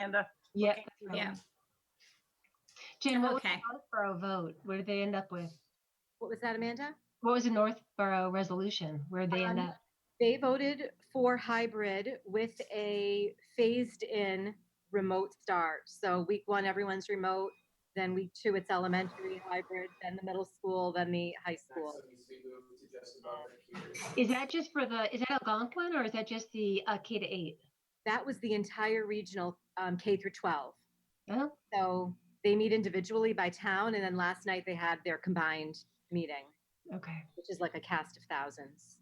Amanda. Yeah. looking through Yeah. them. Jen, what was Okay. the Northborough vote? Where did they end up with? What was that, Amanda? What was the Northborough resolution? Where did they end up? They voted for hybrid with a phased in remote start. So week 1, everyone's remote. Then week 2, it's elementary hybrid, then the middle school, then the high school. Is that just for is that Algonquin or is that just the K-8? That was the entire regional K through 12. Oh, So they meet individually by town, and then last night they had their combined meeting, okay. which is like a cast of thousands.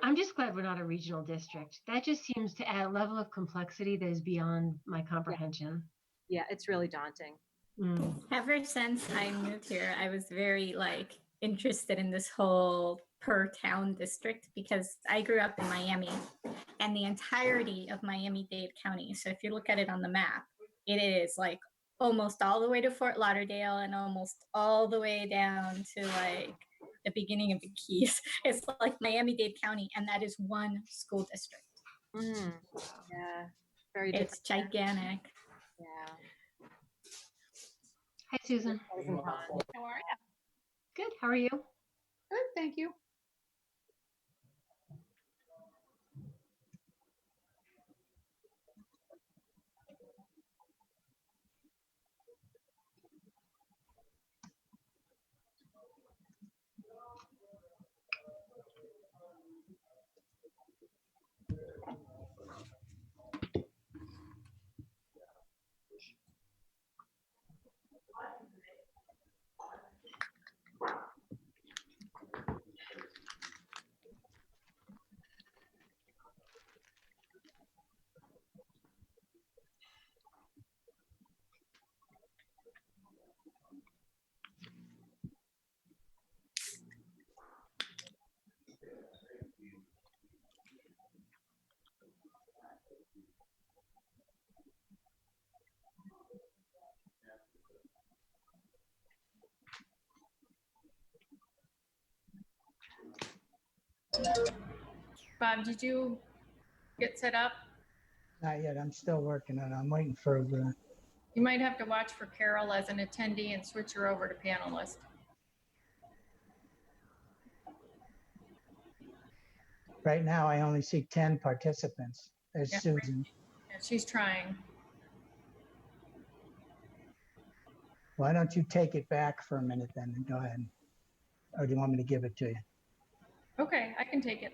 I'm just glad we're not a regional district. That just seems to add a level of complexity that is beyond my comprehension. Yeah, it's really daunting. Mm. Ever since I moved here, I was very interested in this whole per town district because I grew up in Miami and the entirety of Miami-Dade County. So if you look at it on the map, it is like almost all the way to Fort Lauderdale and almost all the way down to the beginning of the Keys. It's like Miami-Dade County, and that is one school district. Yeah, very different. It's gigantic. Yeah. Hi, Susan. How are you? Good. How are you? Good, thank you. Bob, did you get set up? Not yet. I'm still working on it. I'm waiting for the. You might have to watch for Carol as an attendee and switch her over to panelist. Right now, I only see 10 participants. There's Yeah. Susan. Yeah, she's trying. Why don't you take it back for a minute then and go ahead? Or do you want me to give it to you? Okay, I can take it.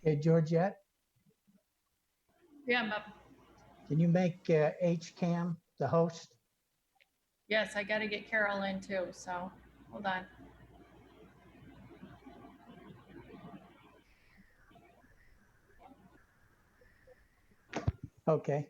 Okay, Georgette, Yeah, I'm up. can you make HCAM the host? Yes, I got to get Carol in too, so hold on. Okay.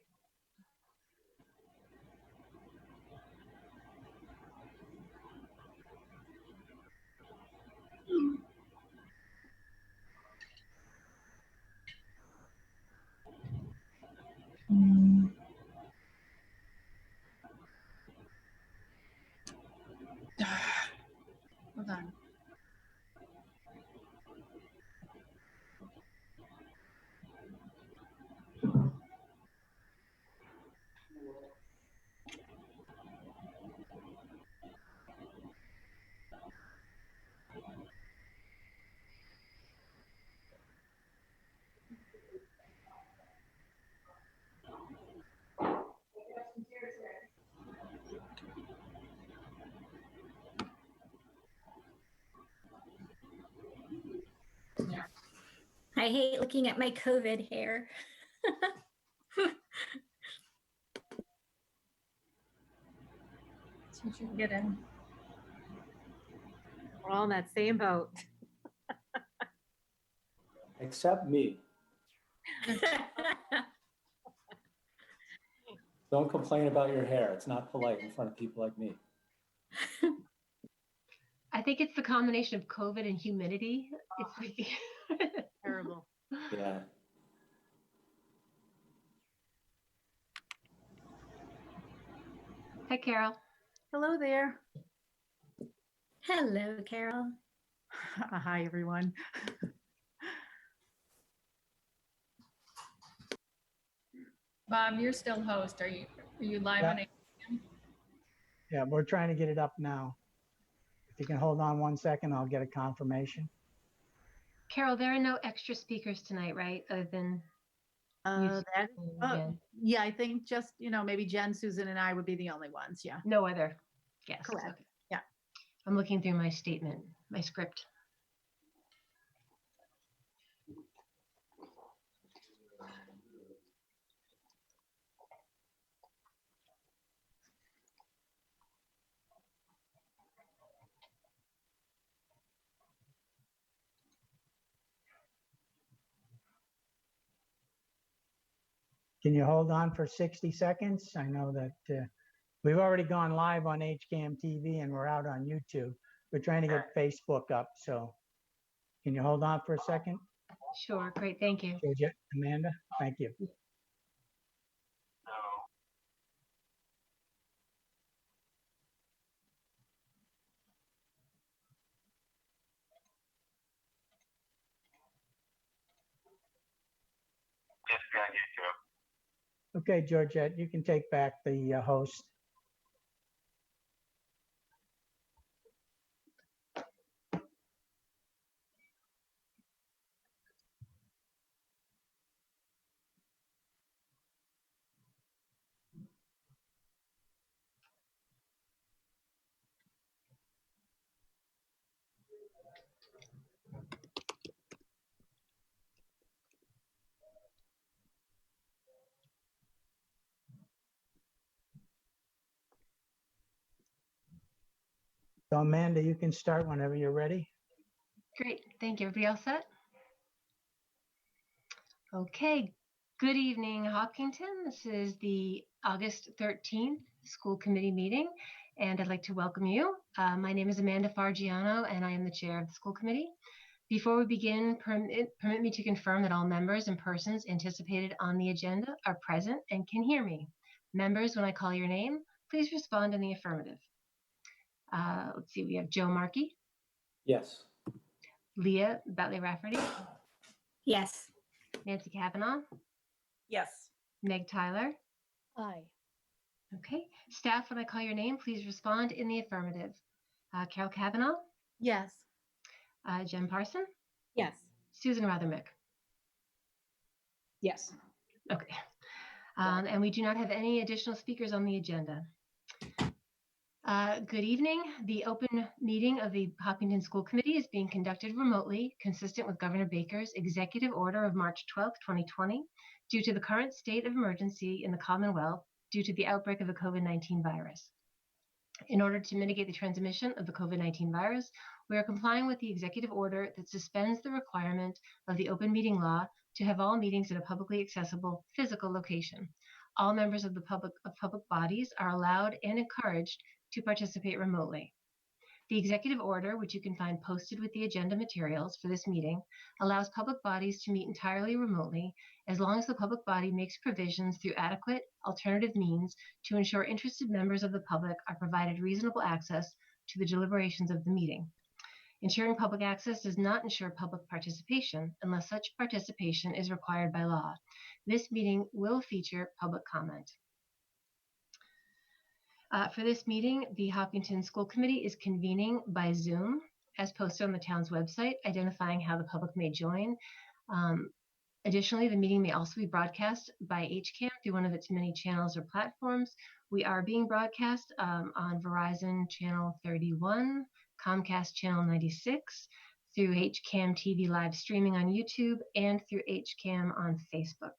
Hold on. I hate looking at my COVID hair. See if you can get in. We're all in that same boat. except me. Don't complain about your hair. It's not polite in front of people like me. I think it's the combination of COVID and humidity. It's like Terrible. Yeah. Hi, Carol. Hello there. Hello, Carol. Hi, everyone. Bob, you're still host. Are you live on Yeah. ACM? Yeah, we're trying to get it up now. If you can hold on 1 second, I'll get a confirmation. Carol, there are no extra speakers tonight, right? Other than you, That, Jen. yeah, I think just, maybe Jen, Susan, and I would be the only ones. Yeah, No other guests. correct. Okay. Yeah. I'm looking through my statement, my script. Can you hold on for 60 seconds? I know that we've already gone live on HCAM TV and we're out on YouTube. We're trying to get Facebook up, so can you hold on for a second? Sure. Great. Thank you. Georgette, Amanda, thank you. Okay, Georgette, you can take back the host. So Amanda, you can start whenever you're ready. Great. Thank you. Everybody all set? Okay. Good evening, Hopkinton. This is the August 13th school committee meeting, and I'd like to welcome you. My name is Amanda Fargiano, and I am the chair of the school committee. Before we begin, permit me to confirm that all members and persons anticipated on the agenda are present and can hear me. Members, when I call your name, please respond in the affirmative. Let's see, we have Joe Markey, Yes. Leah Bentley Rafferty, Yes. Nancy Kavanaugh, Yes. Meg Tyler. Aye. Okay. Staff, when I call your name, please respond in the affirmative. Carol Kavanaugh, Yes. Jen Parson, Yes. Susan Rothermick. Yes. Okay. And we do not have any additional speakers on the agenda. Good evening. The open meeting of the Hopkinton School Committee is being conducted remotely, consistent with Governor Baker's executive order of March 12, 2020, due to the current state of emergency in the Commonwealth due to the outbreak of the COVID-19 virus. In order to mitigate the transmission of the COVID-19 virus, we are complying with the executive order that suspends the requirement of the open meeting law to have all meetings at a publicly accessible physical location. All members of the public bodies are allowed and encouraged to participate remotely. The executive order, which you can find posted with the agenda materials for this meeting, allows public bodies to meet entirely remotely as long as the public body makes provisions through adequate alternative means to ensure interested members of the public are provided reasonable access to the deliberations of the meeting. Ensuring public access does not ensure public participation unless such participation is required by law. This meeting will feature public comment. For this meeting, the Hopkinton School Committee is convening by Zoom, as posted on the town's website, identifying how the public may join. Additionally, the meeting may also be broadcast by HCAM through one of its many channels or platforms. We are being broadcast on Verizon Channel 31, Comcast Channel 96, through HCAM TV live streaming on YouTube, and through HCAM on Facebook.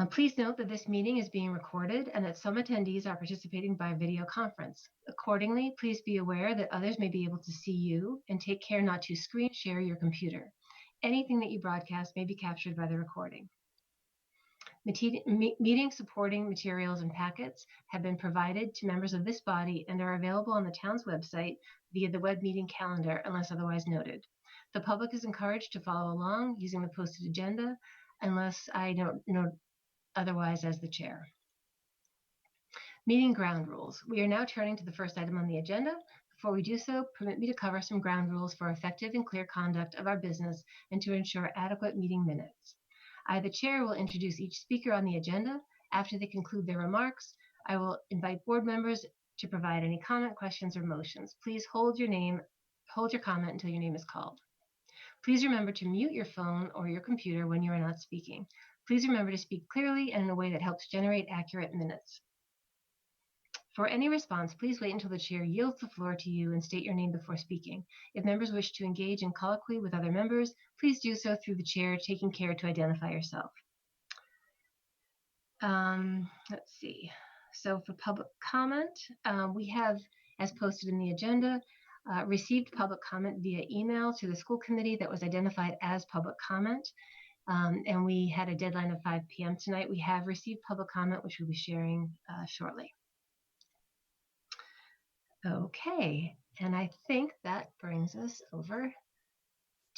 Please note that this meeting is being recorded and that some attendees are participating by video conference. Accordingly, please be aware that others may be able to see you, and take care not to screen share your computer. Anything that you broadcast may be captured by the recording. Meeting supporting materials and packets have been provided to members of this body and are available on the town's website via the web meeting calendar unless otherwise noted. The public is encouraged to follow along using the posted agenda unless I note otherwise as the chair. Meeting ground rules. We are now turning to the first item on the agenda. Before we do so, permit me to cover some ground rules for effective and clear conduct of our business and to ensure adequate meeting minutes. I, the chair, will introduce each speaker on the agenda. After they conclude their remarks, I will invite board members to provide any comment, questions, or motions. Please hold your comment until your name is called. Please remember to mute your phone or your computer when you are not speaking. Please remember to speak clearly and in a way that helps generate accurate minutes. For any response, please wait until the chair yields the floor to you and state your name before speaking. If members wish to engage in colloquy with other members, please do so through the chair, taking care to identify yourself. Let's see. So for public comment, we have, as posted in the agenda, received public comment via email to the school committee that was identified as public comment. And we had a deadline of 5 p.m. tonight. We have received public comment, which we'll be sharing shortly. Okay, and I think that brings us over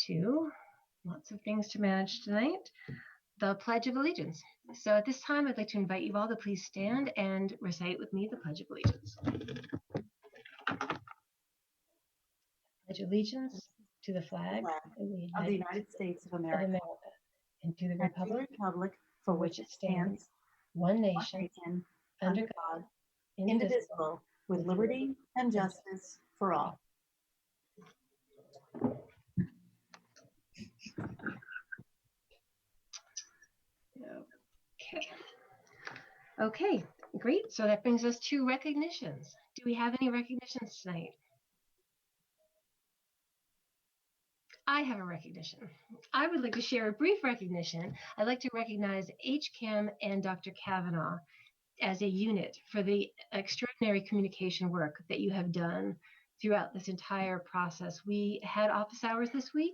to lots of things to manage tonight. The Pledge of Allegiance. So at this time, I'd like to invite you all to please stand and recite with me the Pledge of Allegiance. Pledge allegiance to the flag of the United States of America, and to the and to the republic for which it stands, one one nation, nation, under under God, God, indivisible, with liberty and justice for all. Okay, great. So that brings us to recognitions. Do we have any recognitions tonight? I have a recognition. I would like to share a brief recognition. I'd like to recognize HCAM and Dr. Kavanaugh as a unit for the extraordinary communication work that you have done throughout this entire process. We had office hours this week,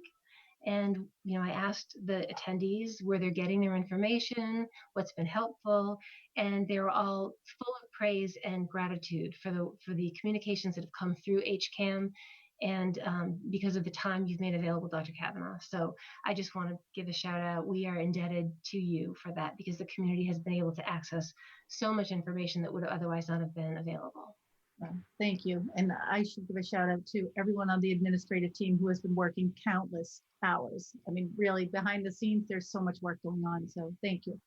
and I asked the attendees where they're getting their information, what's been helpful, and they were all full of praise and gratitude for the communications that have come through HCAM, and because of the time you've made available, Dr. Kavanaugh. So I just want to give a shout out. We are indebted to you for that, because the community has been able to access so much information that would otherwise not have been available. Thank you. And I should give a shout out to everyone on the administrative team who has been working countless hours. I mean, really behind the scenes, there's so much work going on. So thank you.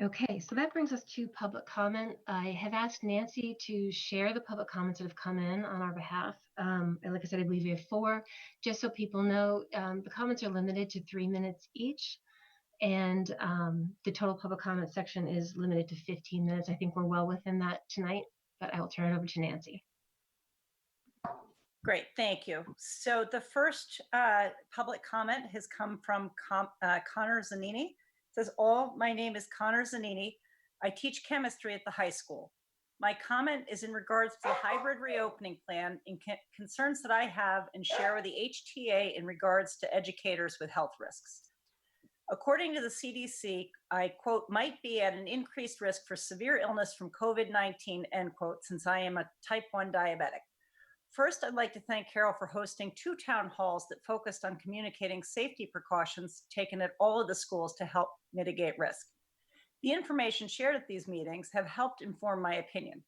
Okay, so that brings us to public comment. I have asked Nancy to share the public comments that have come in on our behalf. And like I said, I believe we have 4. Just so people know, the comments are limited to 3 minutes each. And the total public comment section is limited to 15 minutes. I think we're well within that tonight, but I will turn it over to Nancy. Great, thank you. So the first public comment has come from Connor Zanini. It says, my name is Connor Zanini. I teach chemistry at the high school. My comment is in regards to the hybrid reopening plan and concerns that I have and share with the HTA in regards to educators with health risks. According to the CDC, I quote, might be at an increased risk for severe illness from COVID-19, end quote, since I am a type 1 diabetic. First, I'd like to thank Carol for hosting 2 town halls that focused on communicating safety precautions taken at all of the schools to help mitigate risk. The information shared at these meetings have helped inform my opinion.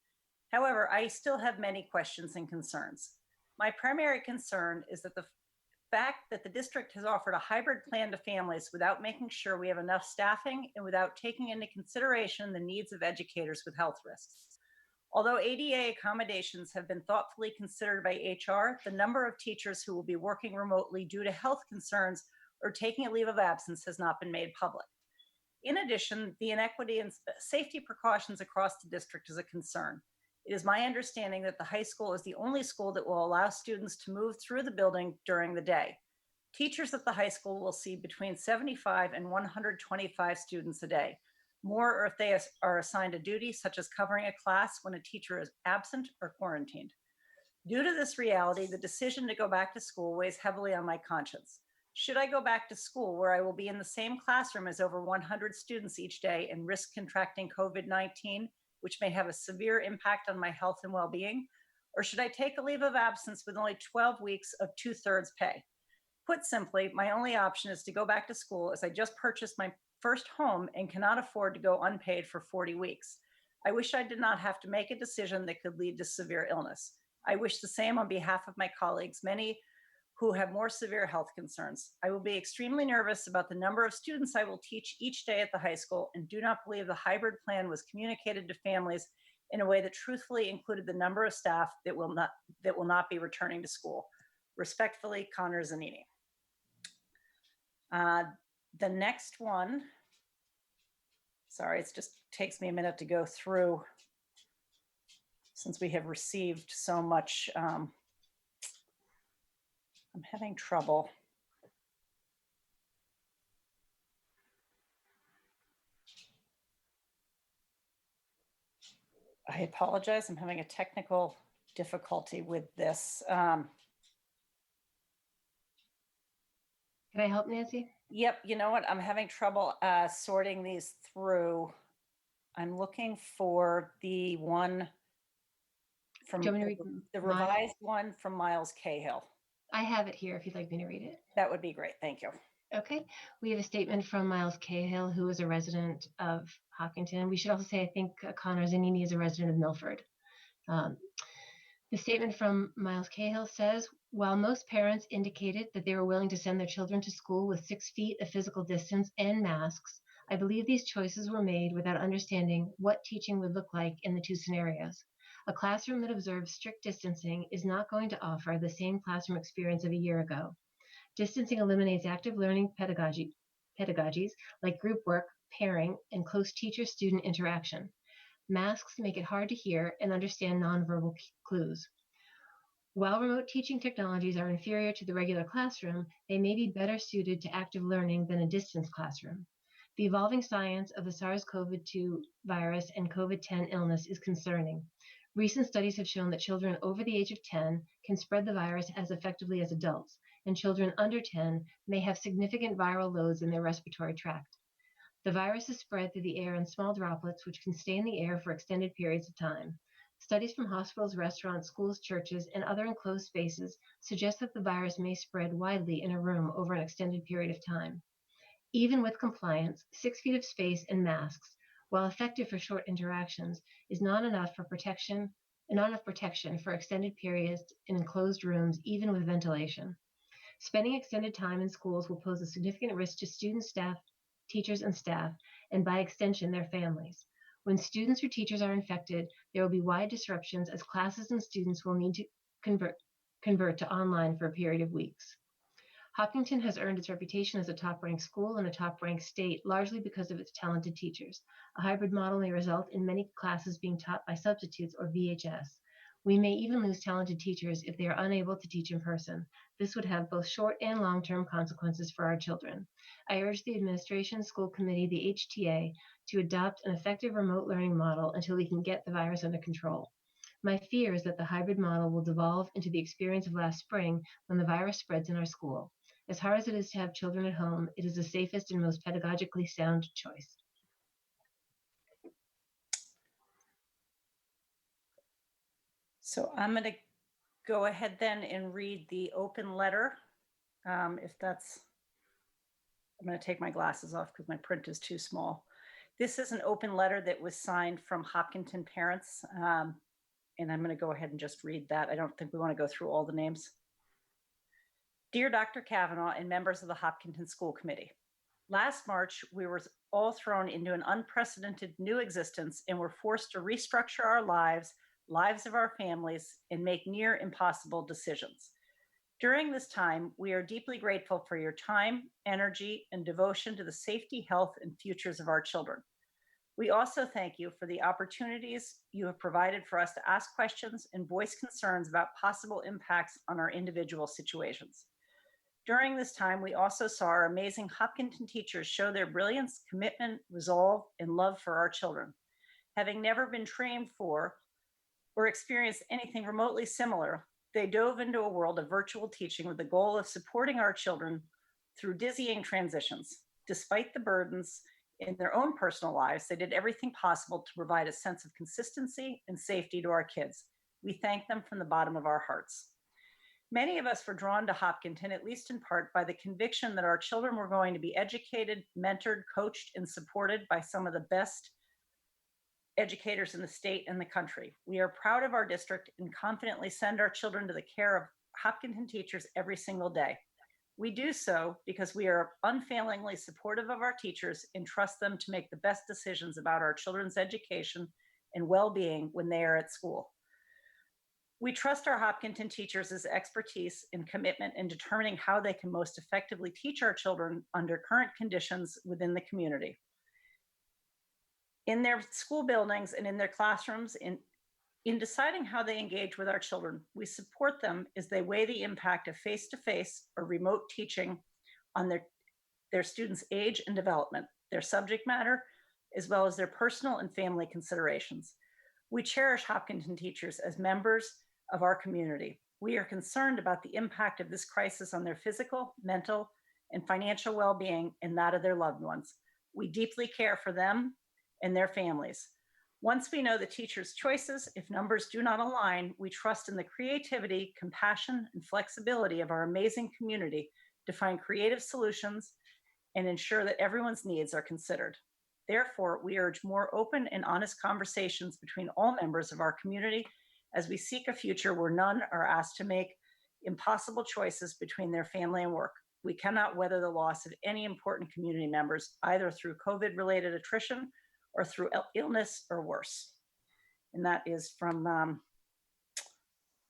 However, I still have many questions and concerns. My primary concern is that the fact that the district has offered a hybrid plan to families without making sure we have enough staffing and without taking into consideration the needs of educators with health risks. Although ADA accommodations have been thoughtfully considered by HR, the number of teachers who will be working remotely due to health concerns or taking a leave of absence has not been made public. In addition, the inequity and safety precautions across the district is a concern. It is my understanding that the high school is the only school that will allow students to move through the building during the day. Teachers at the high school will see between 75 and 125 students a day, more or if they are assigned a duty such as covering a class when a teacher is absent or quarantined. Due to this reality, the decision to go back to school weighs heavily on my conscience. Should I go back to school where I will be in the same classroom as over 100 students each day and risk contracting COVID-19, which may have a severe impact on my health and well-being? Or should I take a leave of absence with only 12 weeks of 2/3 pay? Put simply, my only option is to go back to school as I just purchased my first home and cannot afford to go unpaid for 40 weeks. I wish I did not have to make a decision that could lead to severe illness. I wish the same on behalf of my colleagues, many who have more severe health concerns. I will be extremely nervous about the number of students I will teach each day at the high school and do not believe the hybrid plan was communicated to families in a way that truthfully included the number of staff that will not be returning to school. Respectfully, Connor Zanini. The next one, sorry, it just takes me a minute to go through since we have received so much. I'm having trouble. I apologize. I'm having a technical difficulty with this. Can I help, Nancy? Yep, you know what? I'm having trouble sorting these through. I'm looking for the one from Do you want me to read the Miles? revised one from Miles Cahill. I have it here if you'd like me to read it. That would be great. Thank you. Okay, we have a statement from Miles Cahill, who is a resident of Hopkinton. We should also say, I think Connor Zanini is a resident of Milford. The statement from Miles Cahill says, while most parents indicated that they were willing to send their children to school with 6 feet of physical distance and masks, I believe these choices were made without understanding what teaching would look like in the two scenarios. A classroom that observes strict distancing is not going to offer the same classroom experience of a year ago. Distancing eliminates active learning pedagogies like group work, pairing, and close teacher-student interaction. Masks make it hard to hear and understand nonverbal clues. While remote teaching technologies are inferior to the regular classroom, they may be better suited to active learning than a distance classroom. The evolving science of the SARS-CoV-2 virus and COVID-10 illness is concerning. Recent studies have shown that children over the age of 10 can spread the virus as effectively as adults, and children under 10 may have significant viral loads in their respiratory tract. The virus is spread through the air in small droplets, which can stay in the air for extended periods of time. Studies from hospitals, restaurants, schools, churches, and other enclosed spaces suggest that the virus may spread widely in a room over an extended period of time. Even with compliance, 6 feet of space and masks, while effective for short interactions, is not enough protection for extended periods in enclosed rooms, even with ventilation. Spending extended time in schools will pose a significant risk to students, staff, teachers, and staff, and by extension, their families. When students or teachers are infected, there will be wide disruptions as classes and students will need to convert to online for a period of weeks. Hopkinton has earned its reputation as a top-ranked school and a top-ranked state, largely because of its talented teachers. A hybrid model may result in many classes being taught by substitutes or VHS. We may even lose talented teachers if they are unable to teach in person. This would have both short and long-term consequences for our children. I urge the administration, school committee, the HTA, to adopt an effective remote learning model until we can get the virus under control. My fear is that the hybrid model will devolve into the experience of last spring when the virus spreads in our school. As hard as it is to have children at home, it is the safest and most pedagogically sound choice. So I'm going to go ahead then and read the open letter. I'm going to take my glasses off because my print is too small. This is an open letter that was signed from Hopkinton parents. And I'm going to go ahead and just read that. I don't think we want to go through all the names. Dear Dr. Kavanaugh and members of the Hopkinton School Committee, last March, we were all thrown into an unprecedented new existence and were forced to restructure our lives of our families, and make near impossible decisions. During this time, we are deeply grateful for your time, energy, and devotion to the safety, health, and futures of our children. We also thank you for the opportunities you have provided for us to ask questions and voice concerns about possible impacts on our individual situations. During this time, we also saw our amazing Hopkinton teachers show their brilliance, commitment, resolve, and love for our children. Having never been trained for or experienced anything remotely similar, they dove into a world of virtual teaching with the goal of supporting our children through dizzying transitions. Despite the burdens in their own personal lives, they did everything possible to provide a sense of consistency and safety to our kids. We thank them from the bottom of our hearts. Many of us were drawn to Hopkinton, at least in part, by the conviction that our children were going to be educated, mentored, coached, and supported by some of the best educators in the state and the country. We are proud of our district and confidently send our children to the care of Hopkinton teachers every single day. We do so because we are unfailingly supportive of our teachers and trust them to make the best decisions about our children's education and well-being when they are at school. We trust our Hopkinton teachers' expertise and commitment in determining how they can most effectively teach our children under current conditions within the community. In their school buildings and in their classrooms, in deciding how they engage with our children, we support them as they weigh the impact of face-to-face or remote teaching on their students' age and development, their subject matter, as well as their personal and family considerations. We cherish Hopkinton teachers as members of our community. We are concerned about the impact of this crisis on their physical, mental, and financial well-being and that of their loved ones. We deeply care for them and their families. Once we know the teacher's choices, if numbers do not align, we trust in the creativity, compassion, and flexibility of our amazing community to find creative solutions and ensure that everyone's needs are considered. Therefore, we urge more open and honest conversations between all members of our community as we seek a future where none are asked to make impossible choices between their family and work. We cannot weather the loss of any important community members, either through COVID-related attrition or through illness or worse. And that is from,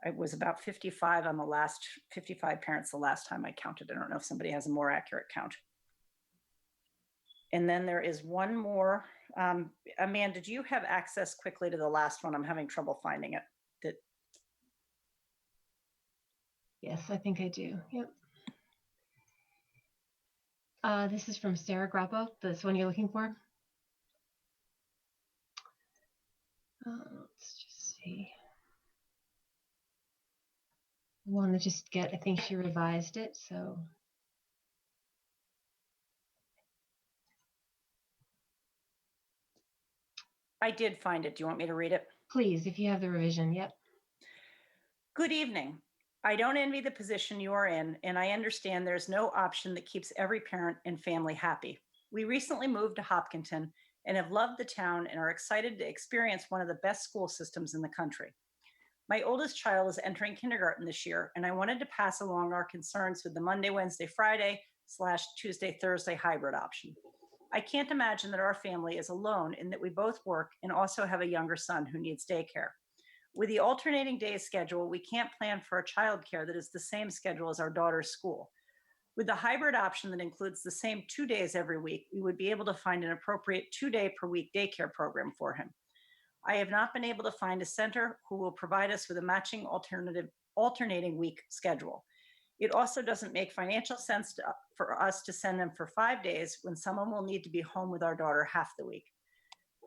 it was about 55 on the last, 55 parents the last time I counted. I don't know if somebody has a more accurate count. And then there is one more. Amanda, do you have access quickly to the last one? I'm having trouble finding it. Yes, I think I do. Yep. This is from Sarah Grappo, this one you're looking for. Let's just see. I want to just get, I think she revised it, so. I did find it. Do you want me to read it? Please, if you have the revision, yep. Good evening. I don't envy the position you are in, and I understand there's no option that keeps every parent and family happy. We recently moved to Hopkinton and have loved the town and are excited to experience one of the best school systems in the country. My oldest child is entering kindergarten this year, and I wanted to pass along our concerns with the Monday, Wednesday, Friday / Tuesday, Thursday hybrid option. I can't imagine that our family is alone in that we both work and also have a younger son who needs daycare. With the alternating days schedule, we can't plan for a childcare that is the same schedule as our daughter's school. With the hybrid option that includes the same 2 days every week, we would be able to find an appropriate 2-day per week daycare program for him. I have not been able to find a center who will provide us with a matching alternating week schedule. It also doesn't make financial sense for us to send them for 5 days when someone will need to be home with our daughter half the week.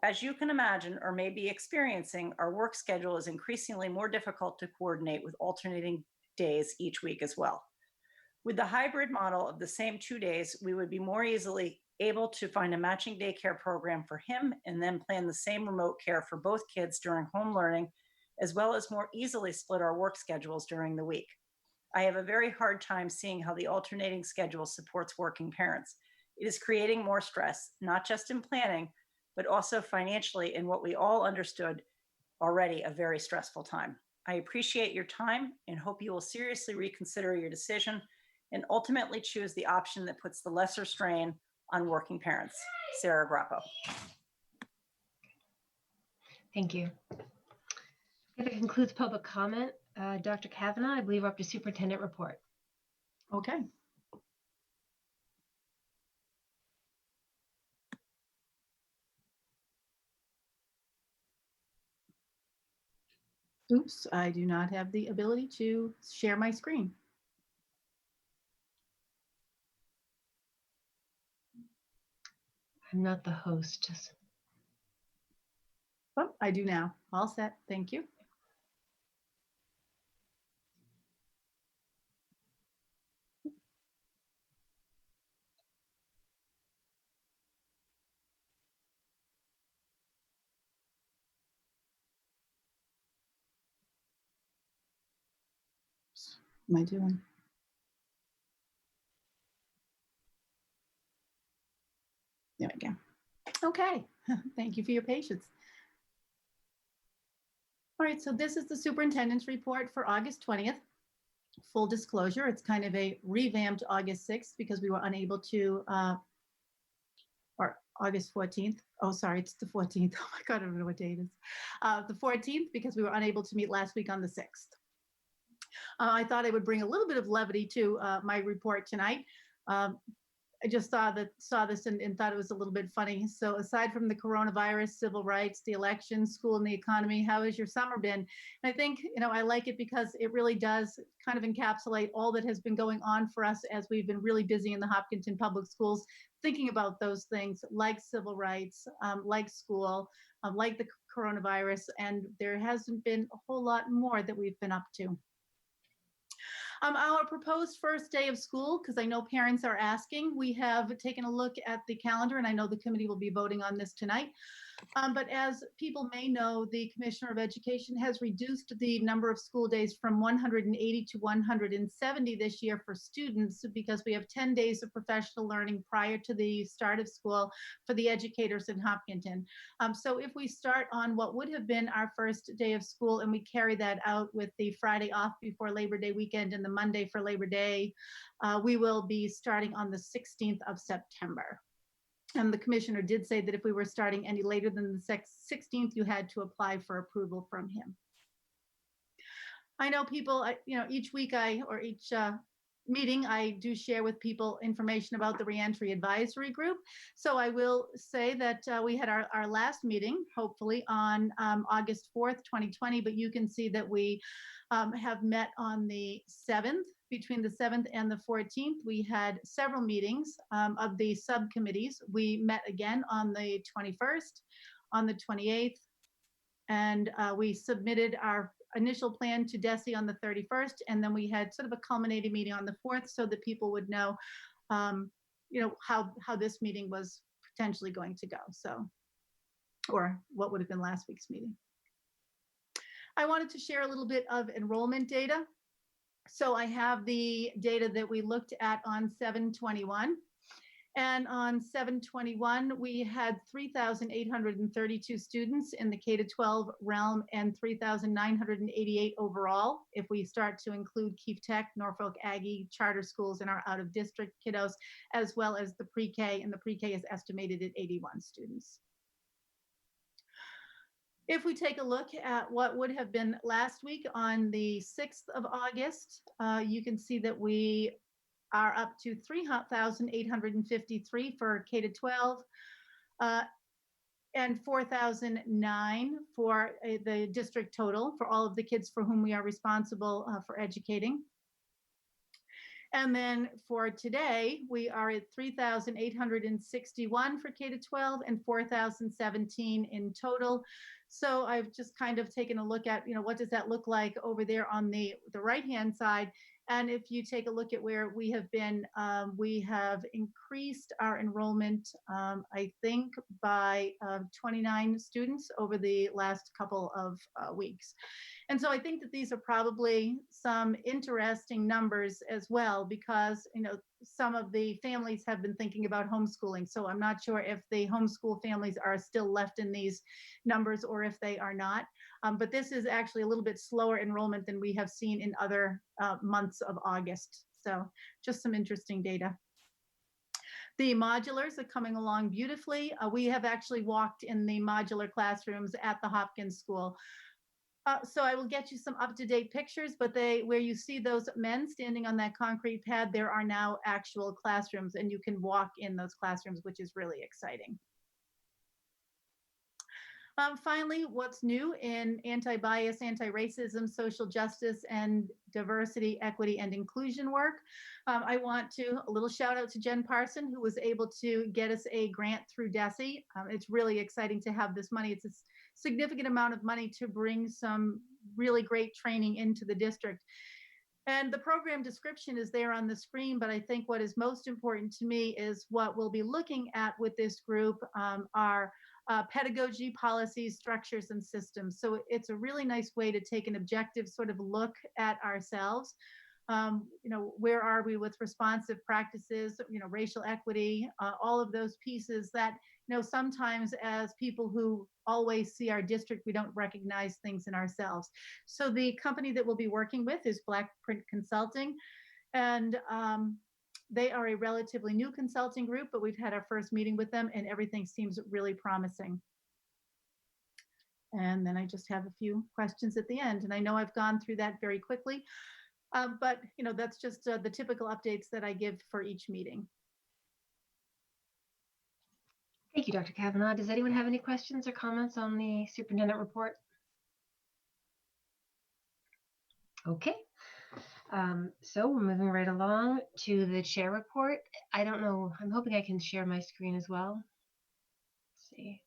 As you can imagine, or may be experiencing, our work schedule is increasingly more difficult to coordinate with alternating days each week as well. With the hybrid model of the same 2 days, we would be more easily able to find a matching daycare program for him and then plan the same remote care for both kids during home learning, as well as more easily split our work schedules during the week. I have a very hard time seeing how the alternating schedule supports working parents. It is creating more stress, not just in planning, but also financially in what we all understood already a very stressful time. I appreciate your time and hope you will seriously reconsider your decision and ultimately choose the option that puts the lesser strain on working parents. Sarah Grappo. Thank you. That concludes public comment. Dr. Kavanaugh, I believe we're up to superintendent report. Okay. Oops, I do not have the ability to share my screen. I'm not the host. Oh, I do now. All set. Thank you. Am I doing? There we go. Okay. Thank you for your patience. All right, so this is the superintendent's report for August 20th. Full disclosure, it's kind of a revamped August 6th because we were unable to, or August 14th. Oh, sorry, it's the 14th. Oh my God, I don't know what date it is. The 14th because we were unable to meet last week on the 6th. I thought I would bring a little bit of levity to my report tonight. I just saw this and thought it was a little bit funny. So aside from the coronavirus, civil rights, the election, school, and the economy, how has your summer been? And I think, I like it because it really does kind of encapsulate all that has been going on for us as we've been really busy in the Hopkinton Public Schools, thinking about those things like civil rights, like school, like the coronavirus, and there hasn't been a whole lot more that we've been up to. Our proposed first day of school, because I know parents are asking, we have taken a look at the calendar, and I know the committee will be voting on this tonight. But as people may know, the Commissioner of Education has reduced the number of school days from 180 to 170 this year for students because we have 10 days of professional learning prior to the start of school for the educators in Hopkinton. So if we start on what would have been our first day of school and we carry that out with the Friday off before Labor Day weekend and the Monday for Labor Day, we will be starting on the 16th of September. And the commissioner did say that if we were starting any later than the 16th, you had to apply for approval from him. I know people, each week or each meeting, I do share with people information about the Reentry Advisory Group. So I will say that we had our last meeting, hopefully on August 4th, 2020, but you can see that we have met on the 7th. Between the 7th and the 14th, we had several meetings of the subcommittees. We met again on the 21st, on the 28th, and we submitted our initial plan to DESE on the 31st, and then we had sort of a culminating meeting on the 4th so that people would know, how this meeting was potentially going to go, or what would have been last week's meeting. I wanted to share a little bit of enrollment data. So I have the data that we looked at on 7/21. And on 7/21, we had 3,832 students in the K-12 realm and 3,988 overall. If we start to include Keefe Tech, Norfolk Aggie, charter schools, and our out-of-district kiddos, as well as the pre-K, and the pre-K is estimated at 81 students. If we take a look at what would have been last week on the 6th of August, you can see that we are up to 3,853 for K-12 and 4,009 for the district total for all of the kids for whom we are responsible for educating. And then for today, we are at 3,861 for K-12 and 4,017 in total. So I've just kind of taken a look at, what does that look like over there on the right-hand side? And if you take a look at where we have been, we have increased our enrollment, I think, by 29 students over the last couple of weeks. And so I think that these are probably some interesting numbers as well, because, some of the families have been thinking about homeschooling. So I'm not sure if the homeschool families are still left in these numbers or if they are not. But this is actually a little bit slower enrollment than we have seen in other months of August. So just some interesting data. The modulars are coming along beautifully. We have actually walked in the modular classrooms at the Hopkins School. So I will get you some up-to-date pictures, but where you see those men standing on that concrete pad, there are now actual classrooms, and you can walk in those classrooms, which is really exciting. Finally, what's new in anti-bias, anti-racism, social justice, and diversity, equity, and inclusion work? I want to, a little shout out to Jen Parson, who was able to get us a grant through DESE. It's really exciting to have this money. It's a significant amount of money to bring some really great training into the district. And the program description is there on the screen, but I think what is most important to me is what we'll be looking at with this group are pedagogy, policies, structures, and systems. So it's a really nice way to take an objective sort of look at ourselves. Where are we with responsive practices, racial equity, all of those pieces that, sometimes as people who always see our district, we don't recognize things in ourselves. So the company that we'll be working with is Black Print Consulting, and they are a relatively new consulting group, but we've had our first meeting with them and everything seems really promising. And then I just have a few questions at the end. And I know I've gone through that very quickly, but that's just the typical updates that I give for each meeting. Thank you, Dr. Kavanaugh. Does anyone have any questions or comments on the superintendent report? Okay. So we're moving right along to the chair report. I don't know, I'm hoping I can share my screen as well. Let's see.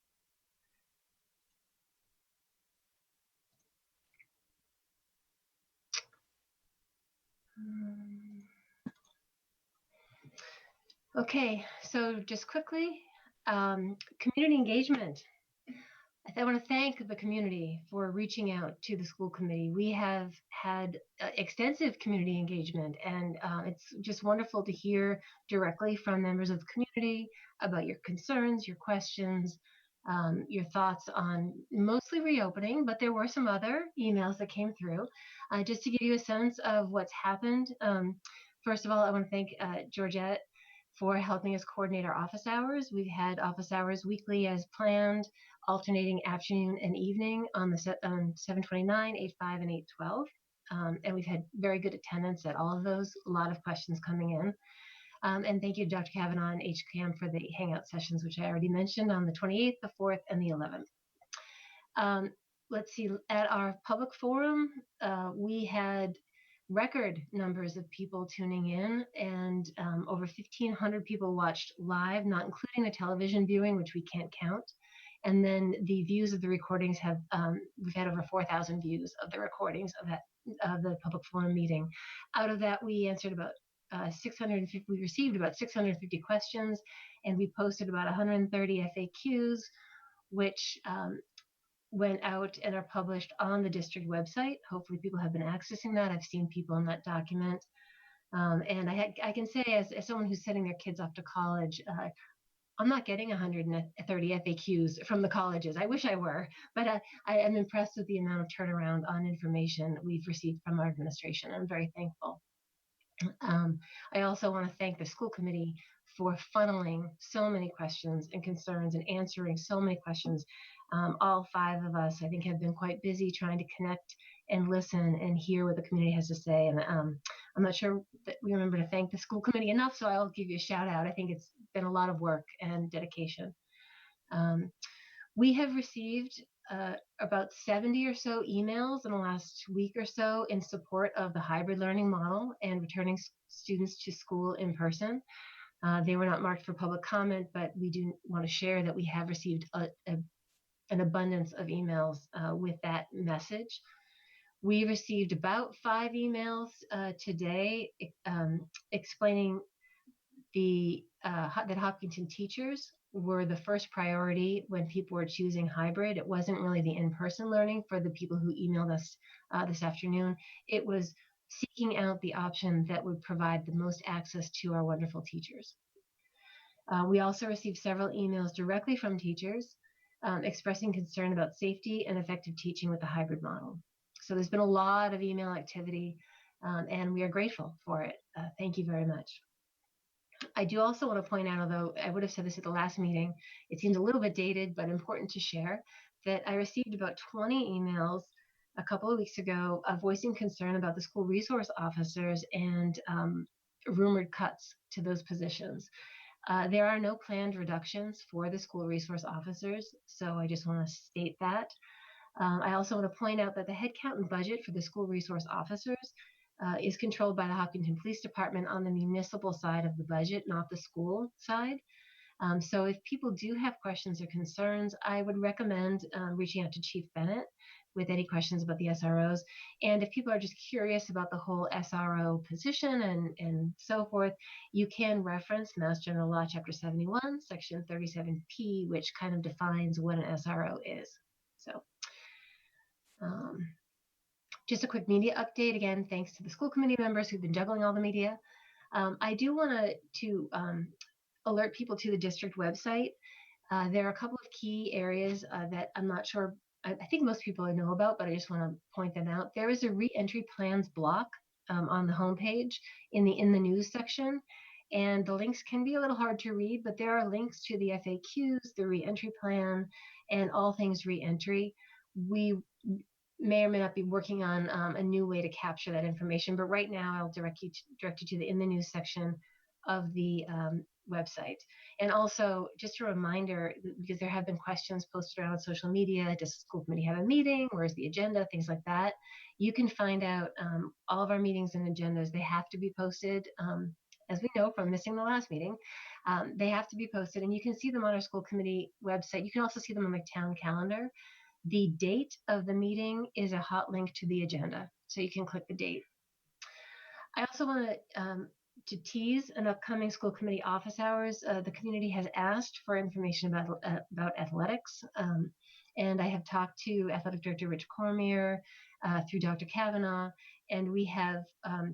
Okay, so just quickly, community engagement. I want to thank the community for reaching out to the school committee. We have had extensive community engagement, and it's just wonderful to hear directly from members of the community about your concerns, your questions, your thoughts on mostly reopening, but there were some other emails that came through. Just to give you a sense of what's happened, first of all, I want to thank Georgette for helping us coordinate our office hours. We've had office hours weekly as planned, alternating afternoon and evening on the 729, 85, and 812. And we've had very good attendance at all of those, a lot of questions coming in. And thank you, Dr. Kavanaugh and HCAM for the hangout sessions, which I already mentioned on the 28th, the 4th, and the 11th. Let's see, at our public forum, we had record numbers of people tuning in, and over 1,500 people watched live, not including the television viewing, which we can't count. And then the views of the recordings have, we've had over 4,000 views of the recordings of that, of the public forum meeting. Out of that, we answered about 650, we received about 650 questions, and we posted about 130 FAQs, which went out and are published on the district website. Hopefully people have been accessing that. I've seen people in that document. And I can say as someone who's sending their kids off to college, I'm not getting 130 FAQs from the colleges. I wish I were, but I am impressed with the amount of turnaround on information we've received from our administration. I'm very thankful. I also want to thank the school committee for funneling so many questions and concerns and answering so many questions. All 5 of us, I think, have been quite busy trying to connect and listen and hear what the community has to say. And I'm not sure that we remember to thank the school committee enough, so I'll give you a shout out. I think it's been a lot of work and dedication. We have received about 70 or so emails in the last week or so in support of the hybrid learning model and returning students to school in person. They were not marked for public comment, but we do want to share that we have received an abundance of emails with that message. We received about 5 emails today explaining that Hopkinton teachers were the first priority when people were choosing hybrid. It wasn't really the in-person learning for the people who emailed us this afternoon. It was seeking out the option that would provide the most access to our wonderful teachers. We also received several emails directly from teachers expressing concern about safety and effective teaching with the hybrid model. So there's been a lot of email activity, and we are grateful for it. Thank you very much. I do also want to point out, although I would have said this at the last meeting, it seems a little bit dated, but important to share, that I received about 20 emails a couple of weeks ago voicing concern about the school resource officers and rumored cuts to those positions. There are no planned reductions for the school resource officers, so I just want to state that. I also want to point out that the headcount and budget for the school resource officers is controlled by the Hopkinton Police Department on the municipal side of the budget, not the school side. So if people do have questions or concerns, I would recommend reaching out to Chief Bennett with any questions about the SROs. And if people are just curious about the whole SRO position and so forth, you can reference Mass General Law, Chapter 71, Section 37P, which kind of defines what an SRO is. So just a quick media update. Again, thanks to the school committee members who've been juggling all the media. I do want to alert people to the district website. There are a couple of key areas that I'm not sure, I think most people know about, but I just want to point them out. There is a re-entry plans block on the homepage in the news section. And the links can be a little hard to read, but there are links to the FAQs, the re-entry plan, and all things re-entry. We may or may not be working on a new way to capture that information, but right now I'll direct you to the in the news section of the website. And also just a reminder, because there have been questions posted around social media, does the school committee have a meeting? Where's the agenda? Things like that. You can find out all of our meetings and agendas. They have to be posted, as we know from missing the last meeting. They have to be posted, and you can see them on our school committee website. You can also see them on the town calendar. The date of the meeting is a hot link to the agenda, so you can click the date. I also want to tease an upcoming school committee office hours. The community has asked for information about athletics, and I have talked to Athletic Director Rich Cormier through Dr. Kavanaugh, and we have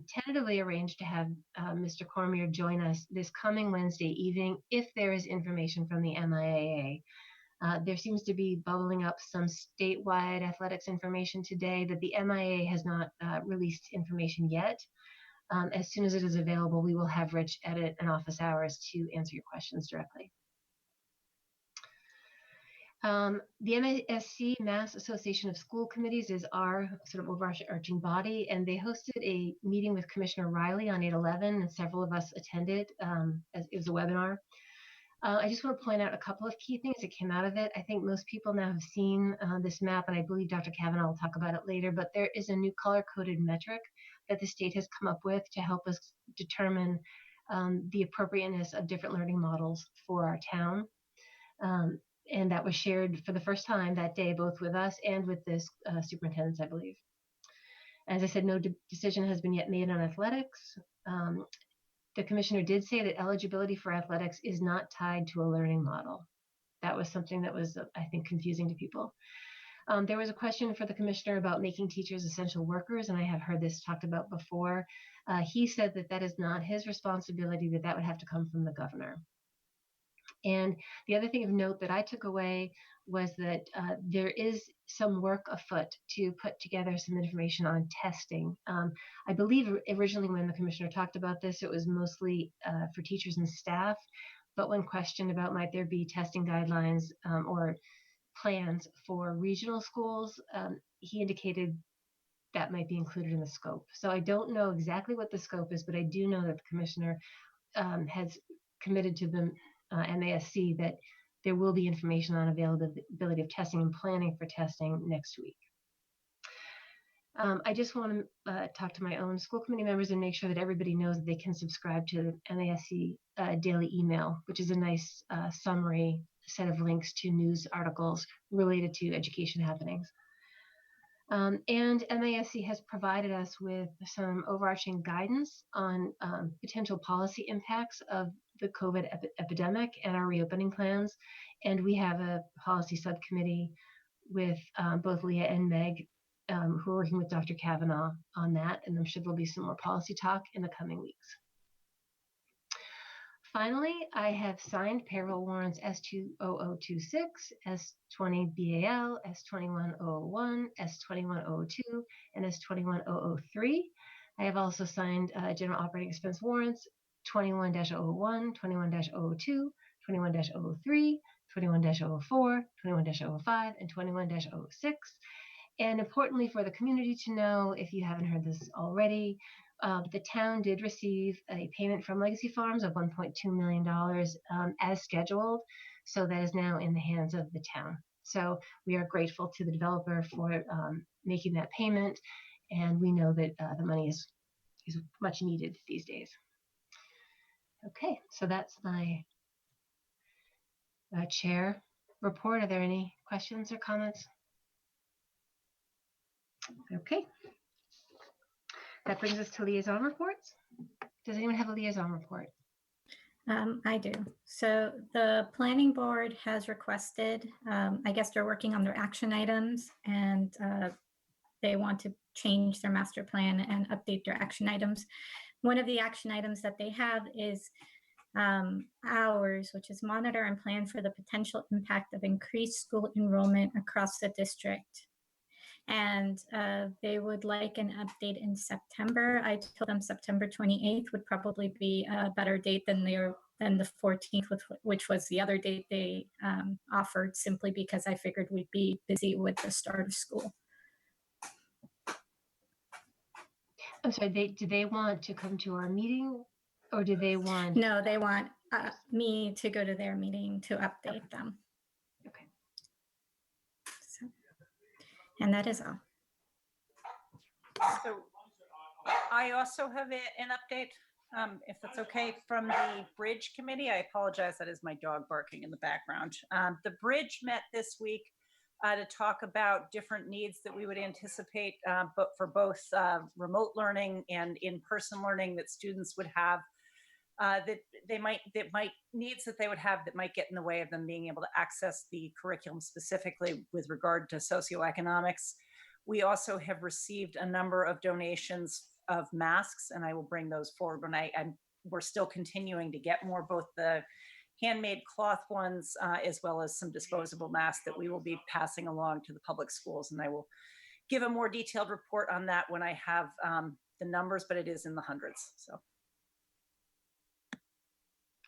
tentatively arranged to have Mr. Cormier join us this coming Wednesday evening if there is information from the MIAA. There seems to be bubbling up some statewide athletics information today that the MIA has not released information yet. As soon as it is available, we will have Rich edit an office hours to answer your questions directly. The MASC, Mass Association of School Committees, is our sort of overarching body, and they hosted a meeting with Commissioner Riley on 8/11, and several of us attended. As it was a webinar. I just want to point out a couple of key things that came out of it. I think most people now have seen this map, and I believe Dr. Kavanaugh will talk about it later, but there is a new color-coded metric that the state has come up with to help us determine the appropriateness of different learning models for our town. And that was shared for the first time that day, both with us and with the superintendents, I believe. As I said, no decision has been yet made on athletics. The commissioner did say that eligibility for athletics is not tied to a learning model. That was something that was, I think, confusing to people. There was a question for the commissioner about making teachers essential workers, and I have heard this talked about before. He said that that is not his responsibility, that would have to come from the governor. And the other thing of note that I took away was that there is some work afoot to put together some information on testing. I believe originally when the commissioner talked about this, it was mostly for teachers and staff, but when questioned about might there be testing guidelines or plans for regional schools, he indicated that might be included in the scope. So I don't know exactly what the scope is, but I do know that the commissioner has committed to the MASC that there will be information on availability of testing and planning for testing next week. I just want to talk to my own school committee members and make sure that everybody knows that they can subscribe to the MASC daily email, which is a nice summary set of links to news articles related to education happenings. And MASC has provided us with some overarching guidance on potential policy impacts of the COVID epidemic and our reopening plans. And we have a policy subcommittee with both Leah and Meg who are working with Dr. Kavanaugh on that. And I'm sure there'll be some more policy talk in the coming weeks. Finally, I have signed payroll warrants S20026, S20BAL, S21001, S21002, and S21003. I have also signed general operating expense warrants 21-001, 21-002, 21-003, 21-004, 21-005, and 21-006. And importantly for the community to know, if you haven't heard this already, The town did receive a payment from Legacy Farms of $1.2 million as scheduled. So that is now in the hands of the town. So we are grateful to the developer for making that payment. And we know that the money is much needed these days. Okay, so that's my chair report. Are there any questions or comments? Okay. That brings us to liaison reports. Does anyone have a liaison report? I do. So the planning board has requested, I guess they're working on their action items, and they want to change their master plan and update their action items. One of the action items that they have is ours, which is monitor and plan for the potential impact of increased school enrollment across the district. And they would like an update in September. I told them September 28th would probably be a better date than the 14th, which was the other date they offered, simply because I figured we'd be busy with the start of school. I'm sorry, do they want to come to our meeting, or do they want? No, they want me to go to their meeting to update them. Okay. So, and that is all. So I also have an update, if that's okay, from the Bridge Committee. I apologize, that is my dog barking in the background. The Bridge met this week to talk about different needs that we would anticipate, but for both remote learning and in-person learning that students would have, that needs that they would have that might get in the way of them being able to access the curriculum, specifically with regard to socioeconomics. We also have received a number of donations of masks, and I will bring those forward when we're still continuing to get more, both the handmade cloth ones as well as some disposable masks that we will be passing along to the public schools. And I will give a more detailed report on that when I have the numbers, but it is in the hundreds. So.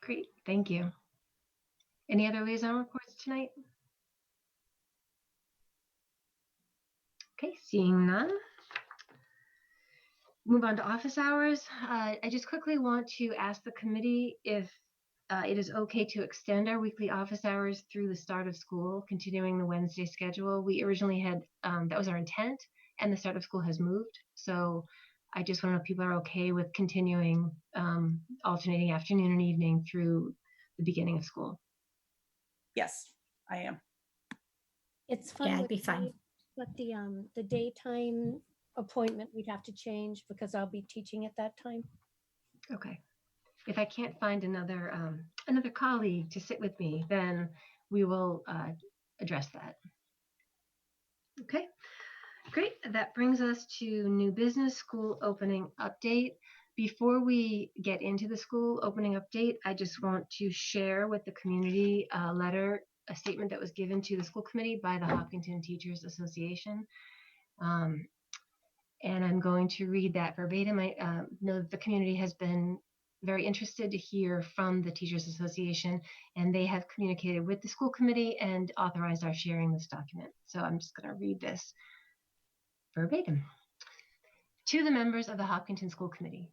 Great, thank you. Any other liaison reports tonight? Okay, seeing none. Move on to office hours. I just quickly want to ask the committee if it is okay to extend our weekly office hours through the start of school, continuing the Wednesday schedule. We originally had, that was our intent, and the start of school has moved. So I just want to know if people are okay with continuing alternating afternoon and evening through the beginning of school. Yes, I am. It's fine. Yeah, it'd be fine. But the daytime appointment we'd have to change because I'll be teaching at that time. Okay. If I can't find another another colleague to sit with me, then we will address that. Okay, great. That brings us to new business school opening update. Before we get into the school opening update, I just want to share with the community a statement that was given to the school committee by the Hopkinton Teachers Association. And I'm going to read that verbatim. I know that the community has been very interested to hear from the Teachers Association, and they have communicated with the school committee and authorized our sharing this document. So I'm just going to read this verbatim. To the members of the Hopkinton School Committee.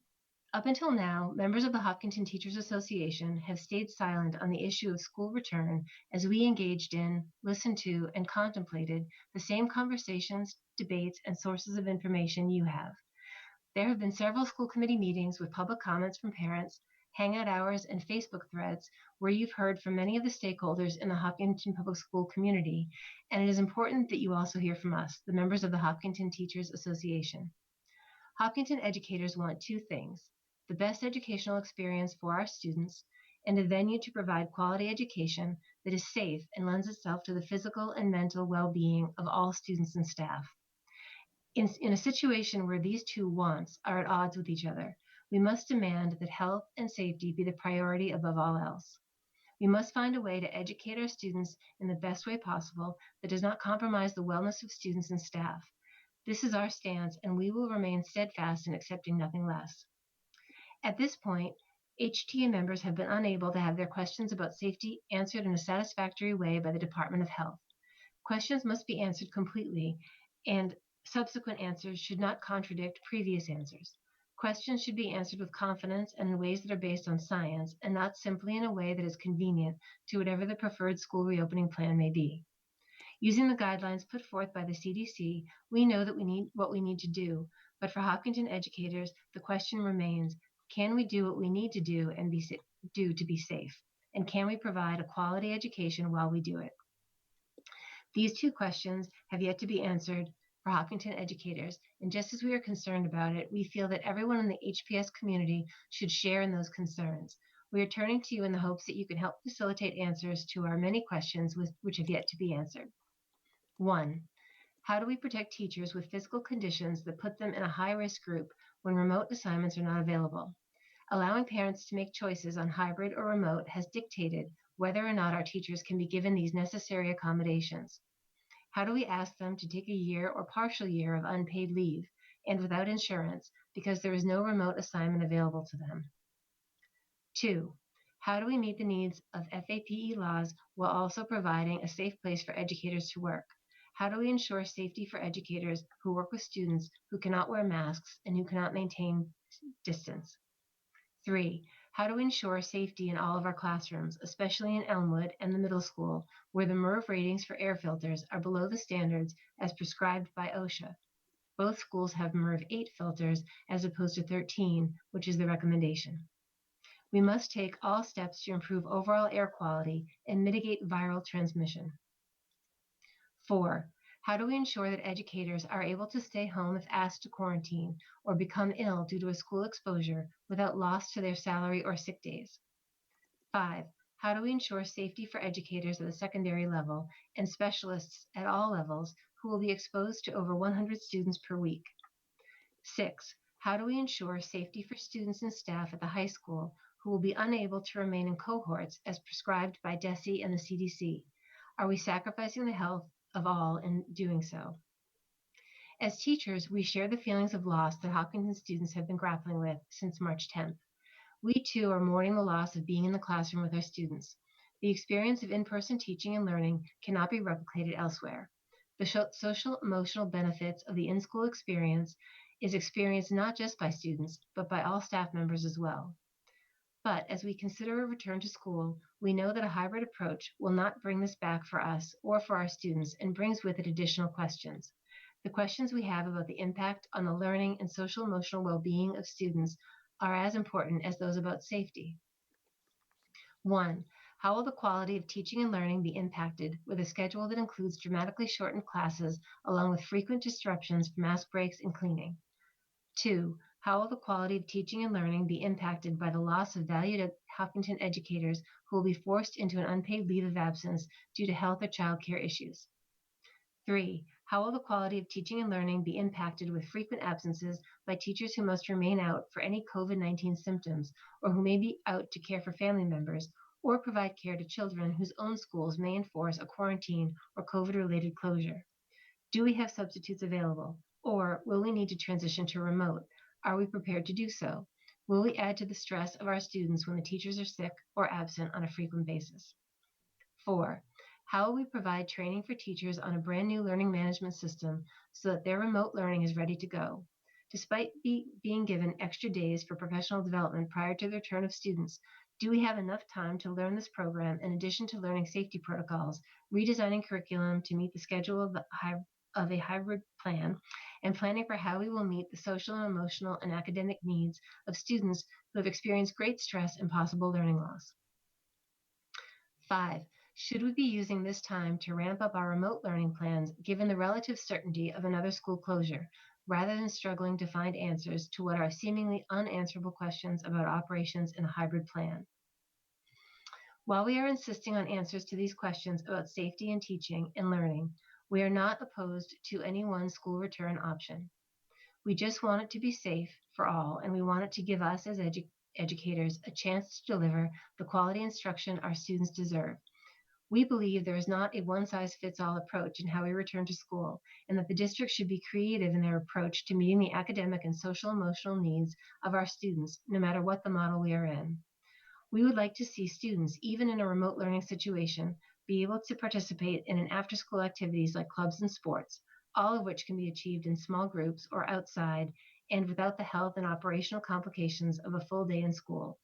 Up until now, members of the Hopkinton Teachers Association have stayed silent on the issue of school return as we engaged in, listened to, and contemplated the same conversations, debates, and sources of information you have. There have been several school committee meetings with public comments from parents, hangout hours, and Facebook threads where you've heard from many of the stakeholders in the Hopkinton Public School community, and it is important that you also hear from us, the members of the Hopkinton Teachers Association. Hopkinton educators want two things: the best educational experience for our students, and a venue to provide quality education that is safe and lends itself to the physical and mental well-being of all students and staff. In a situation where these two wants are at odds with each other, we must demand that health and safety be the priority above all else. We must find a way to educate our students in the best way possible that does not compromise the wellness of students and staff. This is our stance, and we will remain steadfast in accepting nothing less. At this point, HTA members have been unable to have their questions about safety answered in a satisfactory way by the Department of Health. Questions must be answered completely, and subsequent answers should not contradict previous answers. Questions should be answered with confidence and in ways that are based on science and not simply in a way that is convenient to whatever the preferred school reopening plan may be. Using the guidelines put forth by the CDC, we know that we need what we need to do, but for Hopkinton educators, the question remains, can we do what we need to do and do to be safe? And can we provide a quality education while we do it? These two questions have yet to be answered for Hopkinton educators, and just as we are concerned about it, we feel that everyone in the HPS community should share in those concerns. We are turning to you in the hopes that you can help facilitate answers to our many questions which have yet to be answered. 1. How do we protect teachers with physical conditions that put them in a high-risk group when remote assignments are not available? Allowing parents to make choices on hybrid or remote has dictated whether or not our teachers can be given these necessary accommodations. How do we ask them to take a year or partial year of unpaid leave and without insurance because there is no remote assignment available to them? 2. How do we meet the needs of FAPE laws while also providing a safe place for educators to work? How do we ensure safety for educators who work with students who cannot wear masks and who cannot maintain distance? 3. How do we ensure safety in all of our classrooms, especially in Elmwood and the middle school, where the MERV ratings for air filters are below the standards as prescribed by OSHA? Both schools have MERV 8 filters as opposed to 13, which is the recommendation. We must take all steps to improve overall air quality and mitigate viral transmission. 4. How do we ensure that educators are able to stay home if asked to quarantine or become ill due to a school exposure without loss to their salary or sick days? 5. How do we ensure safety for educators at the secondary level and specialists at all levels who will be exposed to over 100 students per week? 6. How do we ensure safety for students and staff at the high school who will be unable to remain in cohorts as prescribed by DESE and the CDC? Are we sacrificing the health of all in doing so? As teachers, we share the feelings of loss that Hopkinton students have been grappling with since March 10th. We too are mourning the loss of being in the classroom with our students. The experience of in-person teaching and learning cannot be replicated elsewhere. The social emotional benefits of the in-school experience is experienced not just by students, but by all staff members as well. But as we consider a return to school, we know that a hybrid approach will not bring this back for us or for our students and brings with it additional questions. The questions we have about the impact on the learning and social emotional well-being of students are as important as those about safety. 1. How will the quality of teaching and learning be impacted with a schedule that includes dramatically shortened classes along with frequent disruptions for mask breaks and cleaning? 2. How will the quality of teaching and learning be impacted by the loss of valued Hopkinton educators who will be forced into an unpaid leave of absence due to health or childcare issues? 3. How will the quality of teaching and learning be impacted with frequent absences by teachers who must remain out for any COVID-19 symptoms or who may be out to care for family members or provide care to children whose own schools may enforce a quarantine or COVID-related closure? Do we have substitutes available? Or will we need to transition to remote? Are we prepared to do so? Will we add to the stress of our students when the teachers are sick or absent on a frequent basis? 4. How will we provide training for teachers on a brand new learning management system so that their remote learning is ready to go? Despite being given extra days for professional development prior to the return of students, do we have enough time to learn this program in addition to learning safety protocols, redesigning curriculum to meet the schedule of a hybrid plan, and planning for how we will meet the social and emotional and academic needs of students who have experienced great stress and possible learning loss? 5. Should we be using this time to ramp up our remote learning plans given the relative certainty of another school closure, rather than struggling to find answers to what are seemingly unanswerable questions about operations in a hybrid plan? While we are insisting on answers to these questions about safety in teaching and learning, we are not opposed to any one school return option. We just want it to be safe for all, and we want it to give us as educators a chance to deliver the quality instruction our students deserve. We believe there is not a one-size-fits-all approach in how we return to school, and that the district should be creative in their approach to meeting the academic and social-emotional needs of our students, no matter what the model we are in. We would like to see students, even in a remote learning situation, be able to participate in an after-school activities like clubs and sports, all of which can be achieved in small groups or outside, and without the health and operational complications of a full day in school.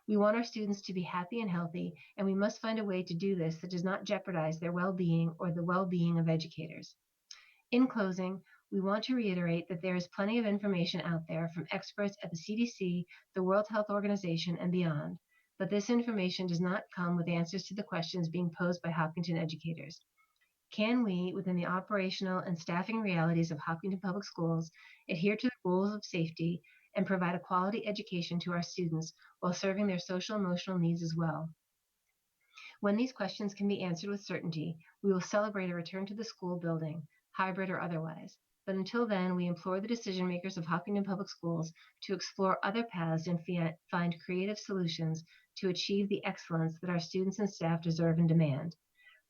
We want our students to be happy and healthy, and we must find a way to do this that does not jeopardize their well-being or the well-being of educators. In closing, we want to reiterate that there is plenty of information out there from experts at the CDC, the World Health Organization, and beyond, but this information does not come with answers to the questions being posed by Hopkinton educators. Can we, within the operational and staffing realities of Hopkinton Public Schools, adhere to the rules of safety and provide a quality education to our students while serving their social emotional needs as well? When these questions can be answered with certainty, we will celebrate a return to the school building, hybrid or otherwise. But until then, we implore the decision makers of Hopkinton Public Schools to explore other paths and find creative solutions to achieve the excellence that our students and staff deserve and demand.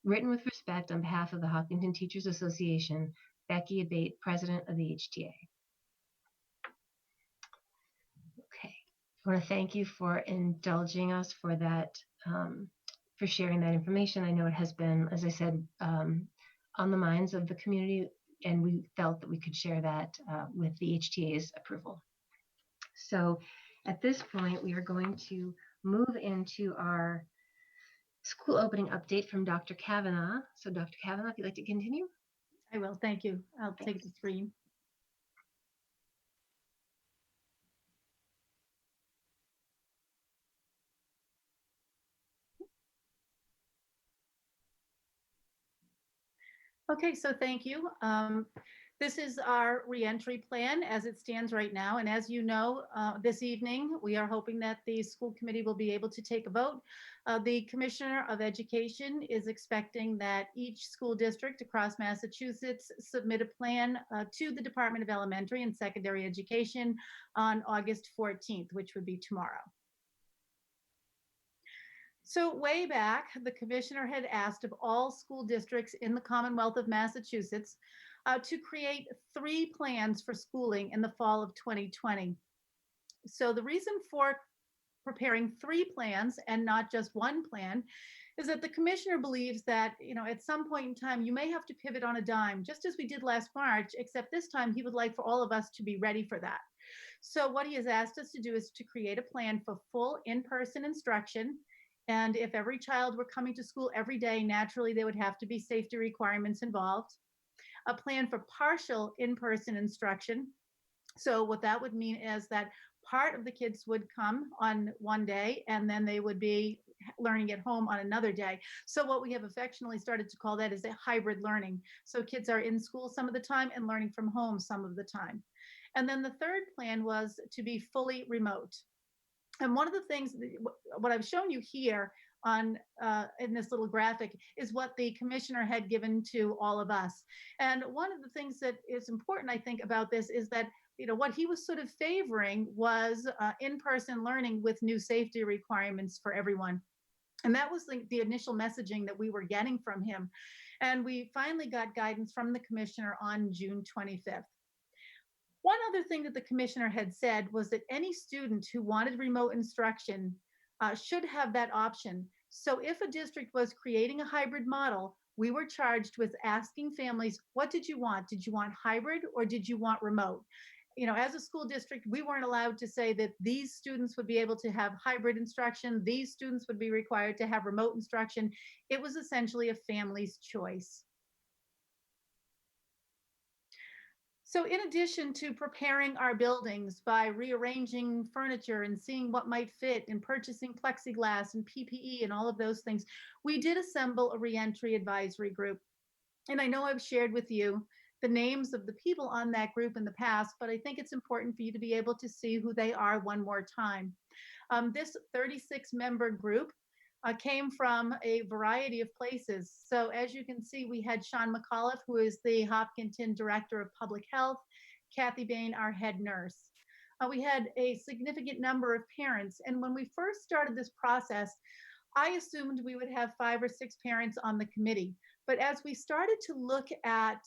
Written with respect on behalf of the Hopkinton Teachers Association, Becky Abate, President of the HTA. Okay, I want to thank you for indulging us for that, for sharing that information. I know it has been, as I said, on the minds of the community, and we felt that we could share that with the HTA's approval. So at this point, we are going to move into our school opening update from Dr. Kavanaugh. So Dr. Kavanaugh, if you'd like to continue. I will, thank you. I'll take the screen. Okay, so thank you. This is our reentry plan as it stands right now. And as you know, this evening, we are hoping that the school committee will be able to take a vote. The Commissioner of Education is expecting that each school district across Massachusetts submit a plan to the Department of Elementary and Secondary Education on August 14th, which would be tomorrow. So way back, the commissioner had asked of all school districts in the Commonwealth of Massachusetts to create 3 plans for schooling in the fall of 2020. So the reason for preparing 3 plans and not just 1 plan is that the commissioner believes that, at some point in time, you may have to pivot on a dime, just as we did last March, except this time he would like for all of us to be ready for that. So what he has asked us to do is to create a plan for full in-person instruction. And if every child were coming to school every day, naturally, there would have to be safety requirements involved. A plan for partial in-person instruction. So what that would mean is that part of the kids would come on one day and then they would be learning at home on another day. So what we have affectionately started to call that is a hybrid learning. So kids are in school some of the time and learning from home some of the time. And then the third plan was to be fully remote. And one of the things, what I've shown you here on in this little graphic is what the commissioner had given to all of us. And one of the things that is important, I think, about this is that, what he was sort of favoring was in-person learning with new safety requirements for everyone. And that was the initial messaging that we were getting from him. And we finally got guidance from the commissioner on June 25th. One other thing that the commissioner had said was that any student who wanted remote instruction should have that option. So if a district was creating a hybrid model, we were charged with asking families, what did you want? Did you want hybrid or did you want remote? As a school district, we weren't allowed to say that these students would be able to have hybrid instruction, these students would be required to have remote instruction. It was essentially a family's choice. So in addition to preparing our buildings by rearranging furniture and seeing what might fit and purchasing plexiglass and PPE and all of those things, we did assemble a reentry advisory group. And I know I've shared with you the names of the people on that group in the past, but I think it's important for you to be able to see who they are one more time. This 36-member group came from a variety of places. So as you can see, we had Sean McAuliffe, who is the Hopkinton Director of Public Health, Kathy Bain, our head nurse. We had a significant number of parents. And when we first started this process, I assumed we would have 5 or 6 parents on the committee. But as we started to look at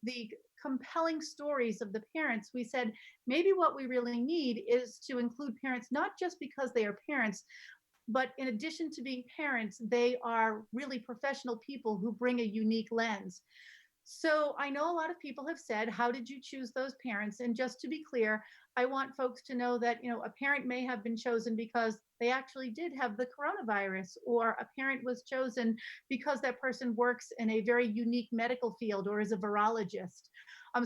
the compelling stories of the parents, we said, maybe what we really need is to include parents, not just because they are parents, but in addition to being parents, they are really professional people who bring a unique lens. So I know a lot of people have said, how did you choose those parents? And just to be clear, I want folks to know that, a parent may have been chosen because they actually did have the coronavirus, or a parent was chosen because that person works in a very unique medical field or is a virologist.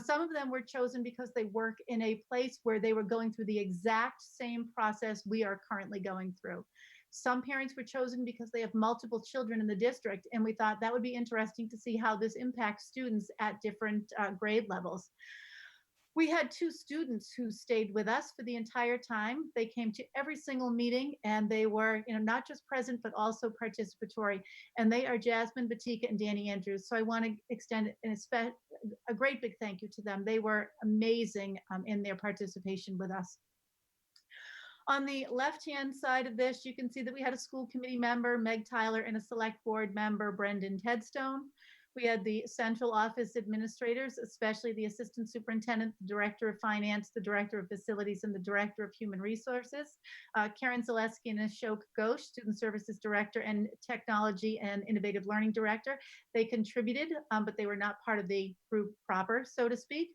Some of them were chosen because they work in a place where they were going through the exact same process we are currently going through. Some parents were chosen because they have multiple children in the district, and we thought that would be interesting to see how this impacts students at different grade levels. We had 2 students who stayed with us for the entire time. They came to every single meeting, and they were, not just present, but also participatory. And they are Jasmine Batika and Danny Andrews. So I want to extend a great big thank you to them. They were amazing in their participation with us. On the left-hand side of this, you can see that we had a school committee member, Meg Tyler, and a select board member, Brendan Tedstone. We had the central office administrators, especially the assistant superintendent, the director of finance, the director of facilities, and the director of human resources. Karen Zaleski and Ashok Ghosh, student services director and technology and innovative learning director. They contributed, but they were not part of the group proper, so to speak.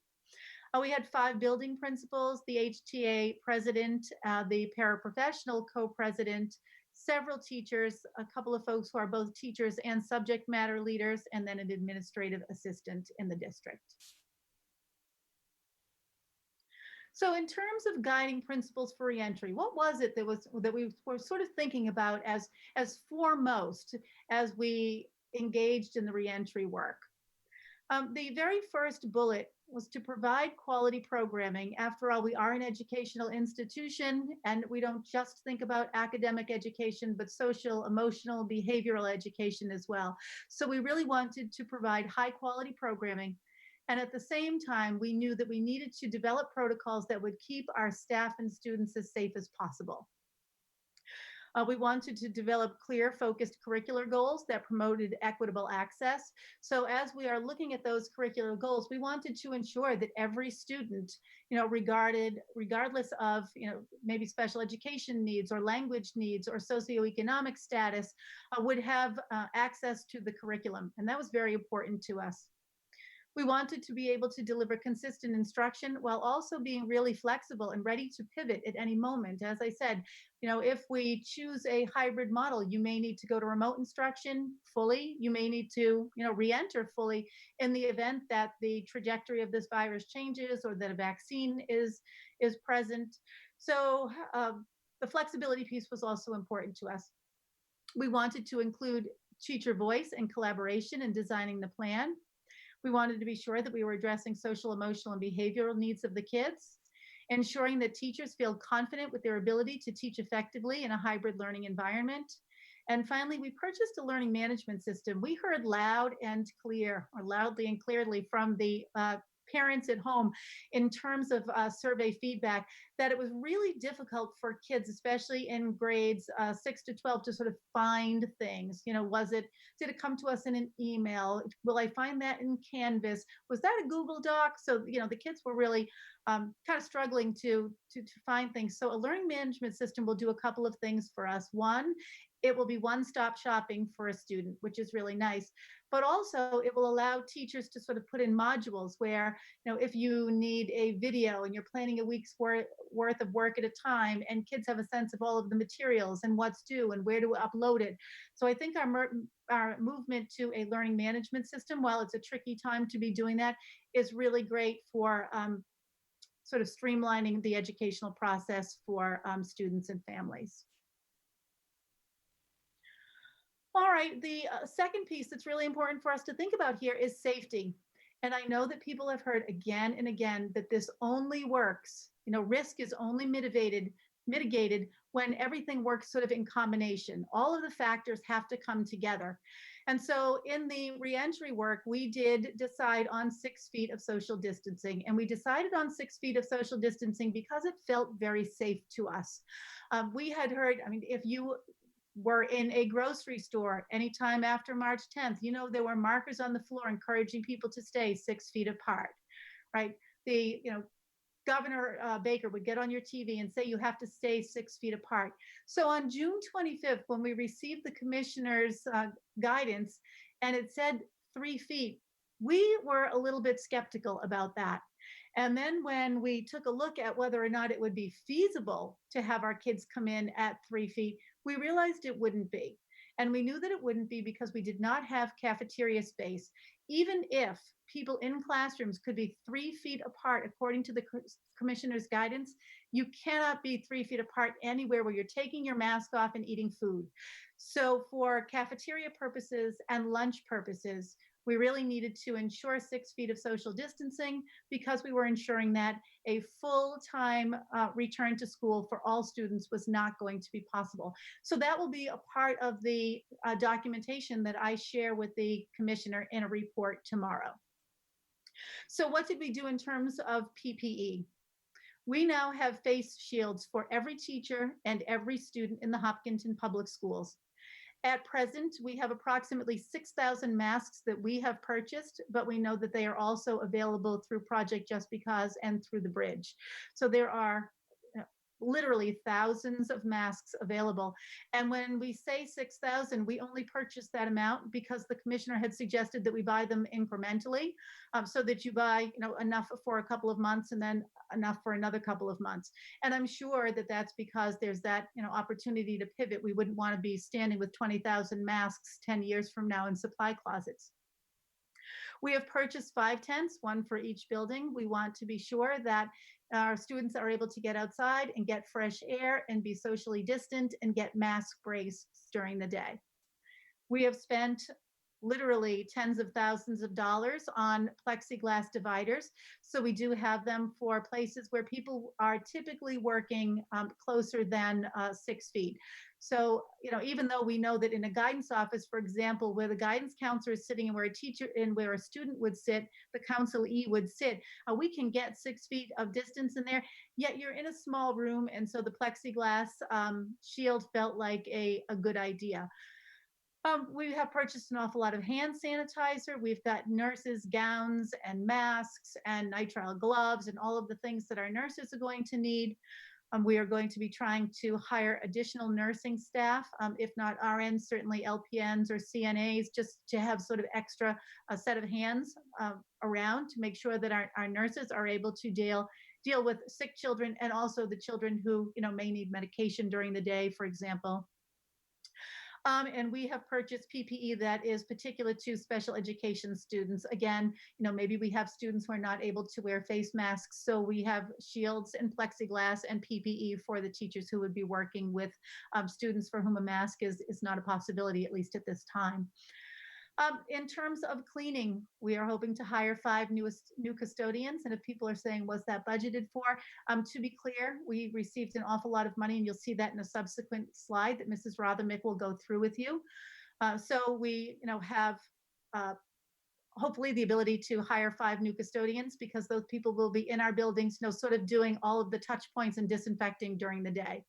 We had 5 building principals, the HTA president, the paraprofessional co-president, several teachers, a couple of folks who are both teachers and subject matter leaders, and then an administrative assistant in the district. So in terms of guiding principles for reentry, what was it that we were sort of thinking about as foremost as we engaged in the reentry work? The very first bullet was to provide quality programming. After all, we are an educational institution, and we don't just think about academic education, but social, emotional, behavioral education as well. So we really wanted to provide high quality programming. And at the same time, we knew that we needed to develop protocols that would keep our staff and students as safe as possible. We wanted to develop clear, focused curricular goals that promoted equitable access. So as we are looking at those curricular goals, we wanted to ensure that every student, regardless of, maybe special education needs or language needs or socioeconomic status, would have access to the curriculum. And that was very important to us. We wanted to be able to deliver consistent instruction while also being really flexible and ready to pivot at any moment. As I said, if we choose a hybrid model, you may need to go to remote instruction fully. You may need to, re-enter fully in the event that the trajectory of this virus changes or that a vaccine is present. So the flexibility piece was also important to us. We wanted to include teacher voice and collaboration in designing the plan. We wanted to be sure that we were addressing social, emotional, and behavioral needs of the kids, ensuring that teachers feel confident with their ability to teach effectively in a hybrid learning environment. And finally, we purchased a learning management system. We heard loudly and clearly from the parents at home in terms of survey feedback that it was really difficult for kids, especially in grades 6 to 12, to sort of find things. Did it come to us in an email? Will I find that in Canvas? Was that a Google Doc? So, the kids were really kind of struggling to find things. So a learning management system will do a couple of things for us. One, it will be one-stop shopping for a student, which is really nice. But also it will allow teachers to sort of put in modules where, if you need a video and you're planning a week's worth of work at a time, and kids have a sense of all of the materials and what's due and where to upload it. So I think our movement to a learning management system, while it's a tricky time to be doing that, is really great for sort of streamlining the educational process for students and families. All right, the second piece that's really important for us to think about here is safety. And I know that people have heard again and again that this only works, risk is only mitigated when everything works sort of in combination. All of the factors have to come together. And so in the reentry work, we did decide on 6 feet of social distancing. And we decided on 6 feet of social distancing because it felt very safe to us. We had heard, if you were in a grocery store anytime after March 10th, there were markers on the floor encouraging people to stay 6 feet apart, right? The, Governor Baker would get on your TV and say you have to stay 6 feet apart. So on June 25th, when we received the commissioner's guidance and it said 3 feet, We were a little bit skeptical about that. And then when we took a look at whether or not it would be feasible to have our kids come in at 3 feet, we realized it wouldn't be. And we knew that it wouldn't be because we did not have cafeteria space. Even if people in classrooms could be 3 feet apart, according to the commissioner's guidance, you cannot be 3 feet apart anywhere where you're taking your mask off and eating food. So for cafeteria purposes and lunch purposes, we really needed to ensure 6 feet of social distancing because we were ensuring that a full-time return to school for all students was not going to be possible. So that will be a part of the documentation that I share with the commissioner in a report tomorrow. So what did we do in terms of PPE? We now have face shields for every teacher and every student in the Hopkinton Public Schools. At present, we have approximately 6,000 masks that we have purchased, but we know that they are also available through Project Just Because and through the bridge. So there are literally thousands of masks available. And when we say 6,000, we only purchased that amount because the commissioner had suggested that we buy them incrementally, so that you buy, enough for a couple of months and then enough for another couple of months. And I'm sure that that's because there's that, opportunity to pivot. We wouldn't want to be standing with 20,000 masks 10 years from now in supply closets. We have purchased 5 tents, one for each building. We want to be sure that our students are able to get outside and get fresh air and be socially distant and get mask breaks during the day. We have spent literally tens of thousands of dollars on plexiglass dividers. So we do have them for places where people are typically working closer than 6 feet. So, even though we know that in a guidance office, for example, where the guidance counselor is sitting and where a teacher and where a student would sit, the counselee would sit, we can get 6 feet of distance in there, yet you're in a small room. And so the plexiglass shield felt like a good idea. We have purchased an awful lot of hand sanitizer. We've got nurses' gowns and masks and nitrile gloves and all of the things that our nurses are going to need. We are going to be trying to hire additional nursing staff, if not RNs, certainly LPNs or CNAs, just to have sort of extra set of hands around to make sure that our nurses are able to deal with sick children and also the children who may need medication during the day, for example. And we have purchased PPE that is particular to special education students. Again, maybe we have students who are not able to wear face masks. So we have shields and plexiglass and PPE for the teachers who would be working with students for whom a mask is not a possibility, at least at this time. In terms of cleaning, we are hoping to hire 5 new custodians. And if people are saying, was that budgeted for? To be clear, we received an awful lot of money, and you'll see that in a subsequent slide that Mrs. Rothermick will go through with you. So we, have hopefully the ability to hire 5 new custodians because those people will be in our buildings, sort of doing all of the touch points and disinfecting during the day.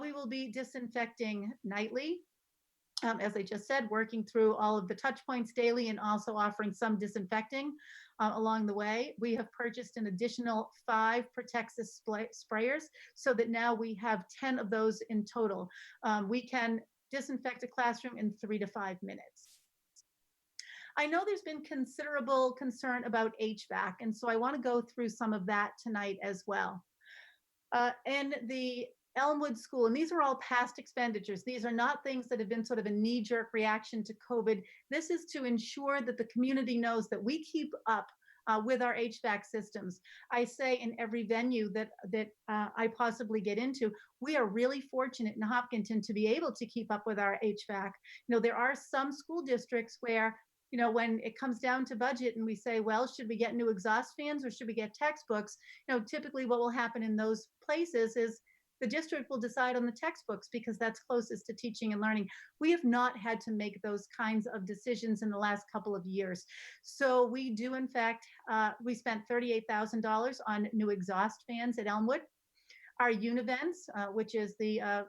We will be disinfecting nightly. As I just said, working through all of the touch points daily and also offering some disinfecting along the way. We have purchased an additional 5 Protexis sprayers so that now we have 10 of those in total. We can disinfect a classroom in 3 to 5 minutes. I know there's been considerable concern about HVAC, and so I want to go through some of that tonight as well. In the Elmwood School, and these are all past expenditures. These are not things that have been sort of a knee-jerk reaction to COVID. This is to ensure that the community knows that we keep up with our HVAC systems. I say in every venue that I possibly get into, we are really fortunate in Hopkinton to be able to keep up with our HVAC. There are some school districts where when it comes down to budget and we say, well, should we get new exhaust fans or should we get textbooks? Typically what will happen in those places is the district will decide on the textbooks because that's closest to teaching and learning. We have not had to make those kinds of decisions in the last couple of years. So we do, in fact, we spent $38,000 on new exhaust fans at Elmwood. Our Univents, which is the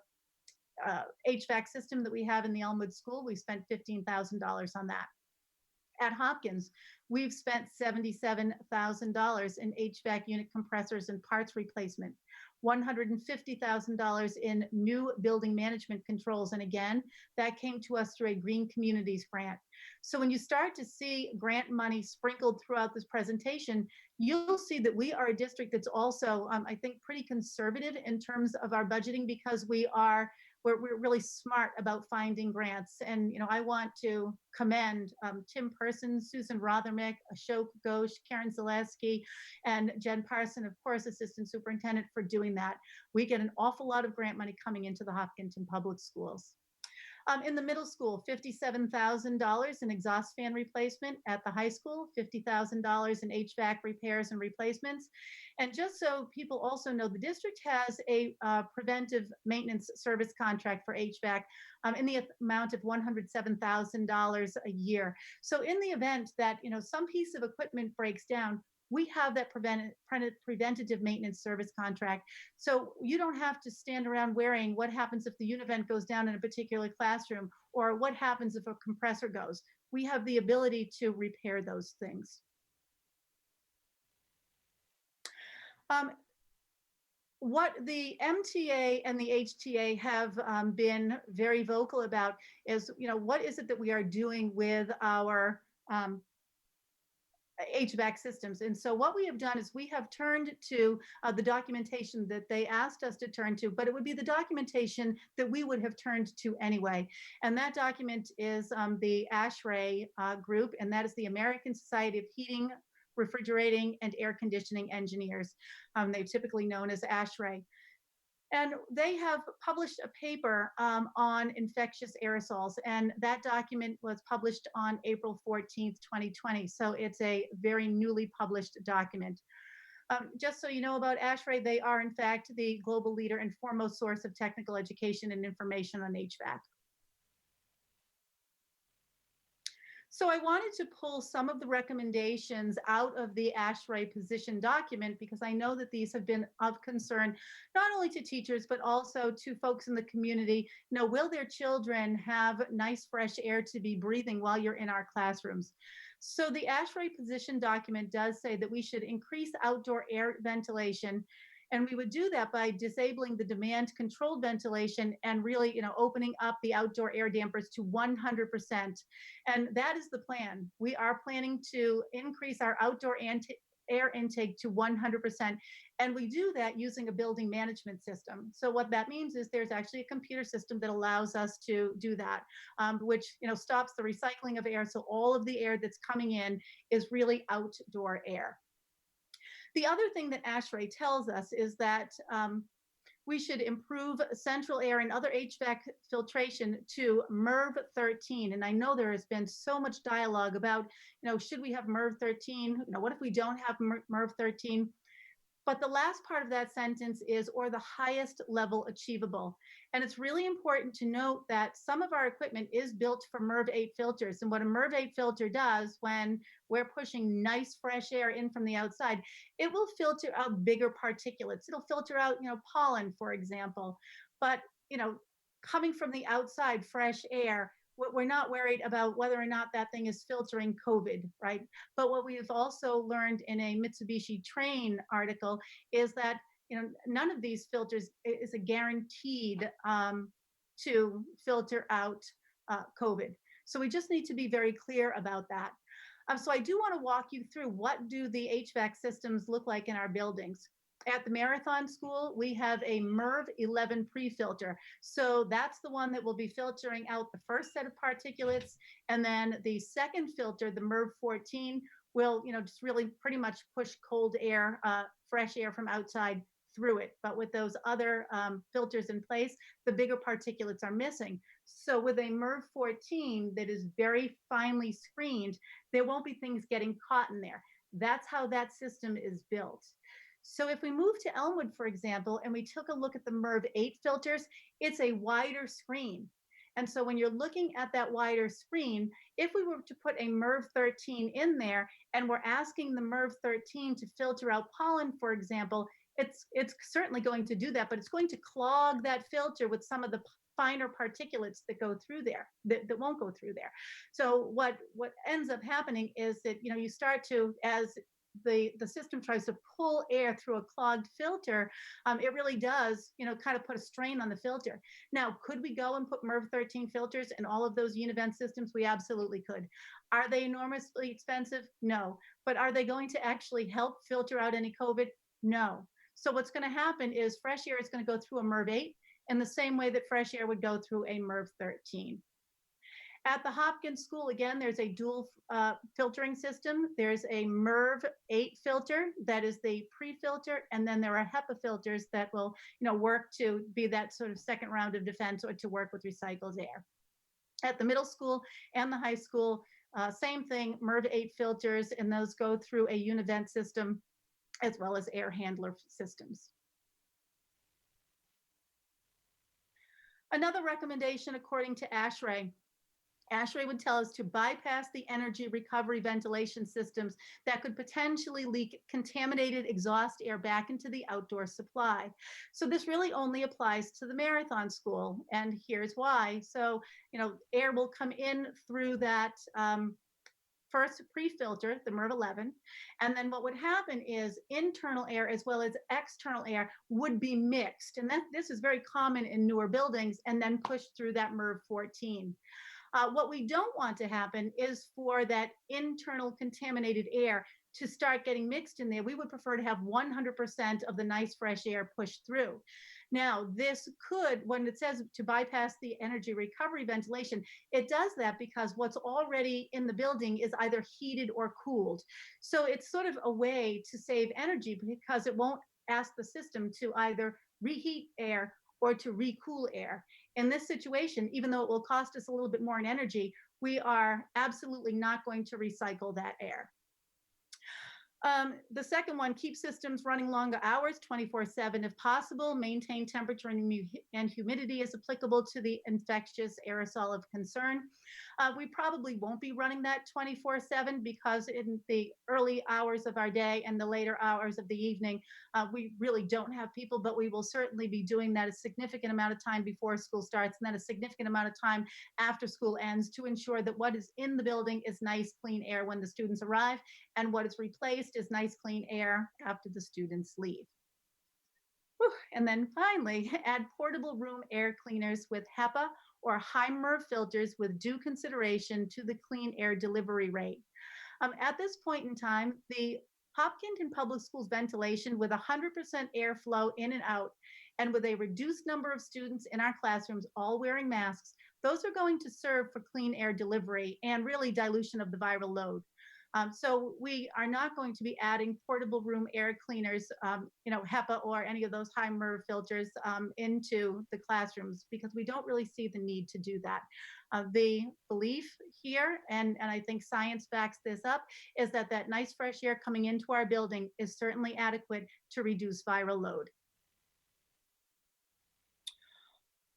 HVAC system that we have in the Elmwood School, we spent $15,000 on that. At Hopkins, we've spent $77,000 in HVAC unit compressors and parts replacement. $150,000 in new building management controls. And again, that came to us through a Green Communities grant. So when you start to see grant money sprinkled throughout this presentation, you'll see that we are a district that's also, I think, pretty conservative in terms of our budgeting, because we're really smart about finding grants. And, I want to commend Tim Person, Susan Rothermick, Ashok Ghosh, Karen Zaleski, and Jen Parson, of course, Assistant Superintendent, for doing that. We get an awful lot of grant money coming into the Hopkinton Public Schools. In the middle school, $57,000 in exhaust fan replacement. At the high school, $50,000 in HVAC repairs and replacements. And just so people also know, the district has a preventive maintenance service contract for HVAC in the amount of $107,000 a year. So in the event that some piece of equipment breaks down, we have that preventative maintenance service contract. So you don't have to stand around worrying what happens if the univent goes down in a particular classroom, or what happens if a compressor goes. We have the ability to repair those things. What the MTA and the HTA have been very vocal about is, what is it that we are doing with our HVAC systems. And so what we have done is we have turned to the documentation that they asked us to turn to, but it would be the documentation that we would have turned to anyway. And that document is the ASHRAE group, and that is the American Society of Heating, Refrigerating, and Air Conditioning Engineers. They're typically known as ASHRAE. And they have published a paper on infectious aerosols, and that document was published on April 14th, 2020. So it's a very newly published document. Just so you know about ASHRAE, they are in fact the global leader and foremost source of technical education and information on HVAC. So I wanted to pull some of the recommendations out of the ASHRAE position document, because I know that these have been of concern, not only to teachers, but also to folks in the community. Will their children have nice fresh air to be breathing while you're in our classrooms? So the ASHRAE position document does say that we should increase outdoor air ventilation. And we would do that by disabling the demand controlled ventilation and really, opening up the outdoor air dampers to 100%. And that is the plan. We are planning to increase our outdoor air intake to 100%. And we do that using a building management system. So what that means is there's actually a computer system that allows us to do that, which, stops the recycling of air. So all of the air that's coming in is really outdoor air. The other thing that ASHRAE tells us is that we should improve central air and other HVAC filtration to MERV 13. And I know there has been so much dialogue about, should we have MERV 13? What if we don't have MERV 13? But the last part of that sentence is, or the highest level achievable. And it's really important to note that some of our equipment is built for MERV 8 filters. And what a MERV 8 filter does when we're pushing nice fresh air in from the outside, it will filter out bigger particulates. It'll filter out, pollen, for example. But, coming from the outside, fresh air, we're not worried about whether or not that thing is filtering COVID, right? But what we've also learned in a Mitsubishi Train article is that none of these filters is a guaranteed to filter out COVID. So we just need to be very clear about that. So I do want to walk you through, what do the HVAC systems look like in our buildings. At the Marathon School, we have a MERV 11 pre-filter. So that's the one that will be filtering out the first set of particulates. And then the second filter, the MERV 14, will, just really pretty much push cold air, fresh air from outside through it. But with those other filters in place, the bigger particulates are missing. So with a MERV 14 that is very finely screened, there won't be things getting caught in there. That's how that system is built. So if we move to Elmwood, for example, and we took a look at the MERV 8 filters, it's a wider screen. And so when you're looking at that wider screen, if we were to put a MERV 13 in there, and we're asking the MERV 13 to filter out pollen, for example, it's certainly going to do that, but it's going to clog that filter with some of the finer particulates that go through there, that won't go through there. So what ends up happening is that, you start to, as the system tries to pull air through a clogged filter, it really does, kind of put a strain on the filter. Now, could we go and put MERV 13 filters in all of those univent systems? We absolutely could. Are they enormously expensive? No. But are they going to actually help filter out any COVID? No. So what's going to happen is fresh air is going to go through a MERV 8 in the same way that fresh air would go through a MERV 13. At the Hopkins School, again, there's a dual filtering system. There's a MERV 8 filter that is the pre-filter, and then there are HEPA filters that will, work to be that sort of second round of defense or to work with recycled air. At the middle school and the high school, same thing, MERV 8 filters, and those go through a univent system as well as air handler systems. Another recommendation, according to ASHRAE would tell us to bypass the energy recovery ventilation systems that could potentially leak contaminated exhaust air back into the outdoor supply. So this really only applies to the marathon school, and here's why. So, air will come in through that first pre-filter, the MERV 11, and then what would happen is internal air as well as external air would be mixed, and this is very common in newer buildings, and then pushed through that MERV 14. What we don't want to happen is for that internal contaminated air to start getting mixed in there. We would prefer to have 100% of the nice fresh air pushed through. Now, this could, when it says to bypass the energy recovery ventilation, it does that because what's already in the building is either heated or cooled. So it's sort of a way to save energy because it won't ask the system to either reheat air or to recool air. In this situation, even though it will cost us a little bit more in energy, we are absolutely not going to recycle that air. The second one, keep systems running longer hours, 24/7 if possible, maintain temperature and humidity as applicable to the infectious aerosol of concern. We probably won't be running that 24/7 because in the early hours of our day and the later hours of the evening, we really don't have people, but we will certainly be doing that a significant amount of time before school starts and then a significant amount of time after school ends to ensure that what is in the building is nice, clean air when the students arrive, and what is replaced is nice, clean air after the students leave. Whew. And then finally, add portable room air cleaners with HEPA or high MERV filters with due consideration to the clean air delivery rate. At this point in time, the Hopkinton Public Schools ventilation with 100% airflow in and out, and with a reduced number of students in our classrooms all wearing masks, those are going to serve for clean air delivery and really dilution of the viral load. So we are not going to be adding portable room air cleaners, HEPA or any of those high MERV filters into the classrooms because we don't really see the need to do that. The belief here, and I think science backs this up, is that that nice fresh air coming into our building is certainly adequate to reduce viral load.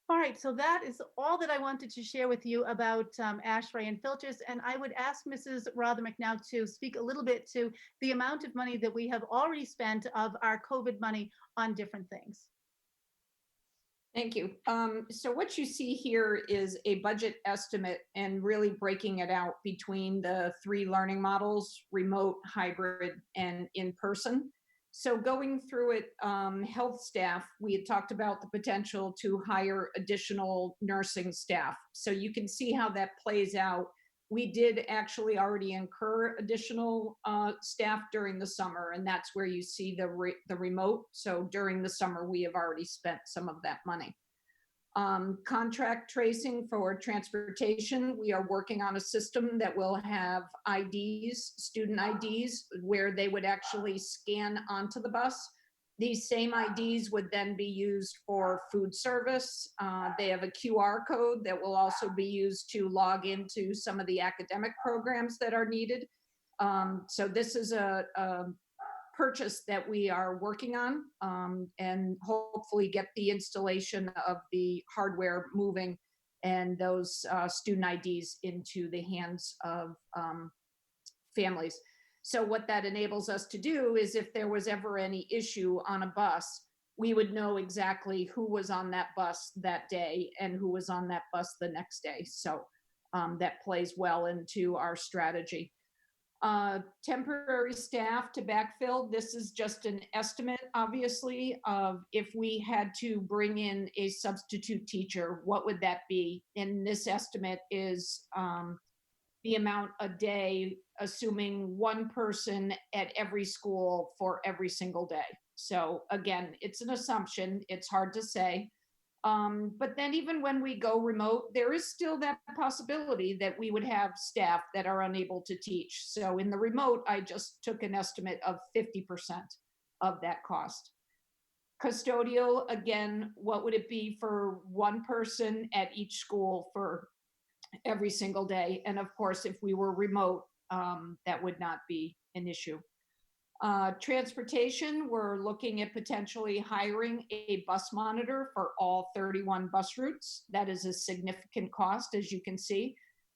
All right, so that is all that I wanted to share with you about ASHRAE and filters. And I would ask Mrs. Rothermere now to speak a little bit to the amount of money that we have already spent of our COVID money on different things. Thank you. So what you see here is a budget estimate and really breaking it out between the 3 learning models, remote, hybrid, and in-person. So going through it, health staff, we had talked about the potential to hire additional nursing staff. So you can see how that plays out. We did actually already incur additional staff during the summer, and that's where you see the remote. So during the summer, we have already spent some of that money. Contract tracing for transportation, we are working on a system that will have IDs, student IDs, where they would actually scan onto the bus. These same IDs would then be used for food service. They have a QR code that will also be used to log into some of the academic programs that are needed. So this is a purchase that we are working on, and hopefully get the installation of the hardware moving and those student IDs into the hands of families. So what that enables us to do is if there was ever any issue on a bus, we would know exactly who was on that bus that day and who was on that bus the next day. So that plays well into our strategy. Temporary staff to backfill, this is just an estimate, obviously, of if we had to bring in a substitute teacher, what would that be? And this estimate is the amount a day, assuming one person at every school for every single day. So again, it's an assumption, it's hard to say. But then even when we go remote, there is still that possibility that we would have staff that are unable to teach. So in the remote, I just took an estimate of 50% of that cost. Custodial, again, what would it be for one person at each school for every single day? And of course, if we were remote, that would not be an issue. Transportation, we're looking at potentially hiring a bus monitor for all 31 bus routes. That is a significant cost, as you can see.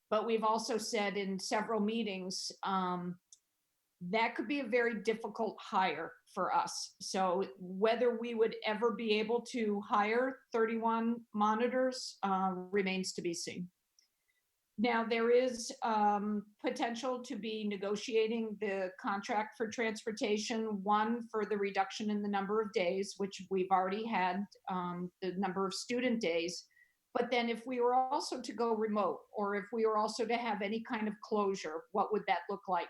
But we've also said in several meetings, that could be a very difficult hire for us. So whether we would ever be able to hire 31 monitors remains to be seen. Now, there is potential to be negotiating the contract for transportation, one for the reduction in the number of days, which we've already had, the number of student days. But then if we were also to go remote, or if we were also to have any kind of closure, what would that look like?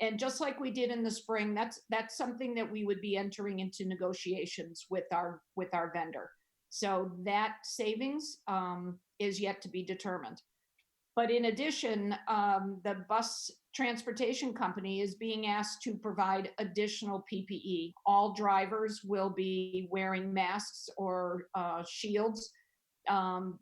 And just like we did in the spring, that's something that we would be entering into negotiations with our vendor. So that savings is yet to be determined. But in addition, the bus transportation company is being asked to provide additional PPE. All drivers will be wearing masks or shields.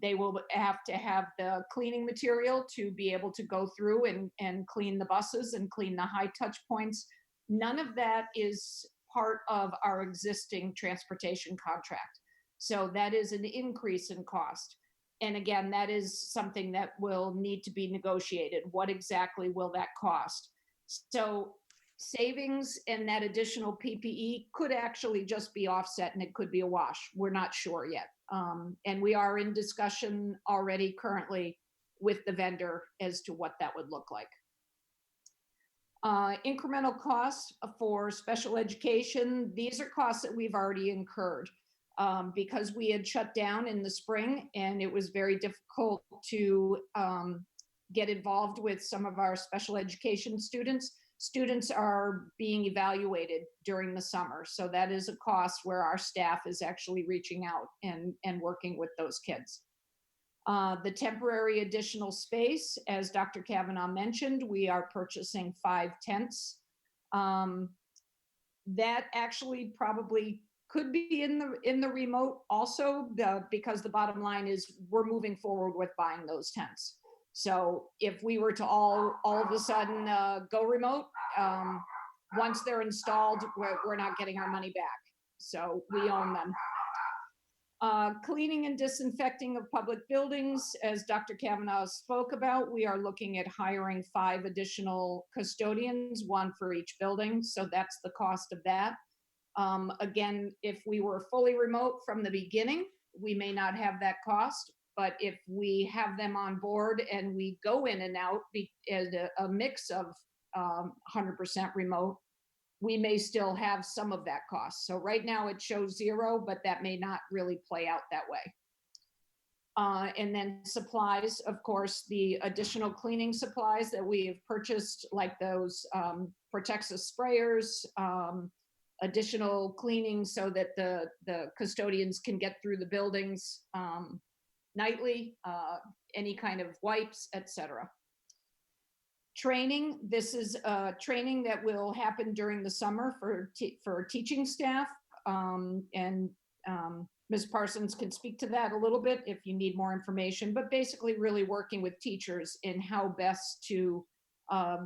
They will have to have the cleaning material to be able to go through and clean the buses and clean the high touch points. None of that is part of our existing transportation contract. So that is an increase in cost. And again, that is something that will need to be negotiated. What exactly will that cost? So savings and that additional PPE could actually just be offset, and it could be a wash. We're not sure yet. And we are in discussion already currently with the vendor as to what that would look like. Incremental costs for special education. These are costs that we've already incurred. Because we had shut down in the spring and it was very difficult to get involved with some of our special education students. Students are being evaluated during the summer. So that is a cost where our staff is actually reaching out and working with those kids. The temporary additional space, as Dr. Kavanaugh mentioned, we are purchasing 5 tents. That actually probably could be in the remote also, because the bottom line is we're moving forward with buying those tents. So if we were to all of a sudden go remote, once they're installed, we're not getting our money back. So we own them. Cleaning and disinfecting of public buildings, as Dr. Kavanaugh spoke about, we are looking at hiring 5 additional custodians, 1 for each building. So that's the cost of that. Again, if we were fully remote from the beginning, we may not have that cost, but if we have them on board and we go in and out as a mix of 100% remote, we may still have some of that cost. So right now it shows 0, but that may not really play out that way. And then supplies, of course, the additional cleaning supplies that we have purchased, like those Protexus sprayers, additional cleaning so that the custodians can get through the buildings nightly, any kind of wipes, etc. Training, this is training that will happen during the summer for teaching staff, and Ms. Parsons can speak to that a little bit if you need more information, but basically really working with teachers in how best to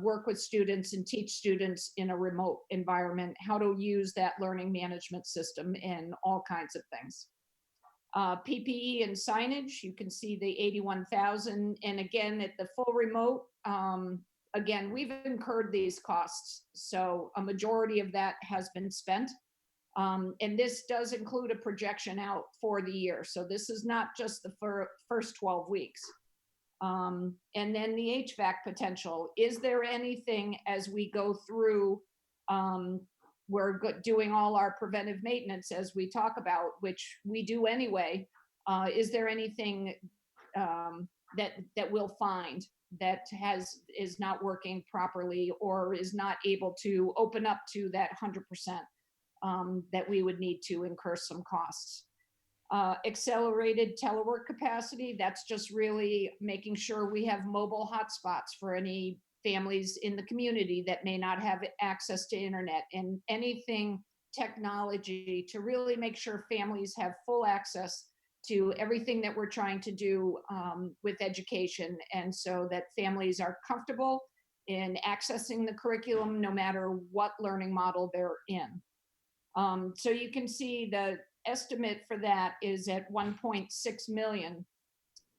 work with students and teach students in a remote environment, how to use that learning management system and all kinds of things. PPE and signage, you can see the 81,000. And again, at the full remote, again, we've incurred these costs. So a majority of that has been spent. And this does include a projection out for the year. So this is not just the first 12 weeks. And then the HVAC potential. Is there anything as we go through, doing all our preventive maintenance as we talk about, which we do anyway. Is there anything that we'll find that is not working properly or is not able to open up to that 100% that we would need to incur some costs? Accelerated telework capacity, that's just really making sure we have mobile hotspots for any families in the community that may not have access to internet, and anything technology to really make sure families have full access to everything that we're trying to do with education, and so that families are comfortable in accessing the curriculum no matter what learning model they're in. So you can see the estimate for that is at 1.6 million.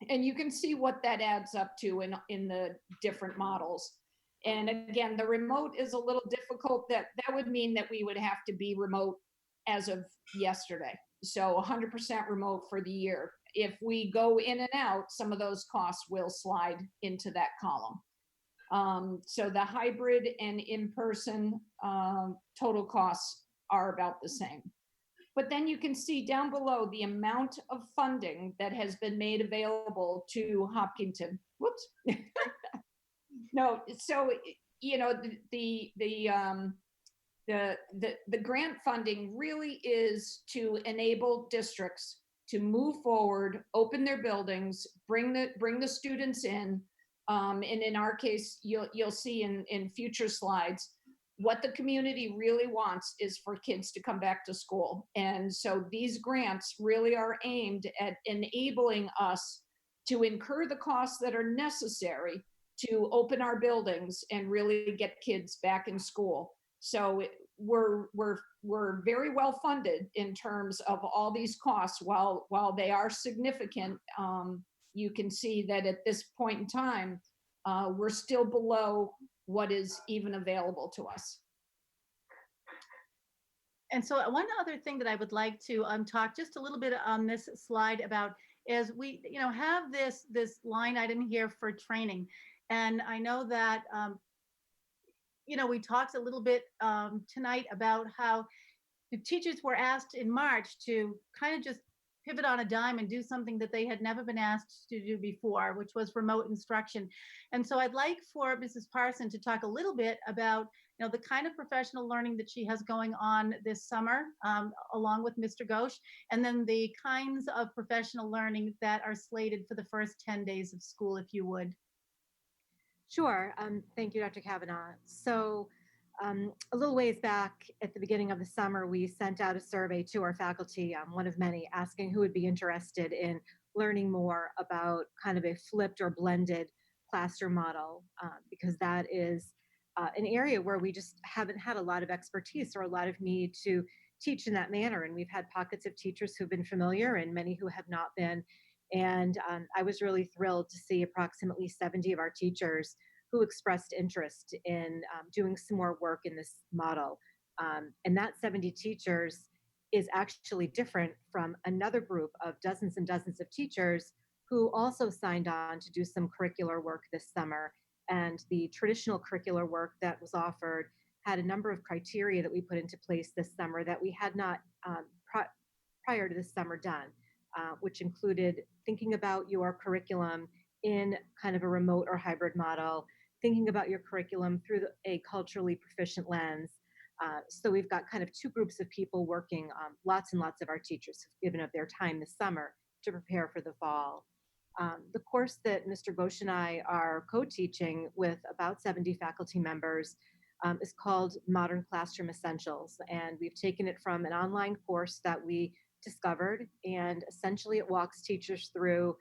And you can see what that adds up to in the different models. And again, the remote is a little difficult. That would mean that we would have to be remote as of yesterday. So 100% remote for the year. If we go in and out, some of those costs will slide into that column. So the hybrid and in-person total costs are about the same. But then you can see down below the amount of funding that has been made available to Hopkinton. Whoops. No, so you know the grant funding really is to enable districts to move forward, open their buildings, bring the students in, and in our case, you'll see in future slides. What the community really wants is for kids to come back to school. And so these grants really are aimed at enabling us to incur the costs that are necessary to open our buildings and really get kids back in school. So we're very well funded in terms of all these costs. While they are significant, you can see that at this point in time, we're still below what is even available to us. And so one other thing that I would like to talk just a little bit on this slide about is we, have this line item here for training. And I know that, we talked a little bit tonight about how the teachers were asked in March to kind of just pivot on a dime and do something that they had never been asked to do before, which was remote instruction. And so I'd like for Mrs. Parson to talk a little bit about, the kind of professional learning that she has going on this summer, along with Mr. Ghosh, and then the kinds of professional learning that are slated for the first 10 days of school, if you would. Sure. Thank you, Dr. Kavanaugh. So a little ways back at the beginning of the summer, we sent out a survey to our faculty, one of many, asking who would be interested in learning more about kind of a flipped or blended classroom model, because that is an area where we just haven't had a lot of expertise or a lot of need to teach in that manner. And we've had pockets of teachers who've been familiar and many who have not been. And I was really thrilled to see approximately 70 of our teachers who expressed interest in doing some more work in this model. And that 70 teachers is actually different from another group of dozens and dozens of teachers who also signed on to do some curricular work this summer. And the traditional curricular work that was offered had a number of criteria that we put into place this summer that we had not prior to this summer done, which included thinking about your curriculum in kind of a remote or hybrid model, thinking about your curriculum through a culturally proficient lens. So we've got kind of two groups of people working, lots and lots of our teachers have given up their time this summer to prepare for the fall. The course that Mr. Ghosh and I are co-teaching with about 70 faculty members is called Modern Classroom Essentials. And we've taken it from an online course that we discovered, and essentially it walks teachers through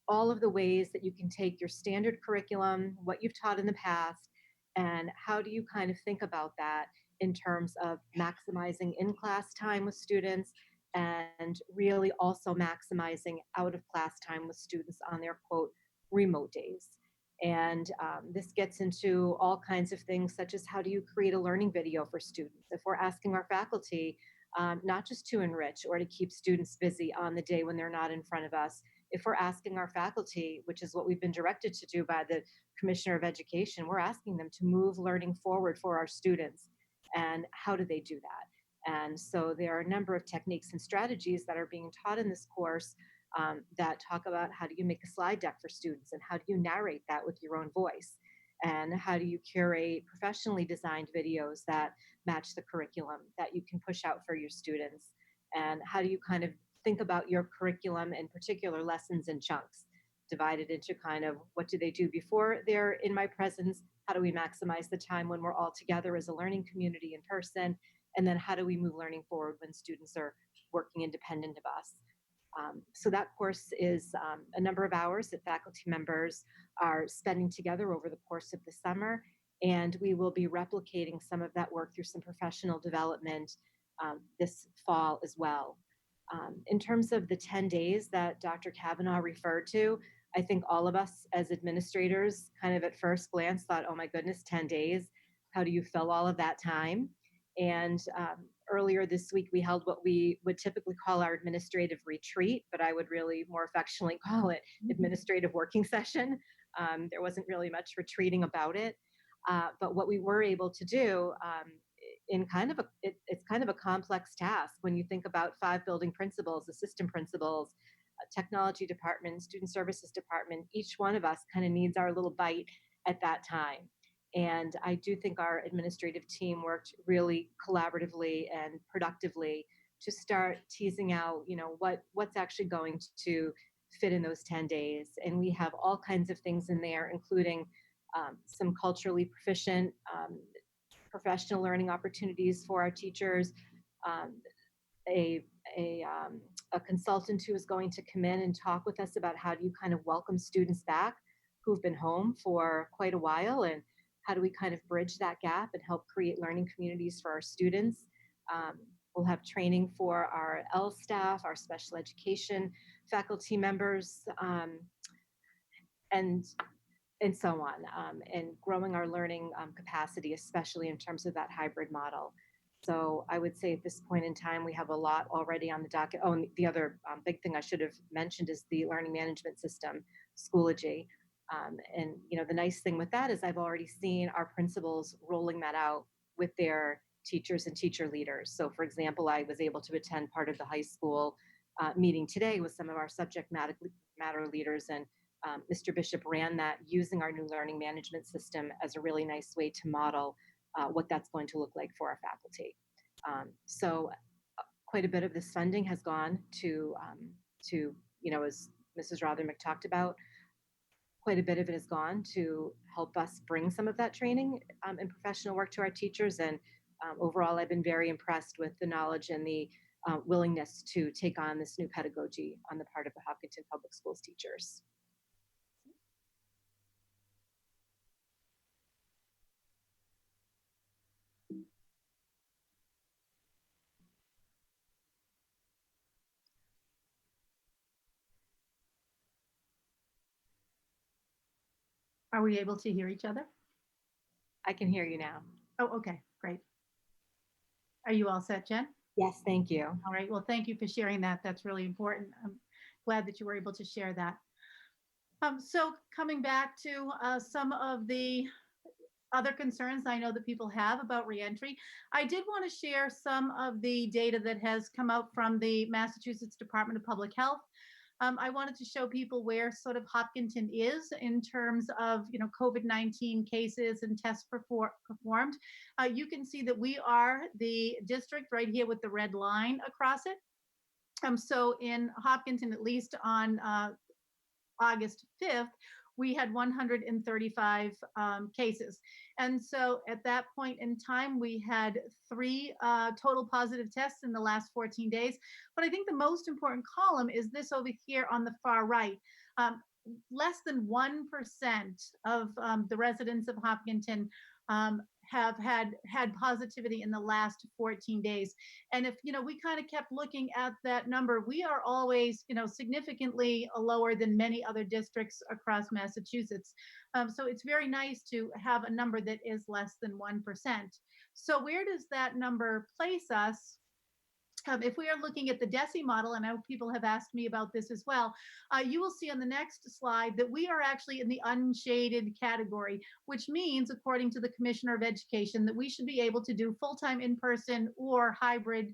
all of the ways that you can take your standard curriculum, what you've taught in the past, and how do you kind of think about that in terms of maximizing in-class time with students and really also maximizing out-of-class time with students on their, quote, remote days. And this gets into all kinds of things, such as how do you create a learning video for students? If we're asking our faculty not just to enrich or to keep students busy on the day when they're not in front of us, if we're asking our faculty, which is what we've been directed to do by the Commissioner of Education, we're asking them to move learning forward for our students. And how do they do that? And so there are a number of techniques and strategies that are being taught in this course that talk about how do you make a slide deck for students and how do you narrate that with your own voice, and how do you curate professionally designed videos that match the curriculum that you can push out for your students, and how do you kind of think about your curriculum and particular lessons in chunks, divided into kind of what do they do before they're in my presence, how do we maximize the time when we're all together as a learning community in person, and then how do we move learning forward when students are working independent of us. So that course is a number of hours that faculty members are spending together over the course of the summer, and we will be replicating some of that work through some professional development this fall as well. In terms of the 10 days that Dr. Kavanaugh referred to, I think all of us as administrators kind of at first glance thought, oh my goodness, 10 days, how do you fill all of that time? And earlier this week, we held what we would typically call our administrative retreat, but I would really more affectionately call it administrative working session. There wasn't really much retreating about it. But what we were able to do in kind of it's kind of a complex task when you think about 5 building principals, assistant principals, technology department, student services department. Each one of us kind of needs our little bite at that time. And I do think our administrative team worked really collaboratively and productively to start teasing out, what's actually going to fit in those 10 days. And we have all kinds of things in there, including some culturally proficient professional learning opportunities for our teachers, a consultant who is going to come in and talk with us about how do you kind of welcome students back who've been home for quite a while, and how do we kind of bridge that gap and help create learning communities for our students. We'll have training for our L staff, our special education faculty members, and so on, and growing our learning capacity, especially in terms of that hybrid model. So I would say at this point in time, we have a lot already on the docket. Oh, and the other big thing I should have mentioned is the learning management system, Schoology. And the nice thing with that is I've already seen our principals rolling that out with their teachers and teacher leaders. So for example, I was able to attend part of the high school meeting today with some of our subject matter leaders, and Mr. Bishop ran that using our new learning management system as a really nice way to model what that's going to look like for our faculty. So quite a bit of this funding has gone to as Mrs. Rothermick talked about, quite a bit of it has gone to help us bring some of that training and professional work to our teachers. And overall, I've been very impressed with the knowledge and the willingness to take on this new pedagogy on the part of the Hopkinton Public Schools teachers. Are we able to hear each other? I can hear you now. Oh, okay, great. Are you all set, Jen? Yes, thank you. All right, well, thank you for sharing that. That's really important. I'm glad that you were able to share that. So coming back to some of the other concerns I know that people have about reentry, I did want to share some of the data that has come out from the Massachusetts Department of Public Health. I wanted to show people where sort of Hopkinton is in terms of, COVID-19 cases and tests performed. You can see that we are the district right here with the red line across it. So in Hopkinton, at least on August 5th, we had 135 cases. And so at that point in time, we had 3 total positive tests in the last 14 days. But I think the most important column is this over here on the far right. Less than 1% of the residents of Hopkinton have had positivity in the last 14 days. And if, we kind of kept looking at that number, we are always, significantly lower than many other districts across Massachusetts. So it's very nice to have a number that is less than 1%. So where does that number place us If we are looking at the DESI model, and I know people have asked me about this as well, you will see on the next slide that we are actually in the unshaded category, which means, according to the Commissioner of Education, that we should be able to do full-time in-person or hybrid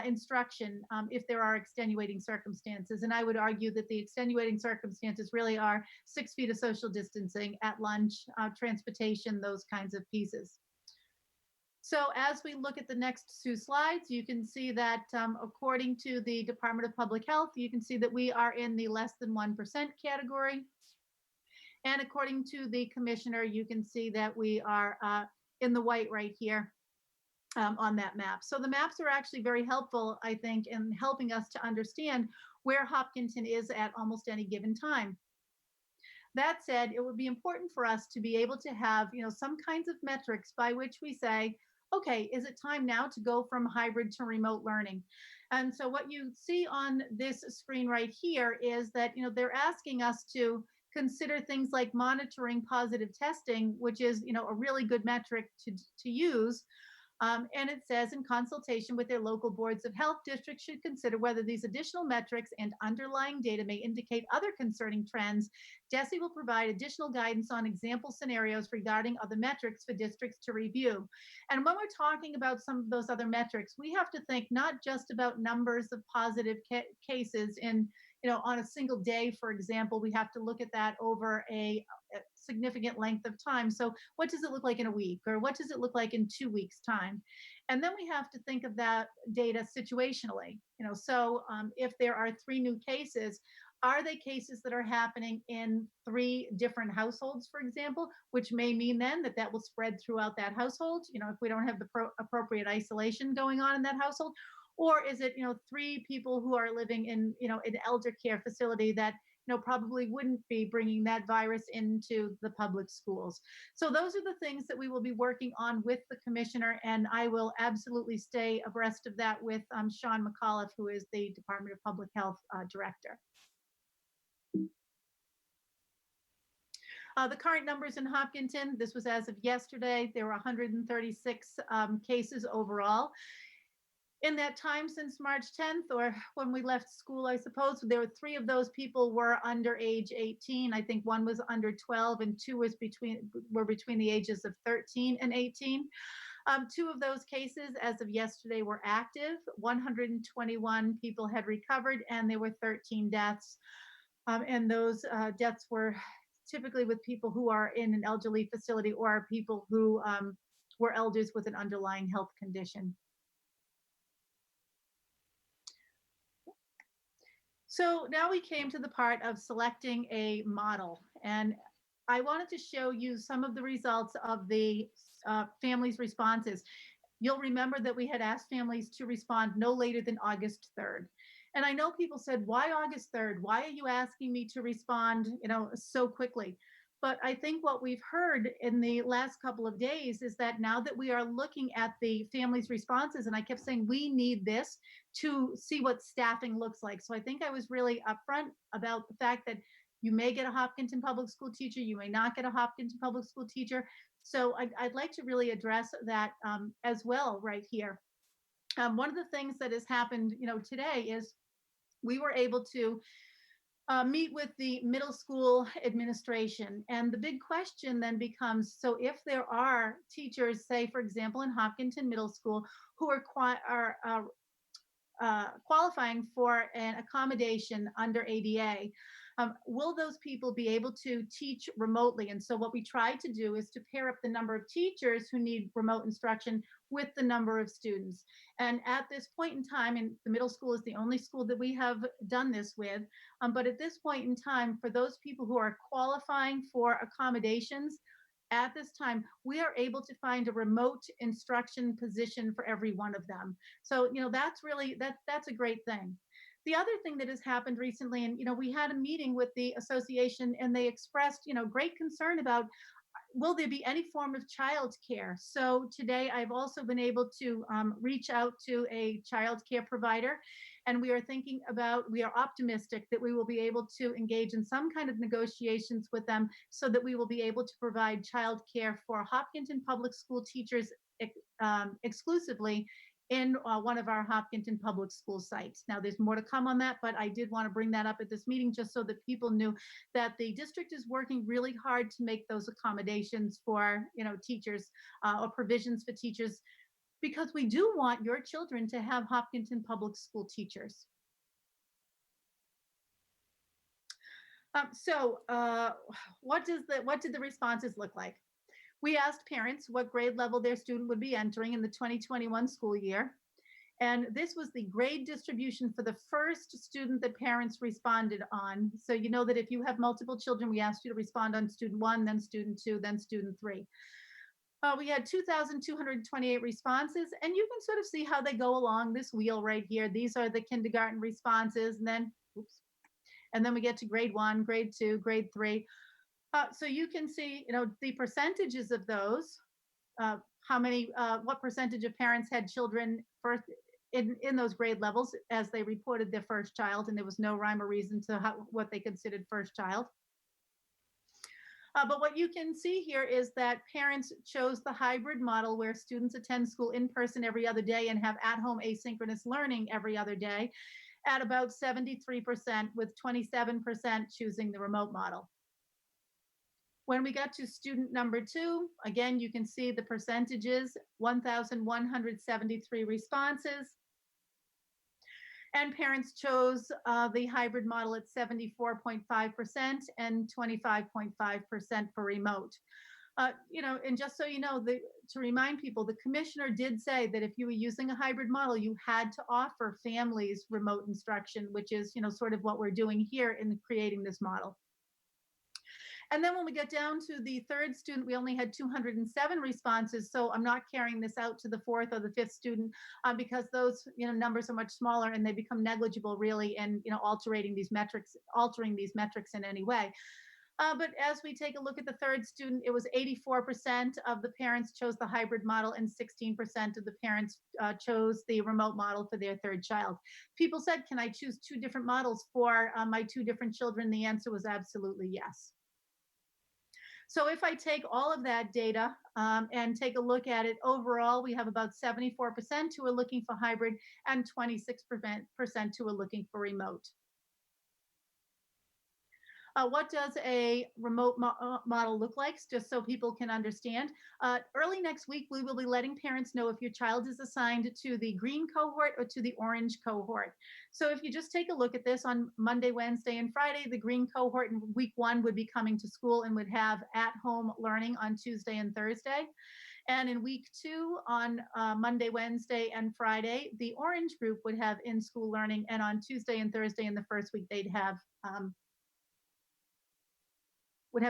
instruction if there are extenuating circumstances. And I would argue that the extenuating circumstances really are 6 feet of social distancing at lunch, transportation, those kinds of pieces. So as we look at the next 2 slides, you can see that according to the Department of Public Health, you can see that we are in the less than 1% category. And according to the commissioner, you can see that we are in the white right here on that map. So the maps are actually very helpful, I think, in helping us to understand where Hopkinton is at almost any given time. That said, it would be important for us to be able to have, some kinds of metrics by which we say, okay, is it time now to go from hybrid to remote learning? And so what you see on this screen right here is that, they're asking us to consider things like monitoring positive testing, which is, a really good metric to use. And it says, in consultation with their local boards of health, districts should consider whether these additional metrics and underlying data may indicate other concerning trends. DESI will provide additional guidance on example scenarios regarding other metrics for districts to review. And when we're talking about some of those other metrics, we have to think not just about numbers of positive cases in, on a single day, for example. We have to look at that over a significant length of time. So what does it look like in a week, or what does it look like in 2 weeks' time? And then we have to think of that data situationally. So if there are 3 new cases, are they cases that are happening in 3 different households, for example, which may mean then that will spread throughout that household, if we don't have the appropriate isolation going on in that household? Or is it, 3 people who are living in, an elder care facility that, probably wouldn't be bringing that virus into the public schools? So those are the things that we will be working on with the commissioner, and I will absolutely stay abreast of that with Sean McAuliffe, who is the Department of Public Health director. The current numbers in Hopkinton, this was as of yesterday, there were 136 cases overall. In that time since March 10th, or when we left school, I suppose, there were 3 of those people were under age 18. I think 1 was under 12 and 2 were between the ages of 13 and 18. 2 of those cases as of yesterday were active. 121 people had recovered, and there were 13 deaths. And those deaths were typically with people who are in an elderly facility or people who were elders with an underlying health condition. So now we came to the part of selecting a model, and I wanted to show you some of the results of the families' responses. You'll remember that we had asked families to respond no later than August 3rd. And I know people said, why August 3rd? Why are you asking me to respond, so quickly? But I think what we've heard in the last couple of days is that now that we are looking at the families' responses, and I kept saying, we need this to see what staffing looks like. So I think I was really upfront about the fact that you may get a Hopkinton Public School teacher, you may not get a Hopkinton Public School teacher. So I'd like to really address that as well right here. One of the things that has happened, today is we were able to meet with the middle school administration. And the big question then becomes, so if there are teachers, say, for example, in Hopkinton Middle School, who are qualifying for an accommodation under ADA, will those people be able to teach remotely? And so what we tried to do is to pair up the number of teachers who need remote instruction with the number of students. And at this point in time, and the middle school is the only school that we have done this with, but at this point in time, for those people who are qualifying for accommodations, at this time, we are able to find a remote instruction position for every one of them. So, that's really, that's a great thing. The other thing that has happened recently, and, we had a meeting with the association, and they expressed, great concern about, will there be any form of childcare? So today I've also been able to reach out to a childcare provider, and we are optimistic that we will be able to engage in some kind of negotiations with them so that we will be able to provide childcare for Hopkinton Public School teachers exclusively in one of our Hopkinton Public School sites. Now, there's more to come on that, but I did want to bring that up at this meeting just so that people knew that the district is working really hard to make those accommodations for, teachers or provisions for teachers, because we do want your children to have Hopkinton Public School teachers. What did the responses look like? We asked parents what grade level their student would be entering in the 2021 school year. And this was the grade distribution for the first student that parents responded on. So you know that if you have multiple children, we asked you to respond on student 1, then student 2, then student 3. We had 2,228 responses, and you can sort of see how they go along this wheel right here. These are the kindergarten responses, and then, and then we get to grade 1, grade 2, grade 3. So you can see, the percentages of those, what percentage of parents had children first in those grade levels as they reported their first child, and there was no rhyme or reason to what they considered first child. But what you can see here is that parents chose the hybrid model where students attend school in person every other day and have at-home asynchronous learning every other day at about 73%, with 27% choosing the remote model. When we got to student number 2, again, you can see the percentages, 1,173 responses. And parents chose the hybrid model at 74.5% and 25.5% for remote. And just so you know, to remind people, the commissioner did say that if you were using a hybrid model, you had to offer families remote instruction, which is, sort of what we're doing here in creating this model. And then when we get down to the third student, we only had 207 responses. So I'm not carrying this out to the fourth or the fifth student because those numbers are much smaller and they become negligible really in altering these metrics in any way. But as we take a look at the third student, it was 84% of the parents chose the hybrid model and 16% of the parents chose the remote model for their third child. People said, can I choose 2 different models for my 2 different children? The answer was absolutely yes. So if I take all of that data and take a look at it overall, we have about 74% who are looking for hybrid and 26% who are looking for remote. What does a remote model look like, just so people can understand? Early next week, we will be letting parents know if your child is assigned to the green cohort or to the orange cohort. So if you just take a look at this on Monday, Wednesday, and Friday, the green cohort in week 1 would be coming to school and would have at-home learning on Tuesday and Thursday. And in week 2, on Monday, Wednesday, and Friday, the orange group would have in-school learning, and on Tuesday and Thursday in the first week, they'd have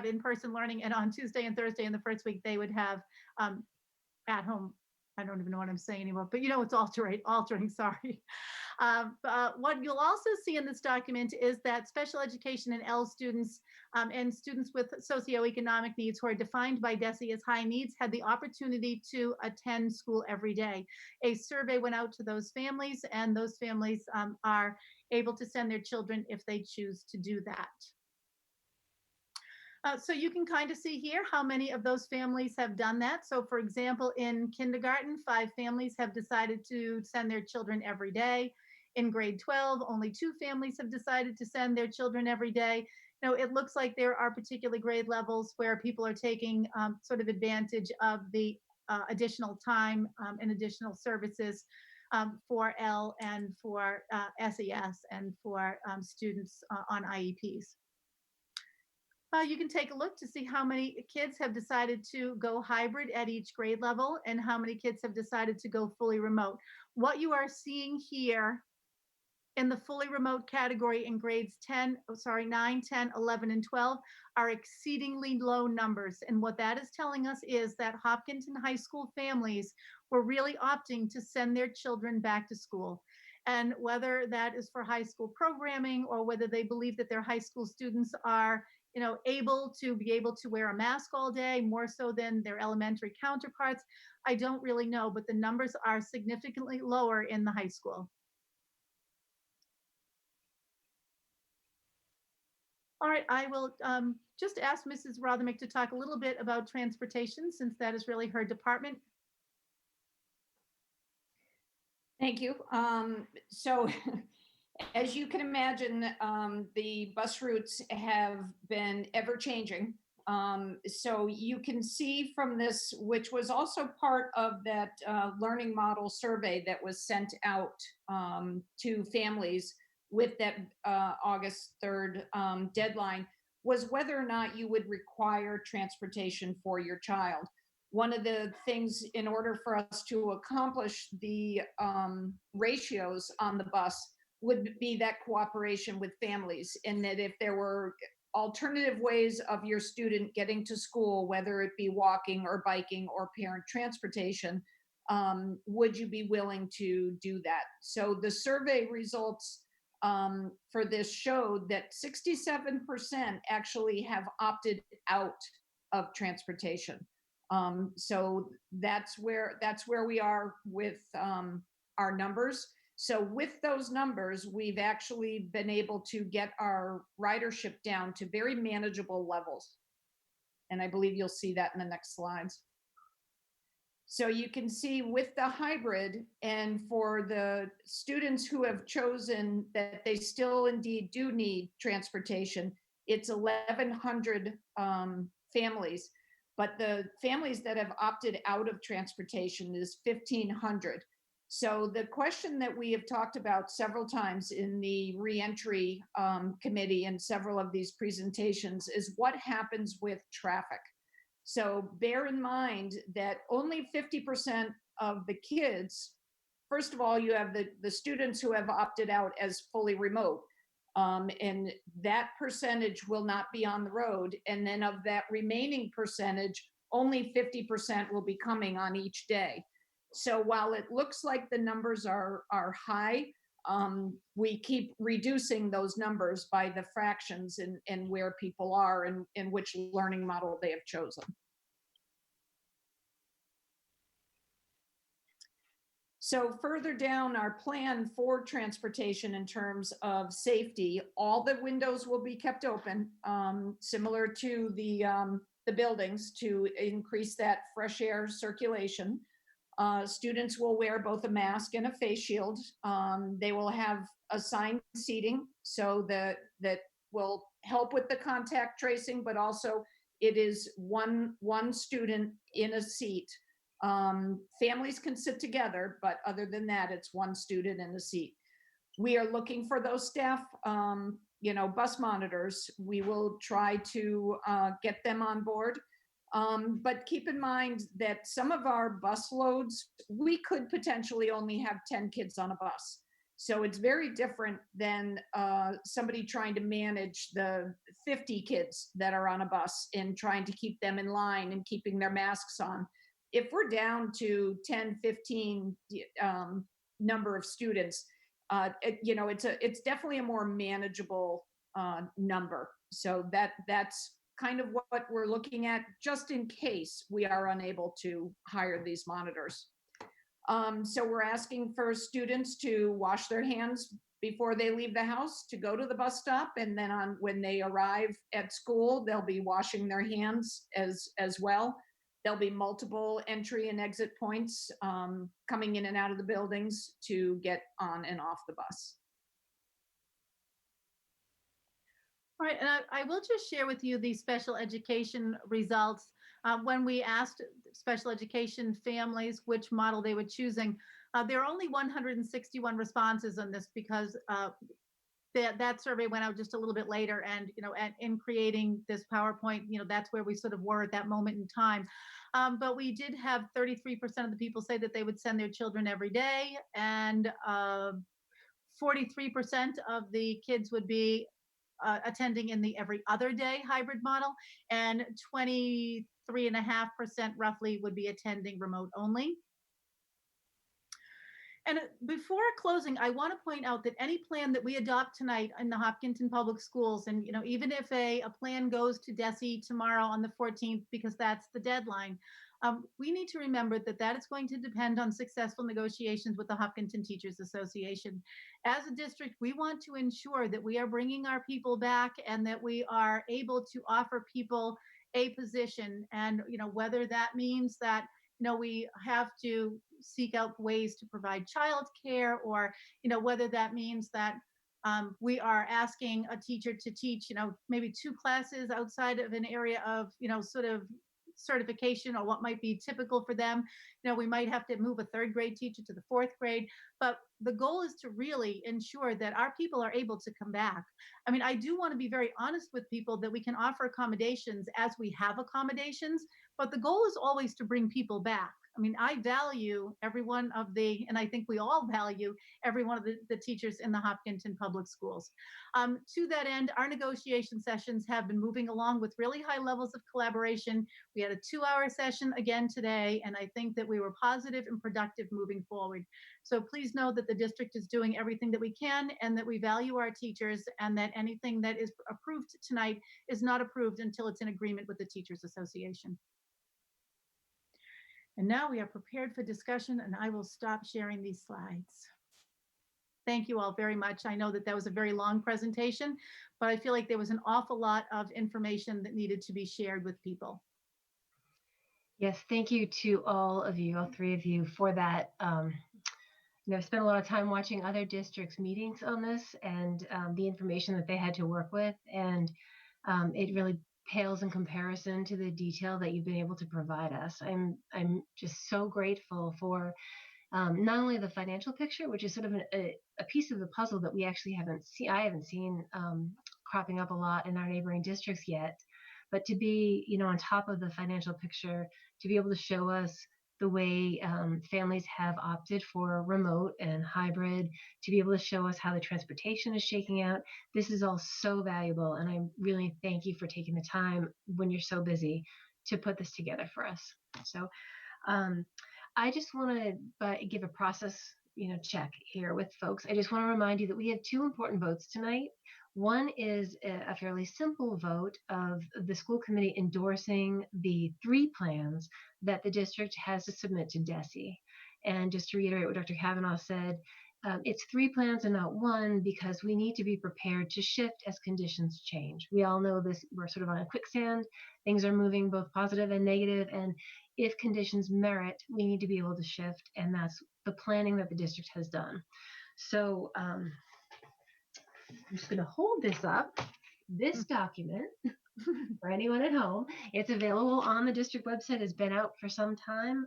in-person learning, and on Tuesday and Thursday in the first week, they would have at home. I don't even know what I'm saying anymore, but it's altering, sorry. What you'll also see in this document is that special education and L students and students with socioeconomic needs who are defined by DESE as high needs had the opportunity to attend school every day. A survey went out to those families, and those families are able to send their children if they choose to do that. So you can kind of see here how many of those families have done that. So for example, in kindergarten, 5 families have decided to send their children every day. In grade 12, only 2 families have decided to send their children every day. It looks like there are particular grade levels where people are taking sort of advantage of the additional time and additional services for L and for SES and for students on IEPs. You can take a look to see how many kids have decided to go hybrid at each grade level and how many kids have decided to go fully remote. What you are seeing here in the fully remote category in grades 9, 10, 11, and 12 are exceedingly low numbers. And what that is telling us is that Hopkinton High School families were really opting to send their children back to school. And whether that is for high school programming or whether they believe that their high school students are able to wear a mask all day, more so than their elementary counterparts, I don't really know, but the numbers are significantly lower in the high school. All right, I will just ask Mrs. Rothermick to talk a little bit about transportation, since that is really her department. Thank you. So as you can imagine, the bus routes have been ever changing. So you can see from this, which was also part of that learning model survey that was sent out to families with that August 3rd deadline, was whether or not you would require transportation for your child. One of the things, in order for us to accomplish the ratios on the bus, would be that cooperation with families, and that if there were alternative ways of your student getting to school, whether it be walking or biking or parent transportation, would you be willing to do that? So the survey results for this showed that 67% actually have opted out of transportation. So that's where we are with our numbers. So with those numbers, we've actually been able to get our ridership down to very manageable levels. And I believe you'll see that in the next slides. So you can see with the hybrid, and for the students who have chosen that they still indeed do need transportation, it's 1,100 families. But the families that have opted out of transportation is 1,500. So the question that we have talked about several times in the reentry committee and several of these presentations is what happens with traffic. So bear in mind that only 50% of the kids, first of all, you have the students who have opted out as fully remote. And that percentage will not be on the road. And then of that remaining percentage, only 50% will be coming on each day. So while it looks like the numbers are high, we keep reducing those numbers by the fractions and where people are and which learning model they have chosen. So further down our plan for transportation in terms of safety, all the windows will be kept open, similar to the buildings, to increase that fresh air circulation. Students will wear both a mask and a face shield. They will have assigned seating, so that will help with the contact tracing, but also it is one student in a seat. Families can sit together, but other than that, it's one student in a seat. We are looking for those staff, bus monitors. We will try to get them on board. But keep in mind that some of our bus loads, we could potentially only have 10 kids on a bus. So it's very different than somebody trying to manage the 50 kids that are on a bus and trying to keep them in line and keeping their masks on. If we're down to 10, 15 number of students, it's definitely a more manageable number. So that's kind of what we're looking at, just in case we are unable to hire these monitors. So we're asking for students to wash their hands before they leave the house to go to the bus stop, and then when they arrive at school, they'll be washing their hands as well. There'll be multiple entry and exit points coming in and out of the buildings to get on and off the bus. All right, and I will just share with you the special education results. When we asked special education families which model they were choosing, there are only 161 responses on this, because that survey went out just a little bit later, and in creating this PowerPoint, that's where we sort of were at that moment in time. But we did have 33% of the people say that they would send their children every day, and 43% of the kids would be attending in the every other day hybrid model, and 23.5% roughly would be attending remote only. And before closing, I want to point out that any plan that we adopt tonight in the Hopkinton Public Schools, and even if a plan goes to DESE tomorrow on the 14th, because that's the deadline, we need to remember that is going to depend on successful negotiations with the Hopkinton Teachers Association. As a district, we want to ensure that we are bringing our people back, and that we are able to offer people a position. And whether that means that we have to seek out ways to provide childcare, or, whether that means that we are asking a teacher to teach, maybe 2 classes outside of an area of, sort of certification or what might be typical for them. We might have to move a 3rd grade teacher to the 4th grade, but the goal is to really ensure that our people are able to come back. I mean, I do want to be very honest with people that we can offer accommodations as we have accommodations, but the goal is always to bring people back. I mean, I value every one of and I think we all value every one of the teachers in the Hopkinton Public Schools. To that end, our negotiation sessions have been moving along with really high levels of collaboration. We had a 2-hour session again today, and I think that we were positive and productive moving forward. So please know that the district is doing everything that we can, and that we value our teachers, and that anything that is approved tonight is not approved until it's in agreement with the Teachers Association. And now we are prepared for discussion, and I will stop sharing these slides. Thank you all very much. I know that was a very long presentation, but I feel like there was an awful lot of information that needed to be shared with people. Yes, thank you to all 3 of you for that. I've spent a lot of time watching other districts' meetings on this, and the information that they had to work with, and it really pales in comparison to the detail that you've been able to provide us. I'm just so grateful for not only the financial picture, which is sort of a piece of the puzzle that we actually I haven't seen cropping up a lot in our neighboring districts yet, but to be, on top of the financial picture, to be able to show us the way families have opted for remote and hybrid, to be able to show us how the transportation is shaking out. This is all so valuable, and I really thank you for taking the time when you're so busy to put this together for us. So I just want to give a process, check here with folks. I just want to remind you that we have 2 important votes tonight. One is a fairly simple vote of the school committee endorsing the 3 plans that the district has to submit to DESE. And just to reiterate what Dr. Kavanaugh said, it's 3 plans and not 1, because we need to be prepared to shift as conditions change. We all know this, we're sort of on a quicksand. Things are moving both positive and negative, and if conditions merit, we need to be able to shift, and that's the planning that the district has done. So I'm just going to hold this up. This document, for anyone at home, it's available on the district website, has been out for some time,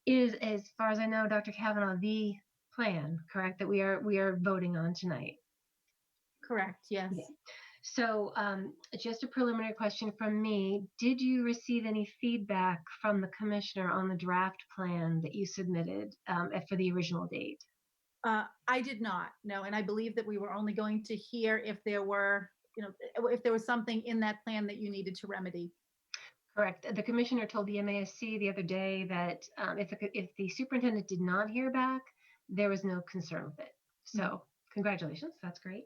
is, as far as I know, Dr. Kavanaugh, the plan, correct, that we are voting on tonight? Correct, yes. Yeah. So just a preliminary question from me. Did you receive any feedback from the commissioner on the draft plan that you submitted for the original date? I did not, no, and I believe that we were only going to hear if there were, if there was something in that plan that you needed to remedy. Correct. The commissioner told the MASC the other day that if the superintendent did not hear back, there was no concern with it. So congratulations, that's great.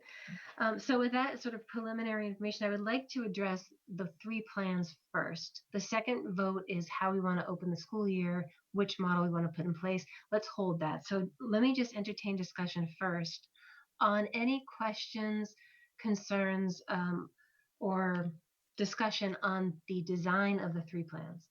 So with that sort of preliminary information, I would like to address the 3 plans first. The second vote is how we want to open the school year, which model we want to put in place. Let's hold that. So let me just entertain discussion first on any questions, concerns, or discussion on the design of the 3 plans.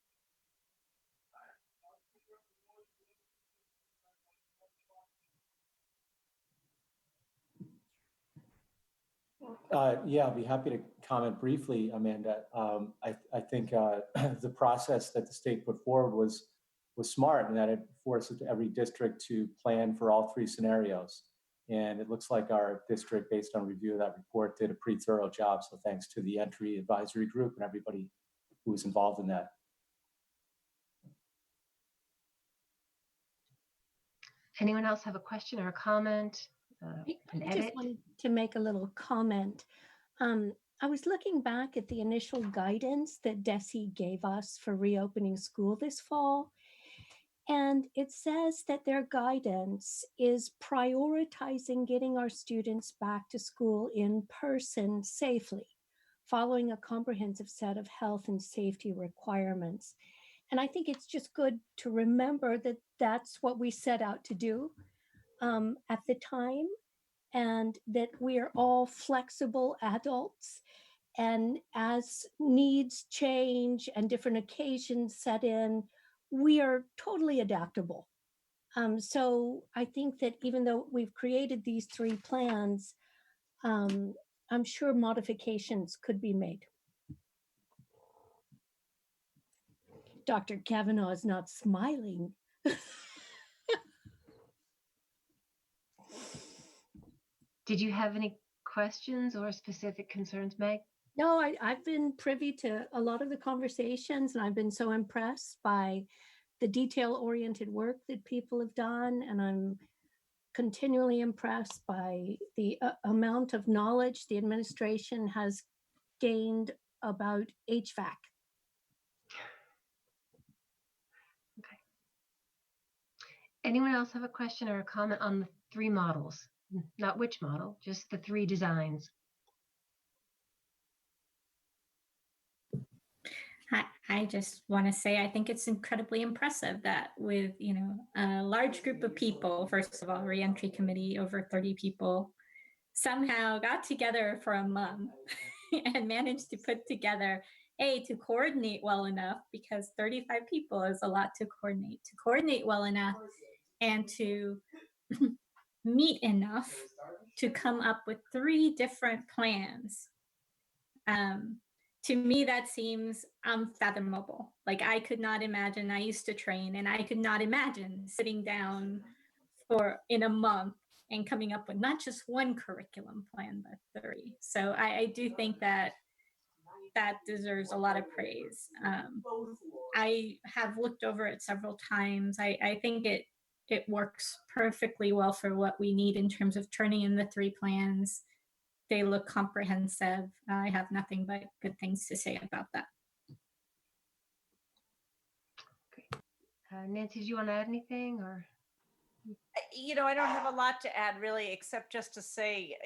Yeah, I'll be happy to comment briefly, Amanda. I think the process that the state put forward was smart, in that it forced every district to plan for all 3 scenarios. And it looks like our district, based on review of that report, did a pretty thorough job. So thanks to the entry advisory group and everybody who was involved in that. Anyone else have a question or a comment? An I edit? just wanted to make a little comment. I was looking back at the initial guidance that DESE gave us for reopening school this fall, and it says that their guidance is prioritizing getting our students back to school in person safely, following a comprehensive set of health and safety requirements. And I think it's just good to remember that that's what we set out to do at the time, and that we are all flexible adults. And as needs change and different occasions set in, we are totally adaptable. So I think that even though we've created these 3 plans, I'm sure modifications could be made. Dr. Kavanaugh is not smiling. Did you have any questions or specific concerns, Meg? No, I've been privy to a lot of the conversations, and I've been so impressed by the detail-oriented work that people have done, and I'm continually impressed by the amount of knowledge the administration has gained about HVAC. Okay. Anyone else have a question or a comment on the 3 models? Not which model, just the 3 designs. I just want to say I think it's incredibly impressive that with, a large group of people, first of all, reentry committee, over 30 people, somehow got together for a month and managed to put together, to coordinate well enough, because 35 people is a lot to coordinate well enough, and to meet enough to come up with 3 different plans. To me, that seems unfathomable. Like, I could not imagine. I used to train, and I could not imagine sitting down in a month and coming up with not just one curriculum plan, but 3. So I do think that deserves a lot of praise. I have looked over it several times. I think it works perfectly well for what we need in terms of turning in the 3 plans. They look comprehensive. I have nothing but good things to say about that. Nancy, do you want to add anything, or? I don't have a lot to add really, except just to say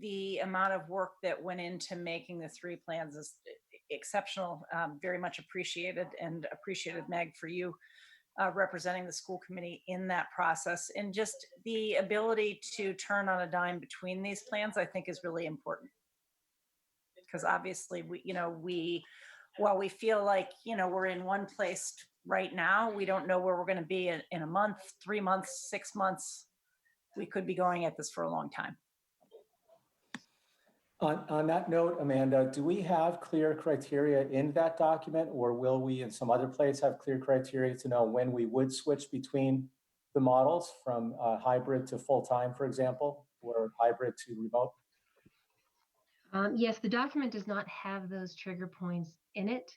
the amount of work that went into making the 3 plans is exceptional. Very much appreciated, and appreciated, Meg, for you representing the school committee in that process. And just the ability to turn on a dime between these plans, I think, is really important. Because obviously, while we feel like, we're in one place right now, we don't know where we're going to be in a month, 3 months, 6 months. We could be going at this for a long time. On that note, Amanda, do we have clear criteria in that document, or will we in some other place have clear criteria to know when we would switch between the models from hybrid to full-time, for example, or hybrid to remote? Yes, the document does not have those trigger points in it,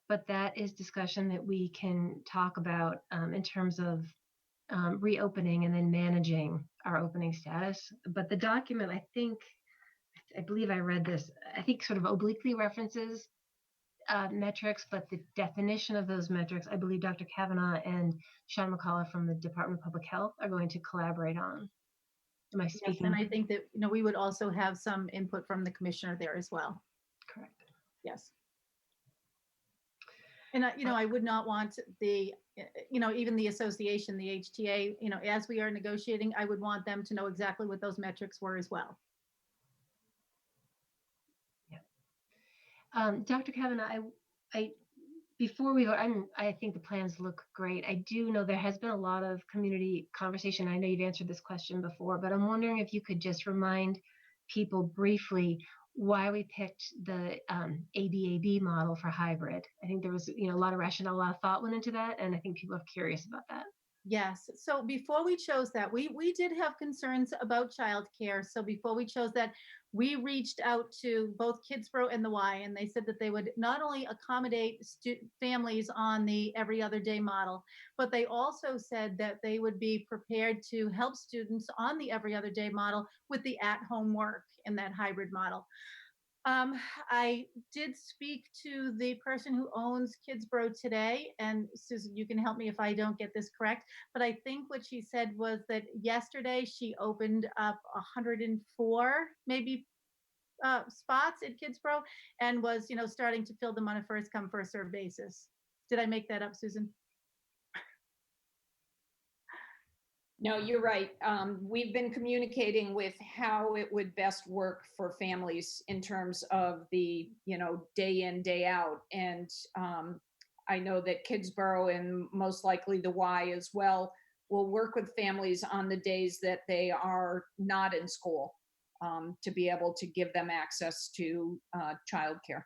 but that is discussion that we can talk about in terms of reopening and then managing our opening status. But the document, I believe I read this, I think sort of obliquely references metrics, but the definition of those metrics, I believe Dr. Kavanaugh and Sean McCullough from the Department of Public Health are going to collaborate on. Am I speaking? Yes, and I think that, we would also have some input from the commissioner there as well. Correct. Yes. And, I would not want the, even the association, the HTA, as we are negotiating, I would want them to know exactly what those metrics were as well. Dr. Kavanaugh, before we go, I think the plans look great. I do know there has been a lot of community conversation. I know you've answered this question before, but I'm wondering if you could just remind people briefly why we picked the ABAB model for hybrid. I think there was, a lot of rationale, a lot of thought went into that, and I think people are curious about that. Yes. So before we chose that, we did have concerns about childcare. So before we chose that, we reached out to both Kidsborough and the Y, and they said that they would not only accommodate families on the every other day model, but they also said that they would be prepared to help students on the every other day model with the at-home work in that hybrid model. I did speak to the person who owns Kidsborough today, and Susan, you can help me if I don't get this correct, but I think what she said was that yesterday she opened up 104 maybe spots at Kidsborough and was, starting to fill them on a first come, first served basis. Did I make that up, Susan? No, you're right. We've been communicating with how it would best work for families in terms of the, day in, day out. And I know that Kidsborough and most likely the Y as well will work with families on the days that they are not in school to be able to give them access to childcare.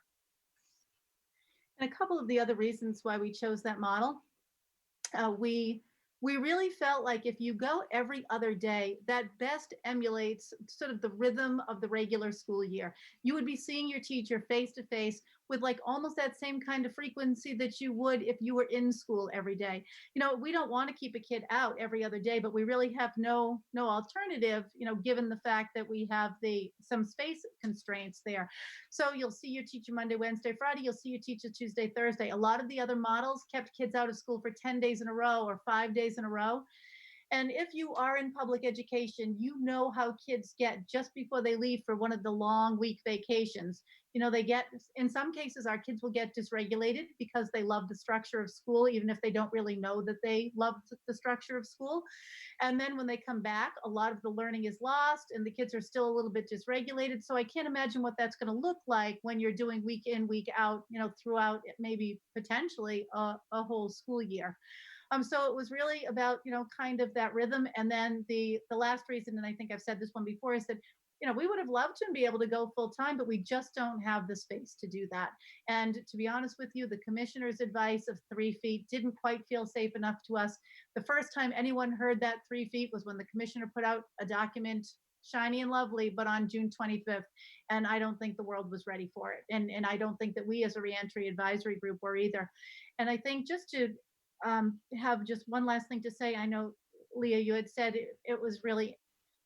And a couple of the other reasons why we chose that model, we really felt like if you go every other day, that best emulates sort of the rhythm of the regular school year. You would be seeing your teacher face to face with like almost that same kind of frequency that you would if you were in school every day. You know, we don't want to keep a kid out every other day, but we really have no alternative, you know, given the fact that we have some space constraints there. So you'll see your teacher Monday, Wednesday, Friday. You'll see your teacher Tuesday, Thursday. A lot of the other models kept kids out of school for 10 days in a row or 5 days in a row. And if you are in public education, you know how kids get just before they leave for one of the long week vacations. You know, they get, in some cases, our kids will get dysregulated because they love the structure of school, even if they don't really know that they love the structure of school. And then when they come back, a lot of the learning is lost and the kids are still a little bit dysregulated. So I can't imagine what that's going to look like when you're doing week in, week out, you know, throughout maybe potentially a whole school year. So it was really about, you know, kind of that rhythm. And then the last reason, and I think I've said this one before, is that, you know, we would have loved to be able to go full time, but we just don't have the space to do that. And to be honest with you, the commissioner's advice of 3 feet didn't quite feel safe enough to us. The first time anyone heard that 3 feet was when the commissioner put out a document, shiny and lovely, but on June 25th. And I don't think the world was ready for it. And I don't think that we as a reentry advisory group were either. And I think just to have just one last thing to say, I know, Leah, you had said it was really,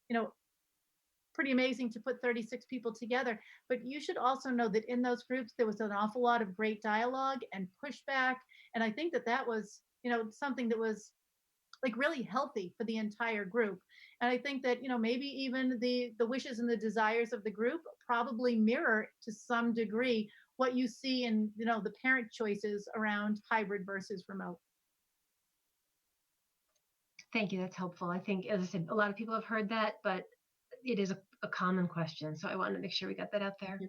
you know, pretty amazing to put 36 people together, but you should also know that in those groups, there was an awful lot of great dialogue and pushback. And I think that was, you know, something that was like really healthy for the entire group. And I think that, you know, maybe even the wishes and the desires of the group probably mirror to some degree what you see in, you know, the parent choices around hybrid versus remote. Thank you. That's helpful. I think, as I said, a lot of people have heard that, but it is a common question. So I wanted to make sure we got that out there.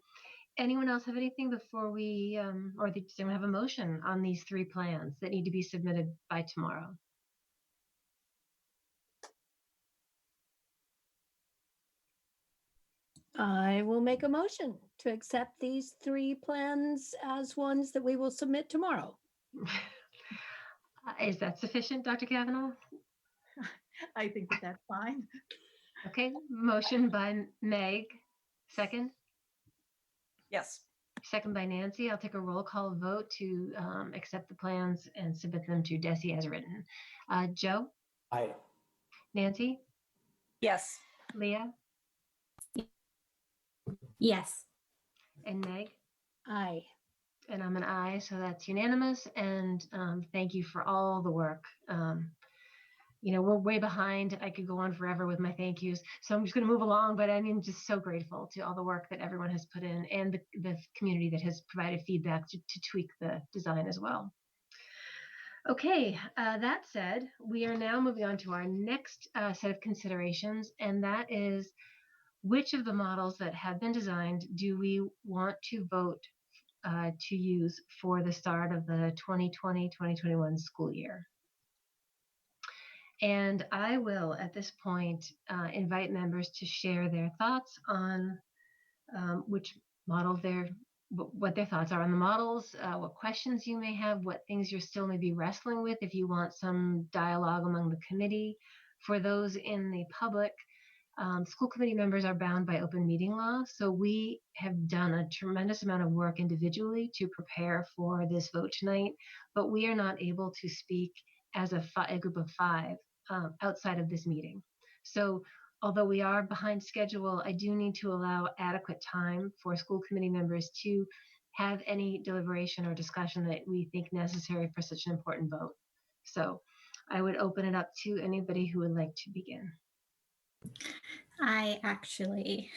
Anyone else have anything before we, or does anyone have a motion on these 3 plans that need to be submitted by tomorrow? I will make a motion to accept these 3 plans as ones that we will submit tomorrow. Is that sufficient, Dr. Kavanaugh? I think that's fine. Okay, motion by Meg, second. Yes. Second by Nancy. I'll take a roll call vote to accept the plans and submit them to Desi as written. Joe? Aye. Nancy? Yes. Leah? Yes. And Meg? Aye. And I'm an aye, so that's unanimous. And thank you for all the work. You know, we're way behind. I could go on forever with my thank yous. So I'm just going to move along, but I mean, just so grateful to all the work that everyone has put in and the community that has provided feedback to tweak the design as well. Okay, that said, we are now moving on to our next set of considerations, and that is which of the models that have been designed do we want to vote to use for the start of the 2020-2021 school year. And I will, at this point, invite members to share their thoughts on which model what their thoughts are on the models, what questions you may have, what things you're still maybe wrestling with, if you want some dialogue among the committee. For those in the public, school committee members are bound by open meeting law. So we have done a tremendous amount of work individually to prepare for this vote tonight, but we are not able to speak as a group of 5 outside of this meeting. So although we are behind schedule, I do need to allow adequate time for school committee members to have any deliberation or discussion that we think necessary for such an important vote. So I would open it up to anybody who would like to begin. I actually,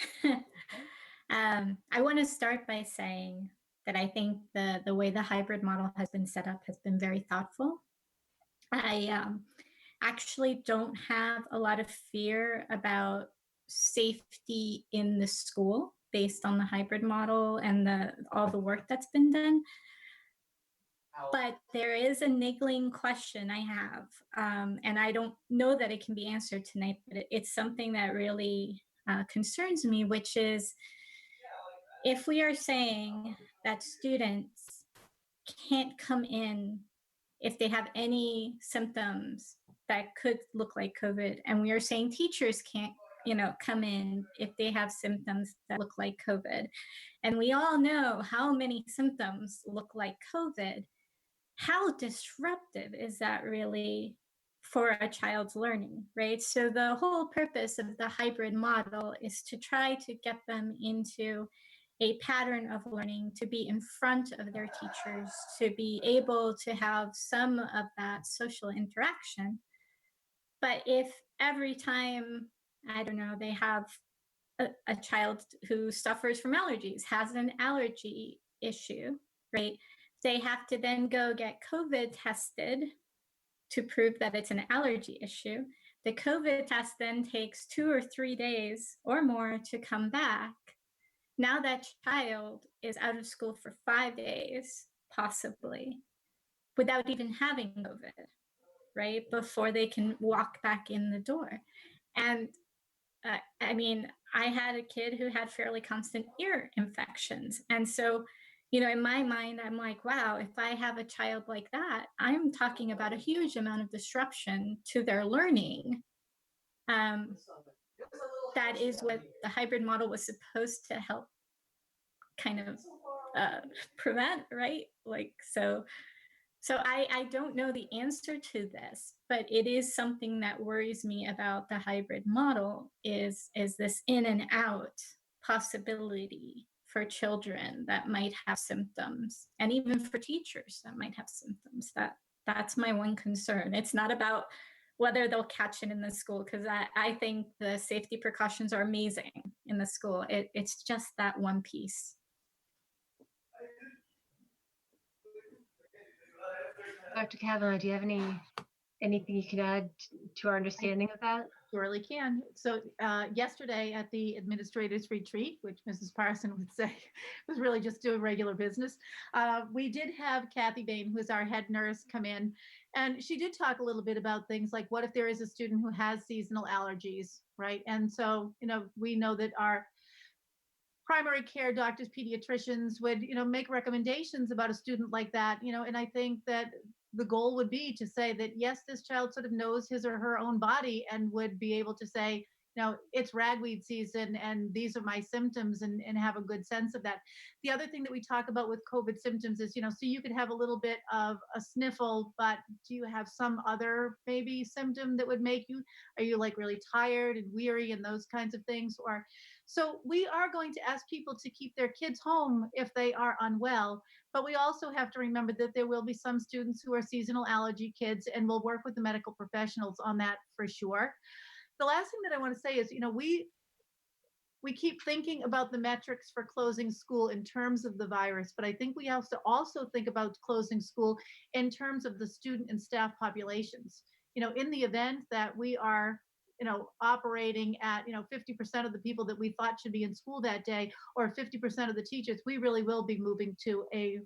I want to start by saying that I think the way the hybrid model has been set up has been very thoughtful. I actually don't have a lot of fear about safety in the school based on the hybrid model and all the work that's been done. But there is a niggling question I have, and I don't know that it can be answered tonight, but it's something that really concerns me, which is if we are saying that students can't come in if they have any symptoms that could look like COVID, and we are saying teachers can't, come in if they have symptoms that look like COVID, and we all know how many symptoms look like COVID, how disruptive is that really for a child's learning, right? So the whole purpose of the hybrid model is to try to get them into a pattern of learning, to be in front of their teachers, to be able to have some of that social interaction. But if every time, I don't know, they have a child who suffers from allergies, has an allergy issue, right? They have to then go get COVID tested to prove that it's an allergy issue. The COVID test then takes 2 or 3 days or more to come back. Now that child is out of school for 5 days, possibly, without even having COVID, right? Before they can walk back in the door. And I mean, I had a kid who had fairly constant ear infections. And so, in my mind, I'm like, wow, if I have a child like that, I'm talking about a huge amount of disruption to their learning. That is what the hybrid model was supposed to help kind of prevent, right? So I don't know the answer to this, but it is something that worries me about the hybrid model is this in and out possibility for children that might have symptoms, and even for teachers that might have symptoms. That's my one concern. It's not about whether they'll catch it in the school, because I think the safety precautions are amazing in the school. It's just that one piece. Dr. Kavanaugh, do you have anything you can add to our understanding of that? Surely can. So yesterday at the administrators retreat, which Mrs. Parson would say was really just doing regular business, we did have Kathy Bain, who is our head nurse, come in, and she did talk a little bit about things like what if there is a student who has seasonal allergies, right? And so, we know that our primary care doctors, pediatricians would, make recommendations about a student like that, and I think that the goal would be to say that, yes, this child sort of knows his or her own body and would be able to say, it's ragweed season and these are my symptoms, and have a good sense of that. The other thing that we talk about with COVID symptoms is, so you could have a little bit of a sniffle, but do you have some other maybe symptom that would make you, are you like really tired and weary and those kinds of things? Or so we are going to ask people to keep their kids home if they are unwell, but we also have to remember that there will be some students who are seasonal allergy kids, and we'll work with the medical professionals on that for sure. The last thing that I want to say is, we keep thinking about the metrics for closing school in terms of the virus, but I think we have to also think about closing school in terms of the student and staff populations. In the event that we are operating at 50% of the people that we thought should be in school that day, or 50% of the teachers, we really will be moving to a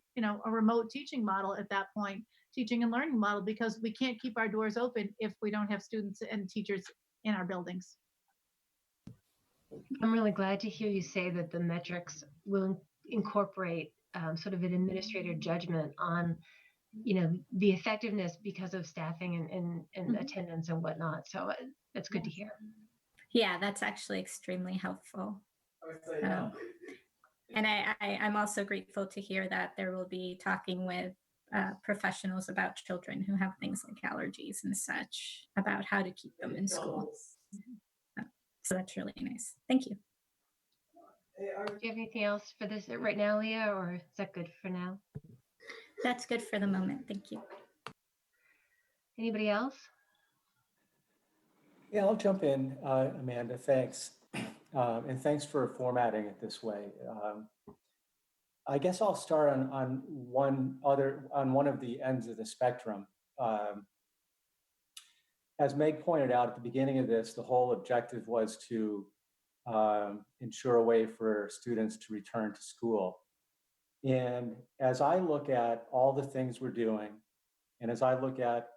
remote teaching model at that point, teaching and learning model, because we can't keep our doors open if we don't have students and teachers in our buildings. I'm really glad to hear you say that the metrics will incorporate sort of an administrator judgment on, the effectiveness because of staffing and attendance and whatnot. So that's good to hear. Yeah, that's actually extremely helpful. And I'm also grateful to hear that there will be talking with professionals about children who have things like allergies and such, about how to keep them in school. So that's really nice. Thank you. Do you have anything else for this right now, Leah, or is that good for now? That's good for the moment. Thank you. Anybody else? Yeah, I'll jump in, Amanda, thanks. And thanks for formatting it this way. I guess I'll start on one of the ends of the spectrum. As Meg pointed out at the beginning of this, the whole objective was to ensure a way for students to return to school. And as I look at all the things we're doing, and as I look at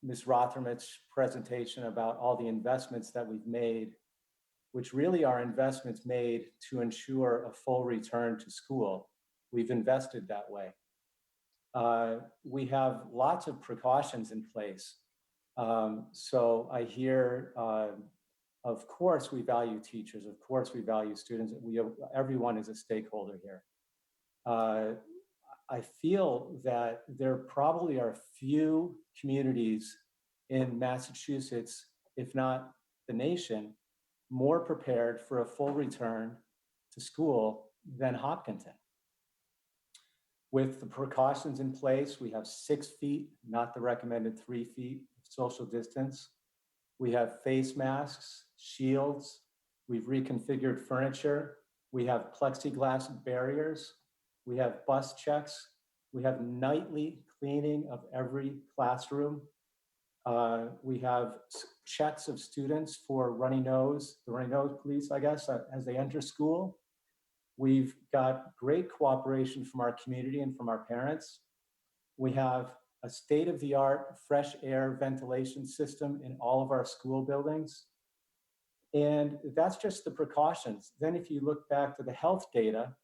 Ms. Rothermith's presentation about all the investments that we've made, which really are investments made to ensure a full return to school, we've invested that way. We have lots of precautions in place. So I hear, of course, we value teachers. Of course, we value students. Everyone is a stakeholder here. I feel that there probably are few communities in Massachusetts, if not the nation, more prepared for a full return to school than Hopkinton. With the precautions in place, we have 6 feet, not the recommended 3 feet of social distance. We have face masks, shields. We've reconfigured furniture. We have plexiglass barriers. We have bus checks. We have nightly cleaning of every classroom. We have checks of students for runny nose, the runny nose police, I guess, as they enter school. We've got great cooperation from our community and from our parents. We have a state-of-the-art fresh air ventilation system in all of our school buildings. And that's just the precautions. Then if you look back to the health data,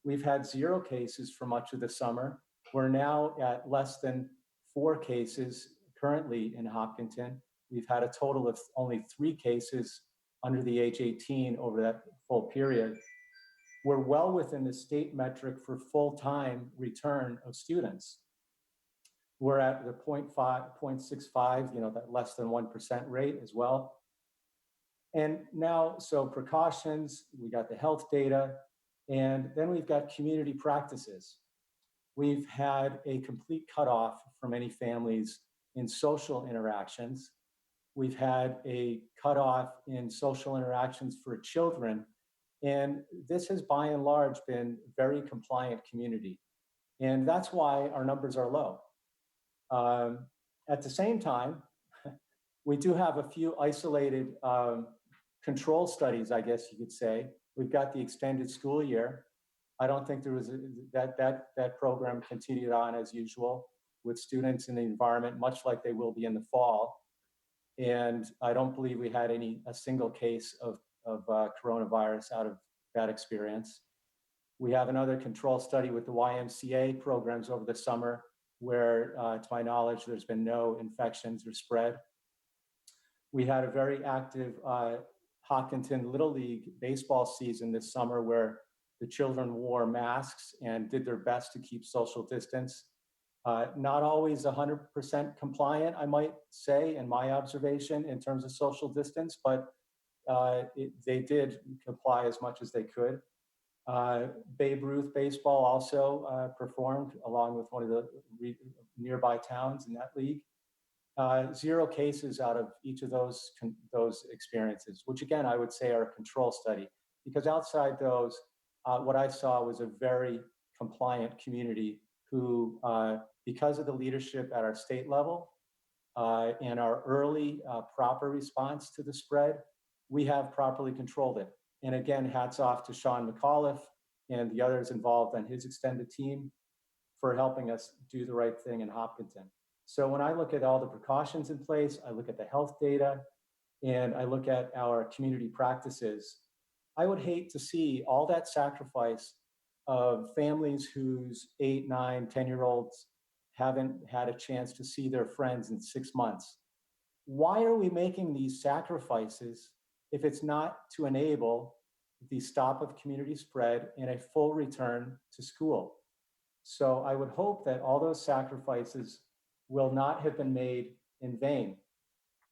we've had 0 cases for much of the summer. We're now at less than 4 cases currently in Hopkinton. We've had a total of only 3 cases under the age 18 over that full period. We're well within the state metric for full-time return of students. We're at the 0.65, that less than 1% rate as well. And now, so precautions, we got the health data, and then we've got community practices. We've had a complete cutoff for many families in social interactions. We've had a cutoff in social interactions for children. And this has by and large been very compliant community. And that's why our numbers are low. At the same time, we do have a few isolated control studies, I guess you could say. We've got the extended school year. I don't think there was that program continued on as usual with students in the environment, much like they will be in the fall. And I don't believe we had a single case of coronavirus out of that experience. We have another control study with the YMCA programs over the summer where, to my knowledge, there's been no infections or spread. We had a very active Hopkinton Little League baseball season this summer where the children wore masks and did their best to keep social distance. Not always 100% compliant, I might say, in my observation in terms of social distance, but they did comply as much as they could. Babe Ruth baseball also performed along with one of the nearby towns in that league. 0 cases out of each of those experiences, which again, I would say are a control study, because outside those, what I saw was a very compliant community who, because of the leadership at our state level and our early proper response to the spread, we have properly controlled it. And again, hats off to Sean McAuliffe and the others involved on his extended team for helping us do the right thing in Hopkinton. So when I look at all the precautions in place, I look at the health data, and I look at our community practices, I would hate to see all that sacrifice of families whose 8, 9, 10-year-olds haven't had a chance to see their friends in 6 months. Why are we making these sacrifices if it's not to enable the stop of community spread and a full return to school? So I would hope that all those sacrifices will not have been made in vain.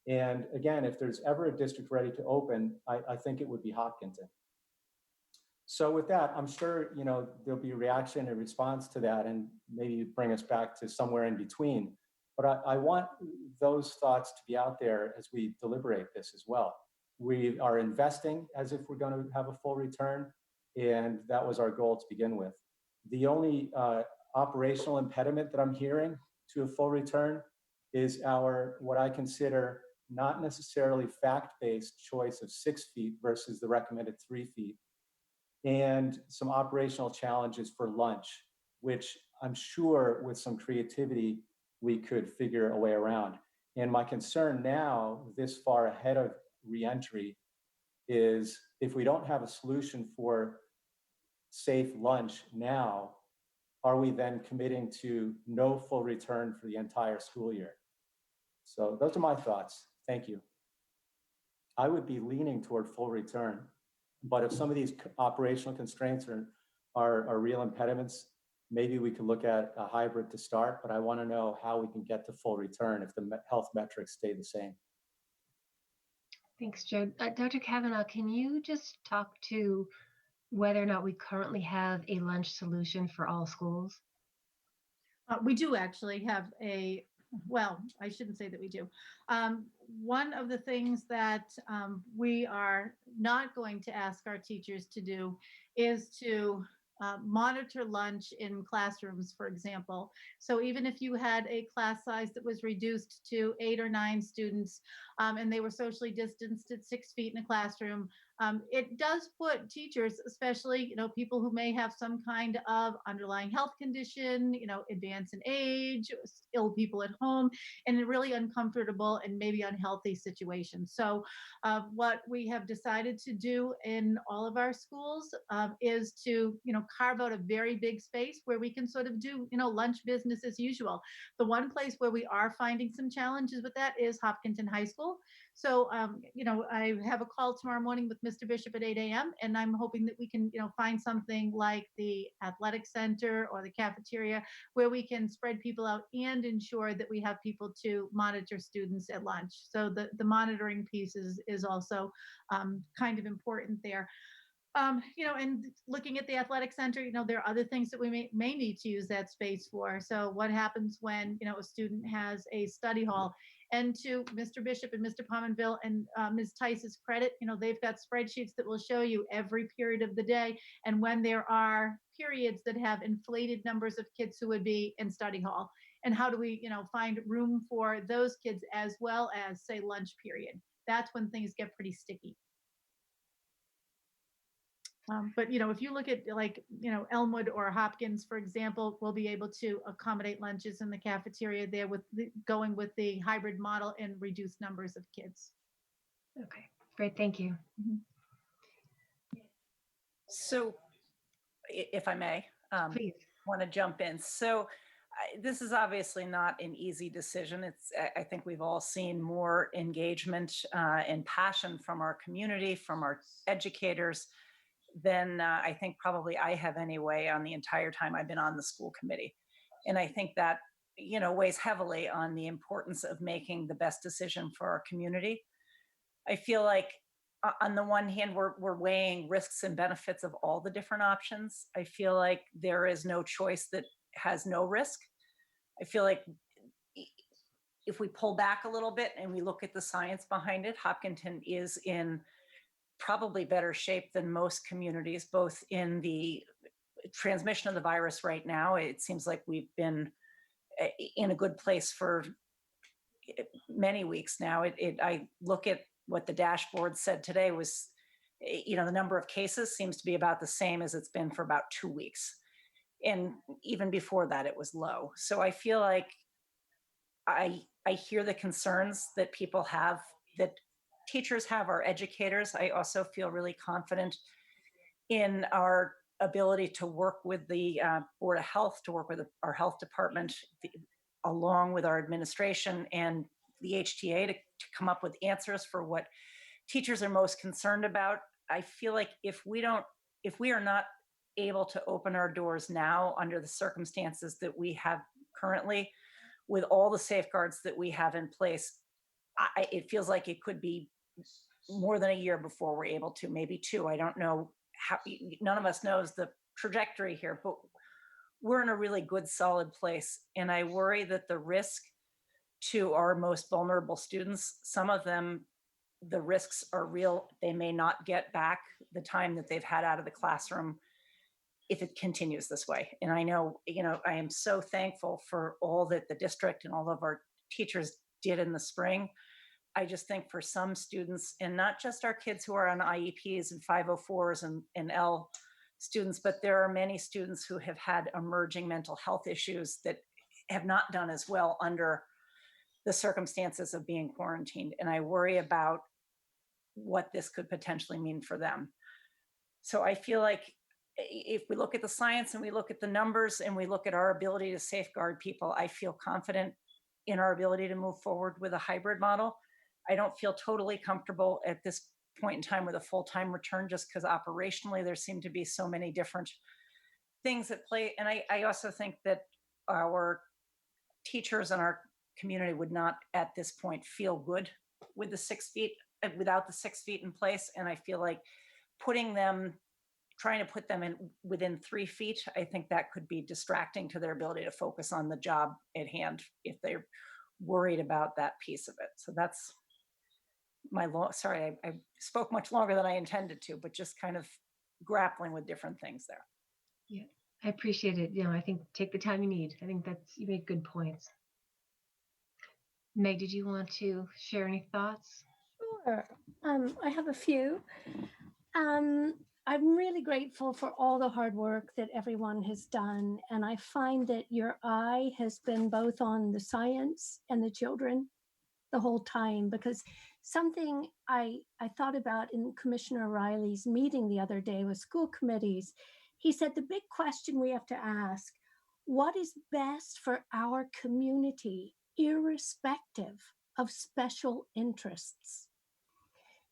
And again, if there's ever a district ready to open, I think it would be Hopkinton. So with that, I'm sure there'll be a reaction and response to that, and maybe bring us back to somewhere in between. But I want those thoughts to be out there as we deliberate this as well. We are investing as if we're going to have a full return, and that was our goal to begin with. The only operational impediment that I'm hearing to a full return is our, what I consider not necessarily fact-based choice of 6 feet versus the recommended 3 feet. and some operational challenges for lunch, which I'm sure with some creativity, we could figure a way around. And my concern now, this far ahead of reentry, is if we don't have a solution for safe lunch now, are we then committing to no full return for the entire school year? So those are my thoughts. Thank you. I would be leaning toward full return, but if some of these operational constraints are real impediments, maybe we could look at a hybrid to start, but I want to know how we can get to full return if the health metrics stay the same. Thanks, Joe. Dr. Kavanaugh, can you just talk to whether or not we currently have a lunch solution for all schools? We do actually have well, I shouldn't say that we do. One of the things that we are not going to ask our teachers to do is to monitor lunch in classrooms, for example. So even if you had a class size that was reduced to 8 or 9 students and they were socially distanced at 6 feet in a classroom, it does put teachers, especially, people who may have some kind of underlying health condition, advance in age, ill people at home, in a really uncomfortable and maybe unhealthy situation. So what we have decided to do in all of our schools is to, carve out a very big space where we can sort of do, lunch business as usual. The one place where we are finding some challenges with that is Hopkinton High School. So, I have a call tomorrow morning with Mr. Bishop at 8 a.m. and I'm hoping that we can, find something like the athletic center or the cafeteria where we can spread people out and ensure that we have people to monitor students at lunch. So the monitoring piece is also kind of important there. And looking at the athletic center, there are other things that we may need to use that space for. So what happens when, a student has a study hall? And to Mr. Bishop and Mr. Pominville and Ms. Tice's credit, they've got spreadsheets that will show you every period of the day and when there are periods that have inflated numbers of kids who would be in study hall. And how do we, find room for those kids as well as, say, lunch period? That's when things get pretty sticky. But if you look at Elmwood or Hopkins, for example, we'll be able to accommodate lunches in the cafeteria there with going with the hybrid model and reduced numbers of kids. Okay, great, thank you. So if I may, Please. want to jump in. So this is obviously not an easy decision. I think we've all seen more engagement and passion from our community, from our educators, than I think probably I have anyway on the entire time I've been on the school committee. And I think that, weighs heavily on the importance of making the best decision for our community. I feel like on the one hand, we're weighing risks and benefits of all the different options. I feel like there is no choice that has no risk. I feel like if we pull back a little bit and we look at the science behind it, Hopkinton is in probably better shape than most communities, both in the transmission of the virus right now. It seems like we've been in a good place for many weeks now. I look at what the dashboard said today was, the number of cases seems to be about the same as it's been for about 2 weeks. And even before that, it was low. So I feel like I hear the concerns that people have, that teachers have, our educators. I also feel really confident in our ability to work with the Board of Health, to work with our health department, along with our administration and the HTA to come up with answers for what teachers are most concerned about. I feel like if we are not able to open our doors now under the circumstances that we have currently, with all the safeguards that we have in place, it feels like it could be more than a year before we're able to, maybe 2. I don't know how, none of us knows the trajectory here, but we're in a really good, solid place. And I worry that the risk to our most vulnerable students, some of them, the risks are real. They may not get back the time that they've had out of the classroom if it continues this way. And I know, I am so thankful for all that the district and all of our teachers did in the spring. I just think for some students, and not just our kids who are on IEPs and 504s and students, but there are many students who have had emerging mental health issues that have not done as well under the circumstances of being quarantined. And I worry about what this could potentially mean for them. So I feel like if we look at the science and we look at the numbers and we look at our ability to safeguard people, I feel confident in our ability to move forward with a hybrid model. I don't feel totally comfortable at this point in time with a full-time return, just because operationally there seem to be so many different things at play. And I also think that our teachers and our community would not at this point feel good with the 6 feet, without the 6 feet in place. And I feel like trying to put them in within 3 feet, I think that could be distracting to their ability to focus on the job at hand if they're worried about that piece of it. So that's my sorry, I spoke much longer than I intended to, but just kind of grappling with different things there. Yeah, I appreciate it. You know, I think take the time you need. I think you make good points. Meg, did you want to share any thoughts? Sure. I have a few. I'm really grateful for all the hard work that everyone has done. And I find that your eye has been both on the science and the children the whole time, because something I thought about in Commissioner Riley's meeting the other day with school committees, he said the big question we have to ask, what is best for our community, irrespective of special interests?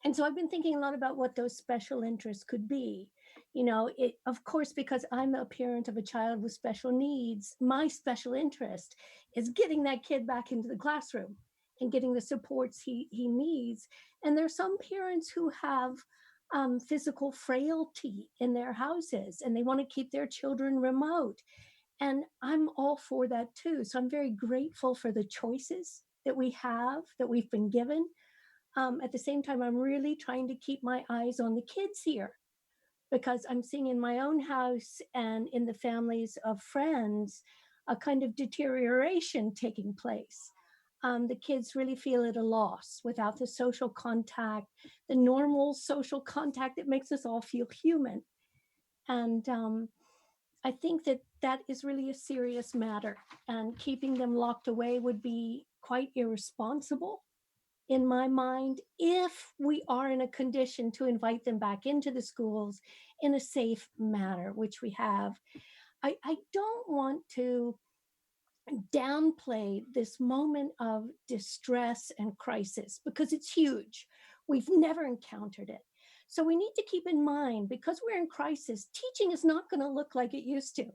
And so I've been thinking a lot about what those special interests could be. You know, of course, because I'm a parent of a child with special needs, my special interest is getting that kid back into the classroom and getting the supports he needs. And there's some parents who have physical frailty in their houses and they want to keep their children remote. And I'm all for that too. So I'm very grateful for the choices that we have, that we've been given. At the same time, I'm really trying to keep my eyes on the kids here, because I'm seeing in my own house and in the families of friends a kind of deterioration taking place. The kids really feel at a loss without the social contact, the normal social contact that makes us all feel human. And I think that is really a serious matter, and keeping them locked away would be quite irresponsible in my mind, if we are in a condition to invite them back into the schools in a safe manner, which we have. I don't want to downplay this moment of distress and crisis, because it's huge. We've never encountered it. So we need to keep in mind, because we're in crisis, teaching is not going to look like it used to.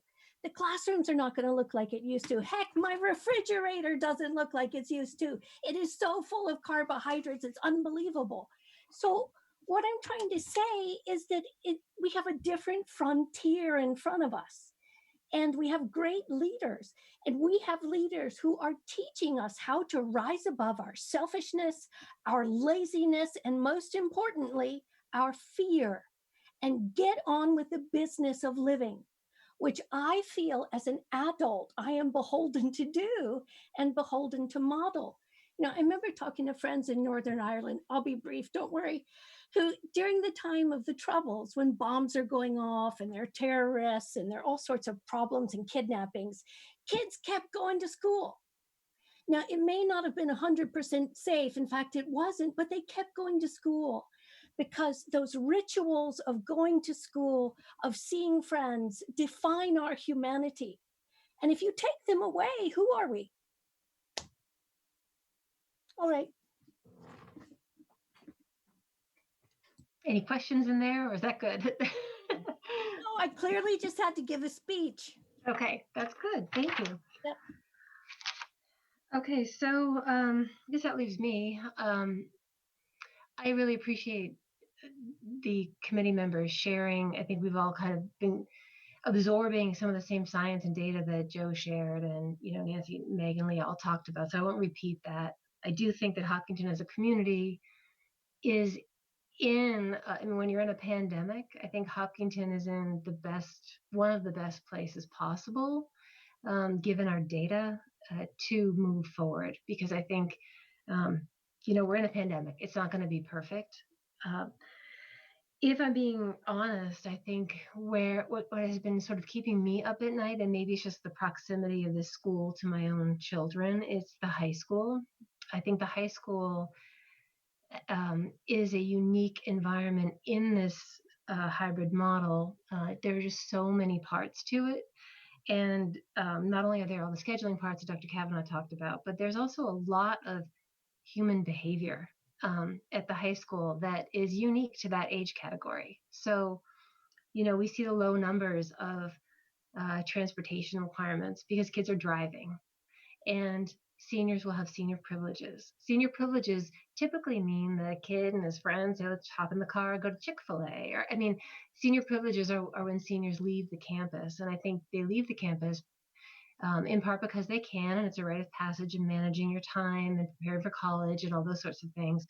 The classrooms are not going to look like it used to. Heck, my refrigerator doesn't look like it's used to. It is so full of carbohydrates, it's unbelievable. So what I'm trying to say is that we have a different frontier in front of us. And we have great leaders, and we have leaders who are teaching us how to rise above our selfishness, our laziness, and most importantly, our fear, and get on with the business of living, which I feel as an adult I am beholden to do and beholden to model. You know, I remember talking to friends in Northern Ireland, I'll be brief, don't worry, who during the time of the Troubles, when bombs are going off and there are terrorists and there are all sorts of problems and kidnappings, kids kept going to school. Now, it may not have been 100% safe. In fact, it wasn't, but they kept going to school, because those rituals of going to school, of seeing friends, define our humanity. And if you take them away, who are we? All right. Any questions in there, or is that good? No, I clearly just had to give a speech. Okay, that's good. Thank you. Yep. Okay, so I guess that leaves me. I really appreciate the committee members sharing. I think we've all kind of been absorbing some of the same science and data that Joe shared, and Nancy, Meg, and Leah all talked about. So I won't repeat that. I do think that Hopkinton as a community is when you're in a pandemic, I think Hopkinton is in one of the best places possible, given our data, to move forward. Because I think, we're in a pandemic. It's not going to be perfect. If I'm being honest, I think what has been sort of keeping me up at night, and maybe it's just the proximity of the school to my own children, it's the high school. I think the high school is a unique environment in this hybrid model. There are just so many parts to it. And not only are there all the scheduling parts that Dr. Kavanaugh talked about, but there's also a lot of human behavior at the high school that is unique to that age category. So, we see the low numbers of transportation requirements because kids are driving, and seniors will have senior privileges. Senior privileges typically mean the kid and his friends, let's hop in the car and go to Chick-fil-A. Or, senior privileges are when seniors leave the campus. And I think they leave the campus in part because they can, and it's a rite of passage in managing your time and preparing for college and all those sorts of things.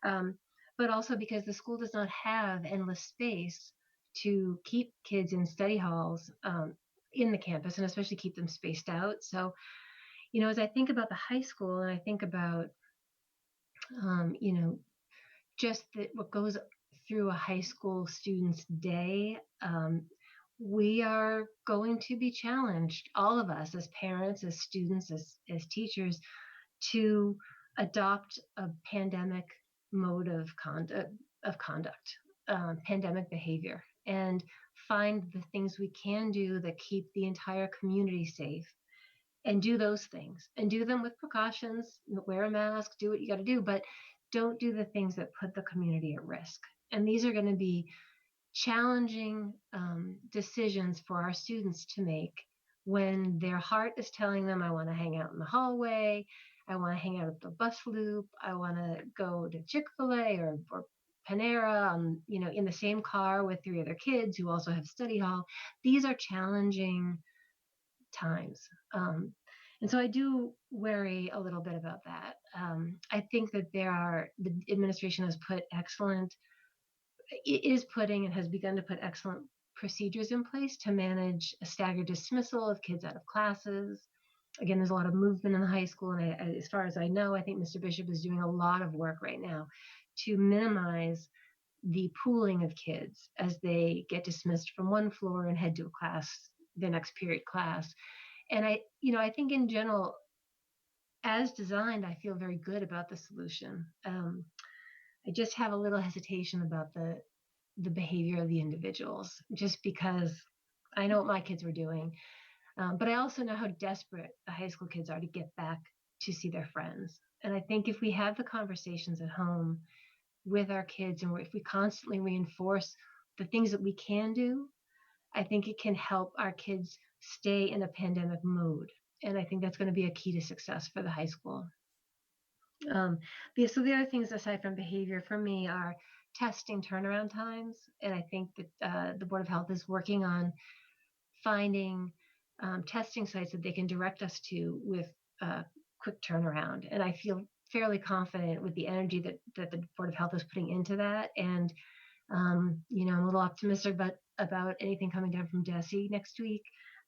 But also because the school does not have endless space to keep kids in study halls in the campus, and especially keep them spaced out. So, as I think about the high school and I think about, just what goes through a high school student's day, we are going to be challenged, all of us as parents, as students, as teachers, to adopt a pandemic mode of conduct, pandemic behavior, and find the things we can do that keep the entire community safe, and do those things and do them with precautions. Wear a mask, do what you got to do, but don't do the things that put the community at risk. And these are going to be challenging decisions for our students to make when their heart is telling them, I want to hang out in the hallway, I want to hang out at the bus loop, I want to go to Chick-fil-A or Panera, in the same car with 3 other kids who also have study hall. These are challenging times. And so I do worry a little bit about that. I think that the administration is putting and has begun to put excellent procedures in place to manage a staggered dismissal of kids out of classes. Again, there's a lot of movement in the high school, and as far as I know, I think Mr. Bishop is doing a lot of work right now to minimize the pooling of kids as they get dismissed from one floor and head to a class, the next period class. And I think in general, as designed, I feel very good about the solution. I just have a little hesitation about the behavior of the individuals, just because I know what my kids were doing. But I also know how desperate the high school kids are to get back to see their friends. And I think if we have the conversations at home with our kids, and if we constantly reinforce the things that we can do, I think it can help our kids stay in a pandemic mode. And I think that's going to be a key to success for the high school. So the other things aside from behavior for me are testing turnaround times. And I think that the Board of Health is working on finding testing sites that they can direct us to with quick turnaround. And I feel fairly confident with the energy that the Board of Health is putting into that. And, I'm a little optimistic about anything coming down from DESE next week.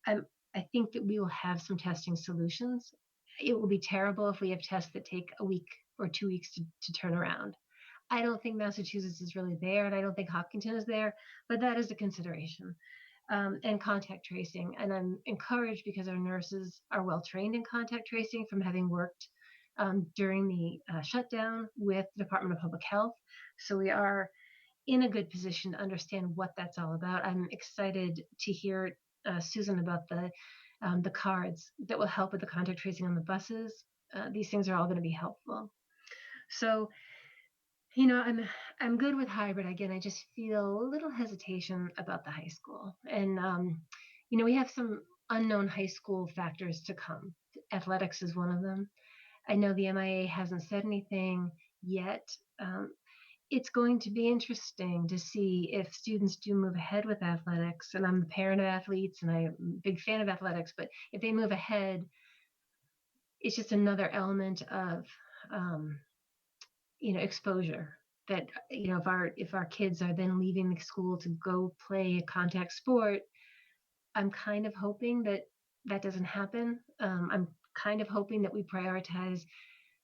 I think that we will have some testing solutions. It will be terrible if we have tests that take a week or 2 weeks to turn around. I don't think Massachusetts is really there, and I don't think Hopkinton is there, but that is a consideration. And contact tracing. And I'm encouraged because our nurses are well trained in contact tracing from having worked during the shutdown with the Department of Public Health. So we are in a good position to understand what that's all about. I'm excited to hear Susan about the cards that will help with the contact tracing on the buses. These things are all going to be helpful. So, I'm good with hybrid. Again, I just feel a little hesitation about the high school. And, we have some unknown high school factors to come. Athletics is one of them. I know the MIA hasn't said anything yet. It's going to be interesting to see if students do move ahead with athletics. And I'm the parent of athletes and I'm a big fan of athletics, but if they move ahead, it's just another element of, exposure that, if our kids are then leaving the school to go play a contact sport, I'm kind of hoping that doesn't happen. I'm kind of hoping that we prioritize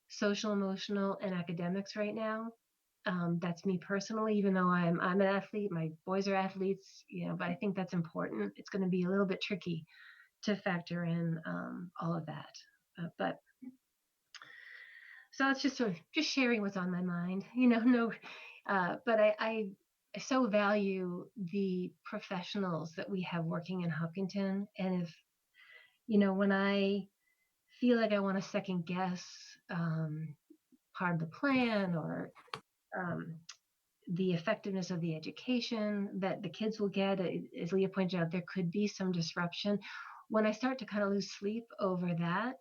social, emotional, and academics right now. That's me personally, even though I'm an athlete, my boys are athletes, but I think that's important. It's going to be a little bit tricky to factor in all of that. But so it's just sort of just sharing what's on my mind, no, but I so value the professionals that we have working in Hopkinton. And if, when I feel like I want to second guess part of the plan or the effectiveness of the education that the kids will get, as Leah pointed out, there could be some disruption. When I start to kind of lose sleep over that,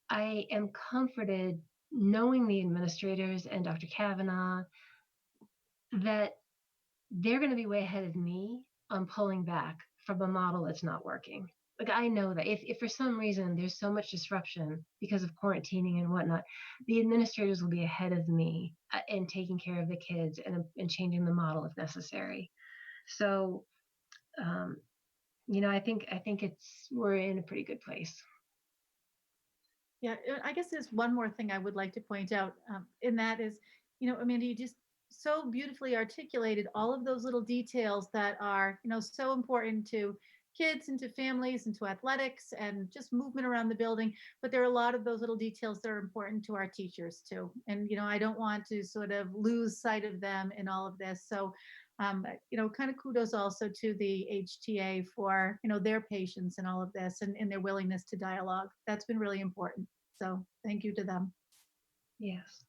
I am comforted knowing the administrators and Dr. Kavanaugh that they're going to be way ahead of me on pulling back from a model that's not working. Like, I know that if for some reason there's so much disruption because of quarantining and whatnot, the administrators will be ahead of me in taking care of the kids and changing the model if necessary. So, I think we're in a pretty good place. Yeah, I guess there's one more thing I would like to point out, and that is, Amanda, you just so beautifully articulated all of those little details that are, so important to kids and to families and to athletics and just movement around the building. But there are a lot of those little details that are important to our teachers too. And, I don't want to sort of lose sight of them in all of this. So, kind of kudos also to the HTA for, their patience in all of this and their willingness to dialogue. That's been really important. So thank you to them. Yes.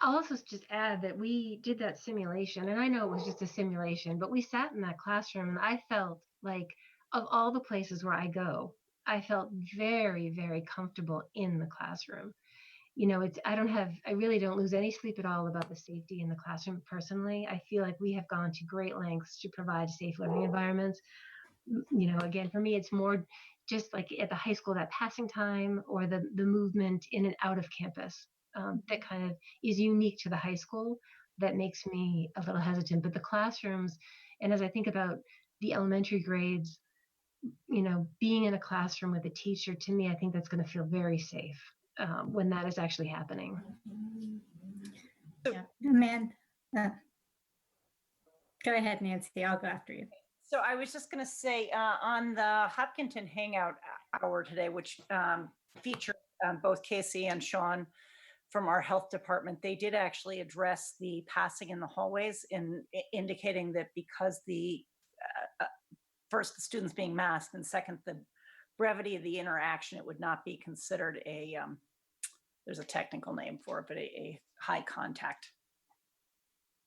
I'll also just add that we did that simulation, and I know it was just a simulation, but we sat in that classroom and I felt like, of all the places where I go, I felt very, very comfortable in the classroom. I really don't lose any sleep at all about the safety in the classroom personally. I feel like we have gone to great lengths to provide safe learning environments. Again, for me, it's more just like at the high school, that passing time or the movement in and out of campus that kind of is unique to the high school that makes me a little hesitant. But the classrooms, and as I think about the elementary grades, being in a classroom with a teacher, to me, I think that's going to feel very safe when that is actually happening. Yeah. Amanda, go ahead, Nancy. I'll go after you. So I was just going to say on the Hopkinton Hangout hour today, which featured both Casey and Sean from our health department, they did actually address the passing in the hallways in indicating that because first, the students being masked, and second, the brevity of the interaction, it would not be considered there's a technical name for it, but a high contact.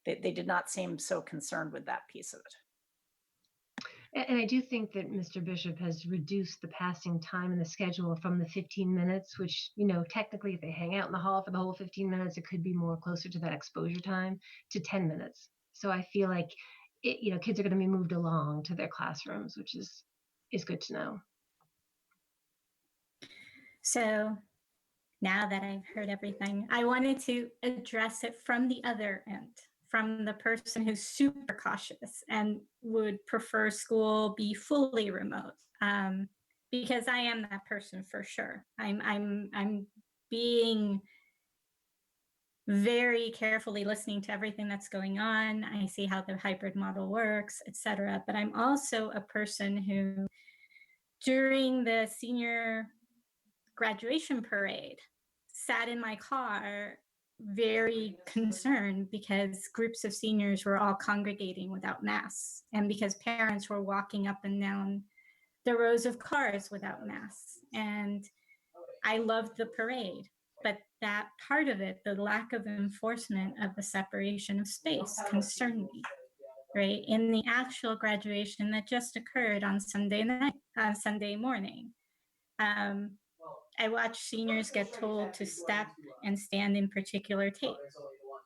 They did not seem so concerned with that piece of it. And I do think that Mr. Bishop has reduced the passing time in the schedule from the 15 minutes, which, technically if they hang out in the hall for the whole 15 minutes, it could be more closer to that exposure time, to 10 minutes. So I feel like, kids are going to be moved along to their classrooms, which is good to know. So now that I've heard everything, I wanted to address it from the other end, from the person who's super cautious and would prefer school be fully remote, because I am that person for sure. I'm being very carefully listening to everything that's going on. I see how the hybrid model works, etc. But I'm also a person who, during the senior graduation parade, sat in my car very concerned because groups of seniors were all congregating without masks, and because parents were walking up and down the rows of cars without masks. And I loved the parade, but that part of it, the lack of enforcement of the separation of space, concerned me, right? In the actual graduation that just occurred on Sunday morning, I watched seniors get told to step and stand in particular tape.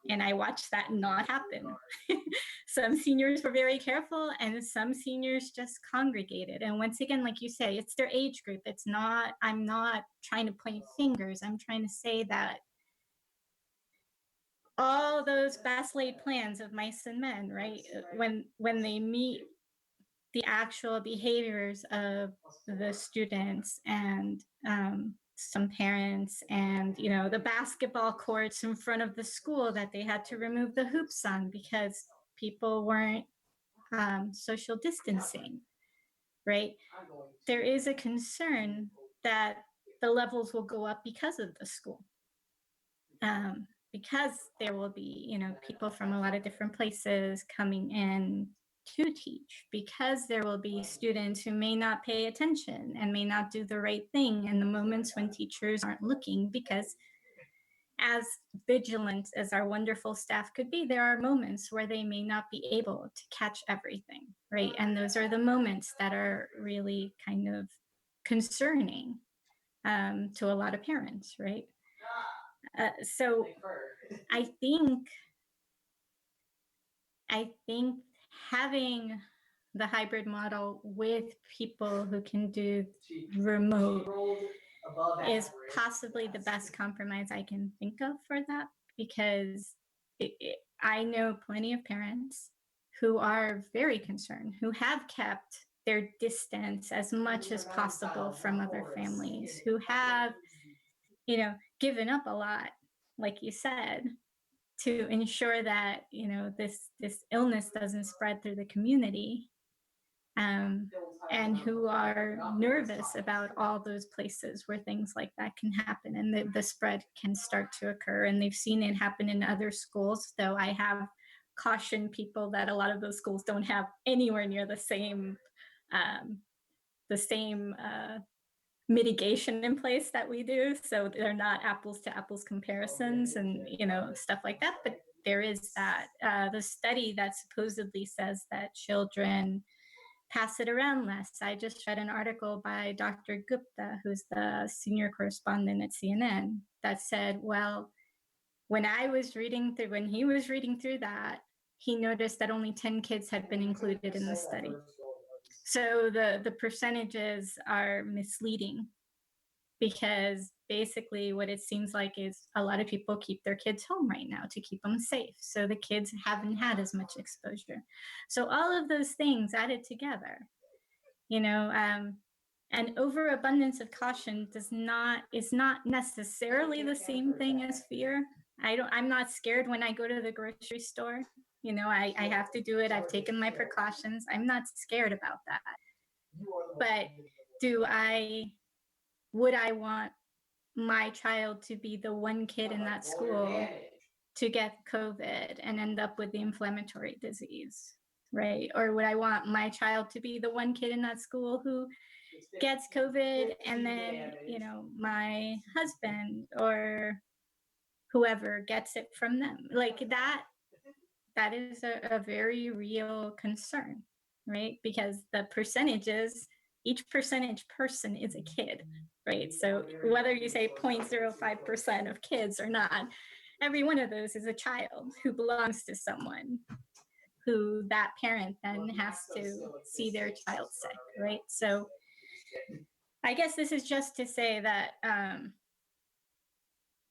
And I watched that not happen. Some seniors were very careful and some seniors just congregated. And once again, like you say, it's their age group. I'm not trying to point fingers. I'm trying to say that all those best laid plans of mice and men, right? When they meet the actual behaviors of the students and some parents, and the basketball courts in front of the school that they had to remove the hoops on because people weren't social distancing, right? There is a concern that the levels will go up because of the school, because there will be people from a lot of different places coming in to teach, because there will be students who may not pay attention and may not do the right thing in the moments when teachers aren't looking, because as vigilant as our wonderful staff could be, there are moments where they may not be able to catch everything, right? And those are the moments that are really kind of concerning to a lot of parents, right? So I think having the hybrid model with people who can do remote is possibly the best compromise I can think of for that, because I know plenty of parents who are very concerned, who have kept their distance as much as possible from other families, who have, given up a lot, like you said, to ensure that this illness doesn't spread through the community, and who are nervous about all those places where things like that can happen and the spread can start to occur. And they've seen it happen in other schools, though I have cautioned people that a lot of those schools don't have anywhere near the same mitigation in place that we do. So they're not apples to apples comparisons and, stuff like that. But there is that. The study that supposedly says that children pass it around less. I just read an article by Dr. Gupta, who's the senior correspondent at CNN, that said, well, when he was reading through that, he noticed that only 10 kids had been included in the study. So the percentages are misleading, because basically what it seems like is a lot of people keep their kids home right now to keep them safe. So the kids haven't had as much exposure. So all of those things added together, and overabundance of caution is not necessarily the same thing as fear. I'm not scared when I go to the grocery store. I have to do it. I've taken my precautions. I'm not scared about that. But would I want my child to be the one kid in that school to get COVID and end up with the inflammatory disease, right? Or would I want my child to be the one kid in that school who gets COVID and then, my husband or whoever gets it from them? Like that is a very real concern, right? Because the percentages, each percentage person is a kid, right? So whether you say 0.05% of kids or not, every one of those is a child who belongs to someone who that parent then has to see their child sick, right? So I guess this is just to say that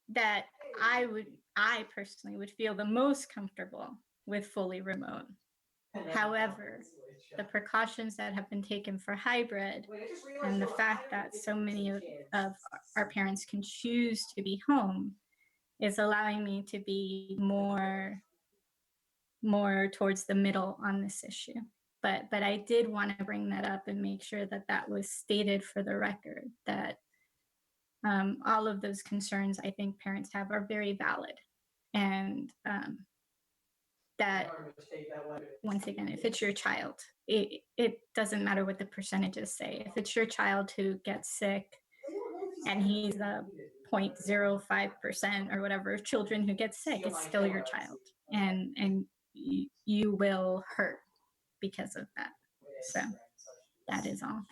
that I personally would feel the most comfortable with fully remote. However, the precautions that have been taken for hybrid and the fact that so many of our parents can choose to be home is allowing me to be more towards the middle on this issue. But I did want to bring that up and make sure that that was stated for the record, that all of those concerns I think parents have are very valid. And that, once again, if it's your child, it doesn't matter what the percentages say. If it's your child who gets sick and he's the 0.05% or whatever of children who get sick, it's still your child. And you will hurt because of that. So that is all.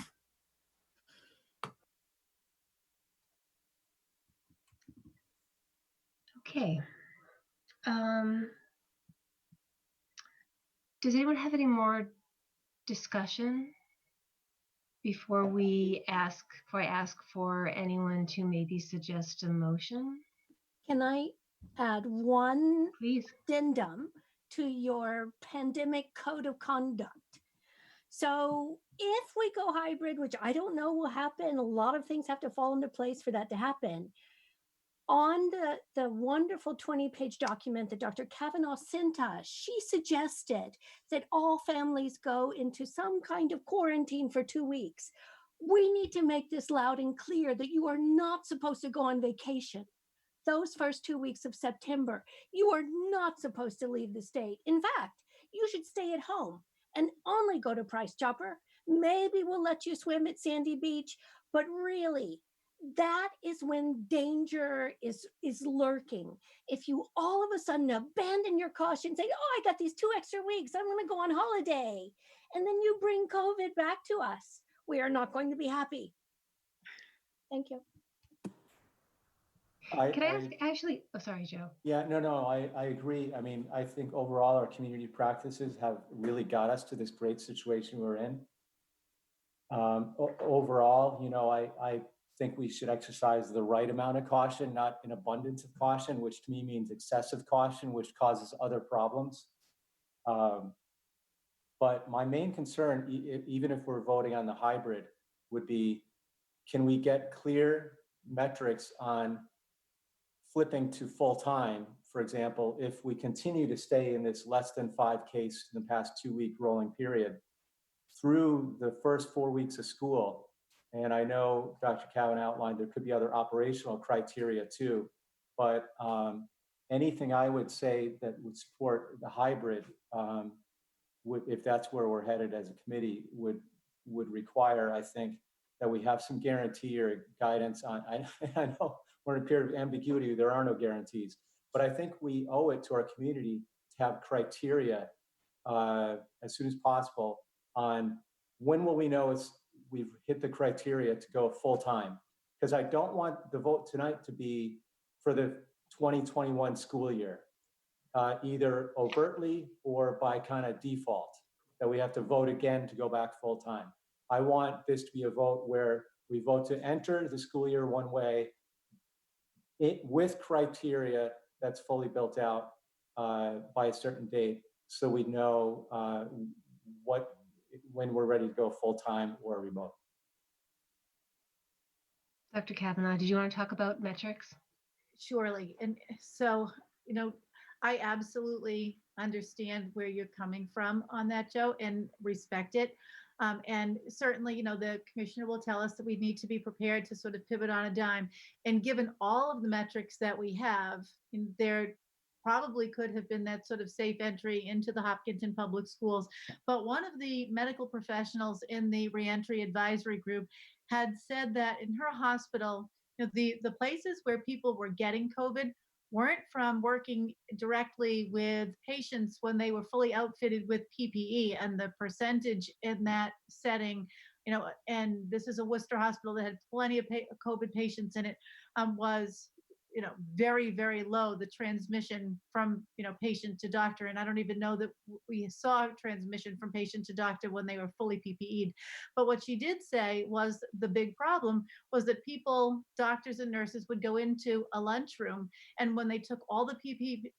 Okay. Does anyone have any more discussion before I ask for anyone to maybe suggest a motion? Can I add one Please. addendum to your pandemic code of conduct? So if we go hybrid, which I don't know will happen, a lot of things have to fall into place for that to happen. On the wonderful 20-page document that Dr. Kavanaugh sent us, she suggested that all families go into some kind of quarantine for 2 weeks. We need to make this loud and clear that you are not supposed to go on vacation. Those first 2 weeks of September, you are not supposed to leave the state. In fact, you should stay at home and only go to Price Chopper. Maybe we'll let you swim at Sandy Beach, but really, that is when danger is lurking. If you all of a sudden abandon your caution, say, oh, I got these 2 extra weeks, I'm going to go on holiday, and then you bring COVID back to us, we are not going to be happy. Thank you. Can I ask, actually, oh, sorry, Joe. Yeah, no, I agree. I mean, I think overall our community practices have really got us to this great situation we're in. Overall, you know, I think we should exercise the right amount of caution, not an abundance of caution, which to me means excessive caution, which causes other problems. But my main concern, even if we're voting on the hybrid, would be, can we get clear metrics on flipping to full-time? For example, if we continue to stay in this less than 5 case in the past 2-week rolling period through the first 4 weeks of school, and I know Dr. Cowan outlined there could be other operational criteria too, but anything I would say that would support the hybrid, if that's where we're headed as a committee, would require, I think, that we have some guarantee or guidance on. I know we're in a period of ambiguity, there are no guarantees, but I think we owe it to our community to have criteria as soon as possible on when will we know we've hit the criteria to go full time. Because I don't want the vote tonight to be for the 2021 school year, either overtly or by kind of default, that we have to vote again to go back full time. I want this to be a vote where we vote to enter the school year one way, with criteria that's fully built out by a certain date, so we know when we're ready to go full time or remote. Dr. Kavanaugh, did you want to talk about metrics? Surely. And so, you know, I absolutely understand where you're coming from on that, Joe, and respect it. And certainly, you know, the commissioner will tell us that we need to be prepared to sort of pivot on a dime. And given all of the metrics that we have, there probably could have been that sort of safe entry into the Hopkinton Public Schools. But one of the medical professionals in the reentry advisory group had said that in her hospital, you know, the places where people were getting COVID weren't from working directly with patients when they were fully outfitted with PPE, and the percentage in that setting, you know, and this is a Worcester hospital that had plenty of COVID patients in it, was, you know, very, very low, the transmission from, you know, patient to doctor. And I don't even know that we saw transmission from patient to doctor when they were fully PPE'd. But what she did say was the big problem was that people, doctors and nurses, would go into a lunchroom, and when they took all the PPE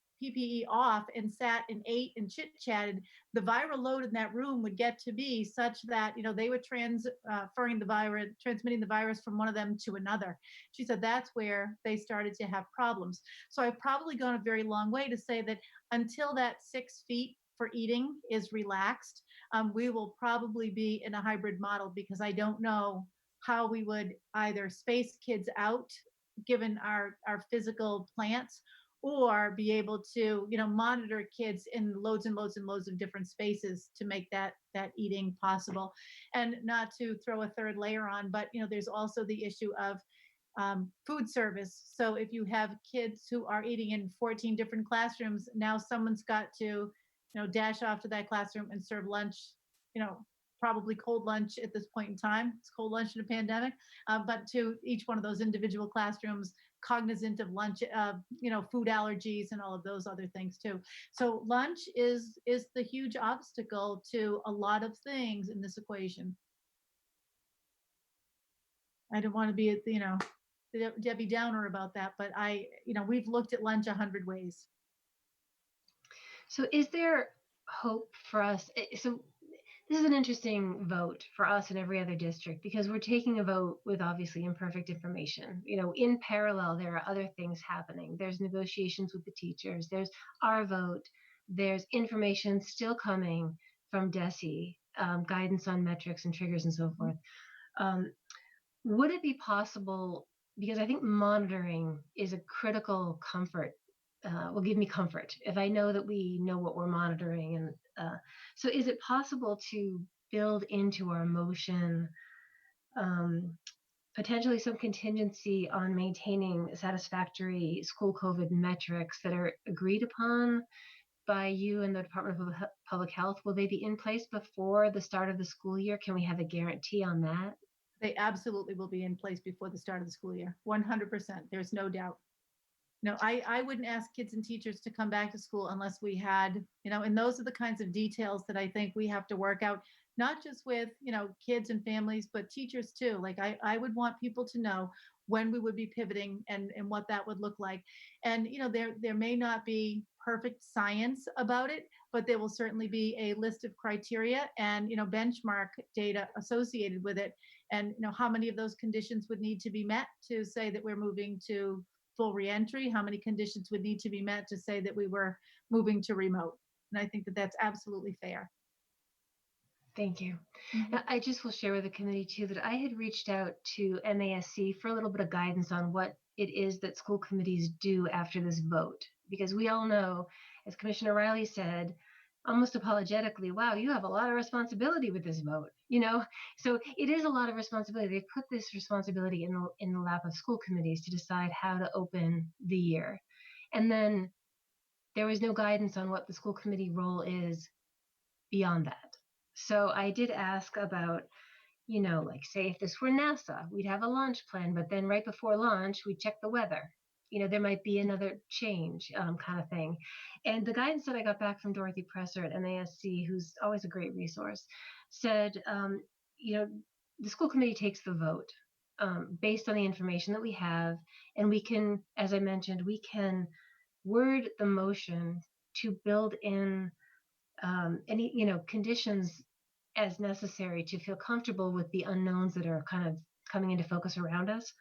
off and sat and ate and chit-chatted, the viral load in that room would get to be such that, you know, they were transmitting the virus from one of them to another. She said that's where they started to have problems. So I've probably gone a very long way to say that until that 6 feet for eating is relaxed, we will probably be in a hybrid model, because I don't know how we would either space kids out given our physical plants, or be able to, you know, monitor kids in loads and loads and loads of different spaces to make that eating possible. And not to throw a third layer on, but, you know, there's also the issue of food service. So if you have kids who are eating in 14 different classrooms, now someone's got to, you know, dash off to that classroom and serve lunch, you know, probably cold lunch at this point in time. It's cold lunch in a pandemic, but to each one of those individual classrooms, cognizant of lunch, you know, food allergies and all of those other things too. So lunch is the huge obstacle to a lot of things in this equation. I don't want to be, you know, Debbie Downer about that, but you know, we've looked at lunch 100 ways. So is there hope for us? So this is an interesting vote for us and every other district because we're taking a vote with obviously imperfect information. In parallel, there are other things happening. There's negotiations with the teachers. There's our vote. There's information still coming from DESE, guidance on metrics and triggers and so forth. Would it be possible, because I think monitoring is a critical comfort, will give me comfort if I know that we know what we're monitoring. And so is it possible to build into our motion potentially some contingency on maintaining satisfactory school COVID metrics that are agreed upon by you and the Department of Public Health? Will they be in place before the start of the school year? Can we have a guarantee on that? They absolutely will be in place before the start of the school year. 100%. There's no doubt. No, I wouldn't ask kids and teachers to come back to school unless we had, and those are the kinds of details that I think we have to work out, not just with, kids and families, but teachers too. Like I would want people to know when we would be pivoting and what that would look like. And, there may not be perfect science about it, but there will certainly be a list of criteria and, benchmark data associated with it. And, how many of those conditions would need to be met to say that we're moving to full reentry, how many conditions would need to be met to say that we were moving to remote. And I think that that's absolutely fair. Thank you. Now, I just will share with the committee too that I had reached out to MASC for a little bit of guidance on what it is that school committees do after this vote, because we all know, as Commissioner Riley said, almost apologetically, wow, you have a lot of responsibility with this vote, So it is a lot of responsibility. They've put this responsibility in the lap of school committees to decide how to open the year. And then there was no guidance on what the school committee role is beyond that. So I did ask about, like say if this were NASA, we'd have a launch plan, but then right before launch, we'd check the weather. There might be another change kind of thing. And the guidance that I got back from Dorothy Presser at MASC, who's always a great resource, said, the school committee takes the vote based on the information that we have. And we can, as I mentioned, we can word the motion to build in any, conditions as necessary to feel comfortable with the unknowns that are kind of coming into focus around us.